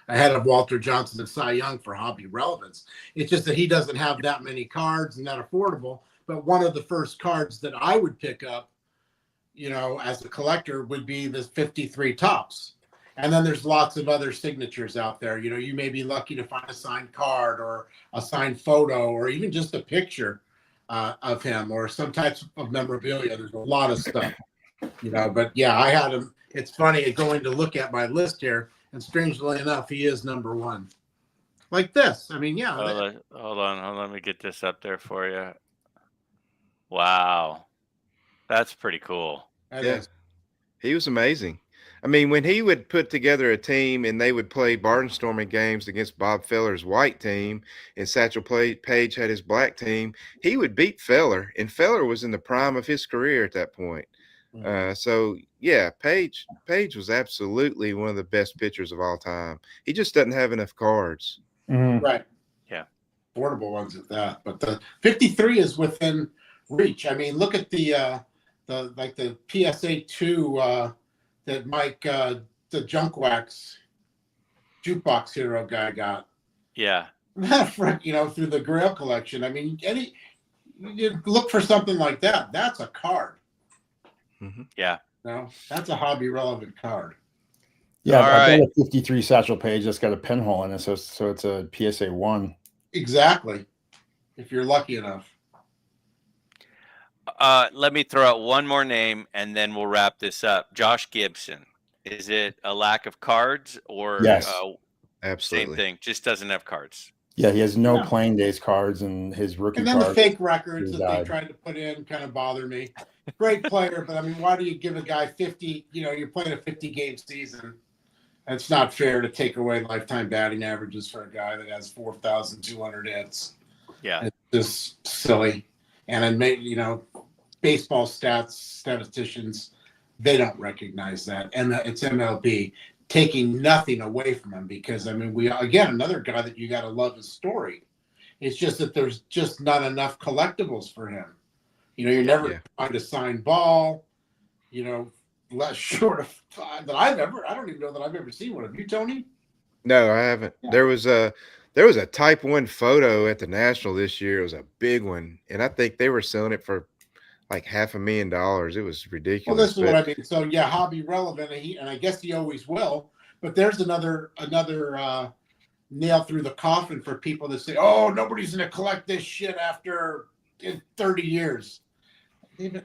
ahead of Walter Johnson and Cy Young for hobby relevance. It's just that he doesn't have that many cards and that affordable. But one of the first cards that I would pick up, as a collector, would be the 53 Topps. And then there's lots of other signatures out there. You know, you may be lucky to find a signed card or a signed photo or even just a picture of him or some types of memorabilia. There's a lot of stuff, you know. But yeah, I had him. It's funny going to look at my list here, and strangely enough, he is number one. Like this. I mean, yeah. Hold on. Let me get this up there for you. Wow, that's pretty cool. Yeah, he was amazing. I mean, when he would put together a team and they would play barnstorming games against Bob Feller's white team and Satchel Paige had his black team, he would beat Feller, and Feller was in the prime of his career at that point. So, yeah, Paige was absolutely one of the best pitchers of all time. He just doesn't have enough cards. Mm-hmm. Right. Yeah. Affordable ones at that. But the 53 is within reach. I mean, look at the PSA 2 that Mike, the Junk Wax jukebox hero guy got. Yeah. You know, through the Grail collection. I mean, you look for something like that. That's a card. Mm-hmm. Yeah. You know, that's a hobby relevant card. Yeah, All I right. got a 53 Satchel Paige that's got a pinhole in it, so it's a PSA 1. Exactly. If you're lucky enough. Let me throw out one more name, and then we'll wrap this up. Josh Gibson. Is it a lack of cards, or Yes. Absolutely. Same thing? Just doesn't have cards. Yeah, he has no Yeah. playing days cards, and his rookie And then cards. the fake records that died. they tried to put in kind of bother me. Great player, but I mean, why do you give a guy 50? You know, you're playing a 50-game season. It's not fair to take away lifetime batting averages for a guy that has 4,200 hits. Yeah. It's just silly. And then, you know, baseball statisticians, they don't recognize that. And it's MLB taking nothing away from him because, I mean, another guy that you got to love his story. It's just that there's just not enough collectibles for him. You know, you're never going to find a signed ball, you know, less short of that I don't even know that I've ever seen one. Have you, Tony? No, I haven't. Yeah. There was a Type 1 photo at the National this year. It was a big one, and I think they were selling it for like $500,000. It was ridiculous. Well, this is what I mean. So yeah, hobby relevant, and I guess he always will. But there's another nail through the coffin for people that say, "Oh, nobody's going to collect this shit after 30 years."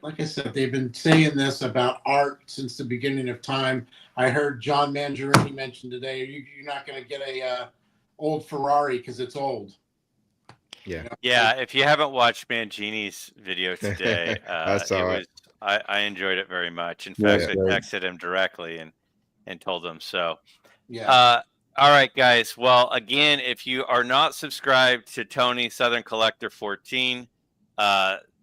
Like I said, they've been saying this about art since the beginning of time. I heard John Mangiarini mention today, you're not going to get a old Ferrari because it's old. Yeah. You know? Yeah. If you haven't watched Mangini's video today, I enjoyed it very much. In fact, I texted him directly and told him so. Yeah. All right, guys. Well, again, if you are not subscribed to Tony Southern Collector 14,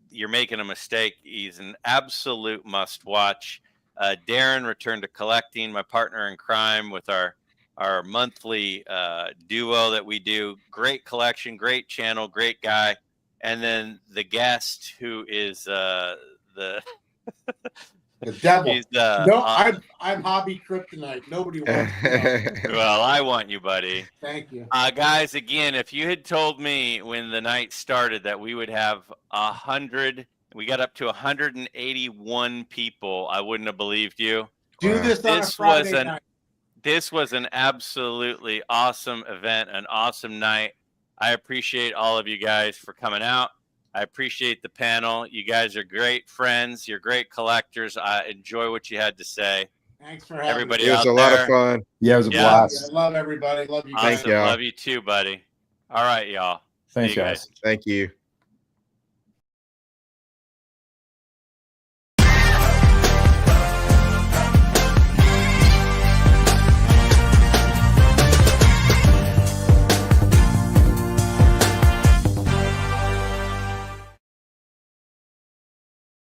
you're making a mistake. He's an absolute must watch. Darren returned to collecting, my partner in crime with our monthly duo that we do. Great collection, great channel, great guy. And then the guest who is the devil. He's, I'm hobby kryptonite. Nobody wants to know. Well, I want you, buddy. Thank you. Guys, again, if you had told me when the night started that we would have 100, we got up to 181 people, I wouldn't have believed you. Do this on a Friday night. This was an absolutely awesome event, an awesome night. I appreciate all of you guys for coming out. I appreciate the panel. You guys are great friends. You're great collectors. I enjoy what you had to say. Thanks for having everybody me. It was a lot of fun. Yeah, it was a blast. I love everybody. Love you guys. Awesome. Love you too, buddy. All right, y'all. Thanks, guys. Thank you.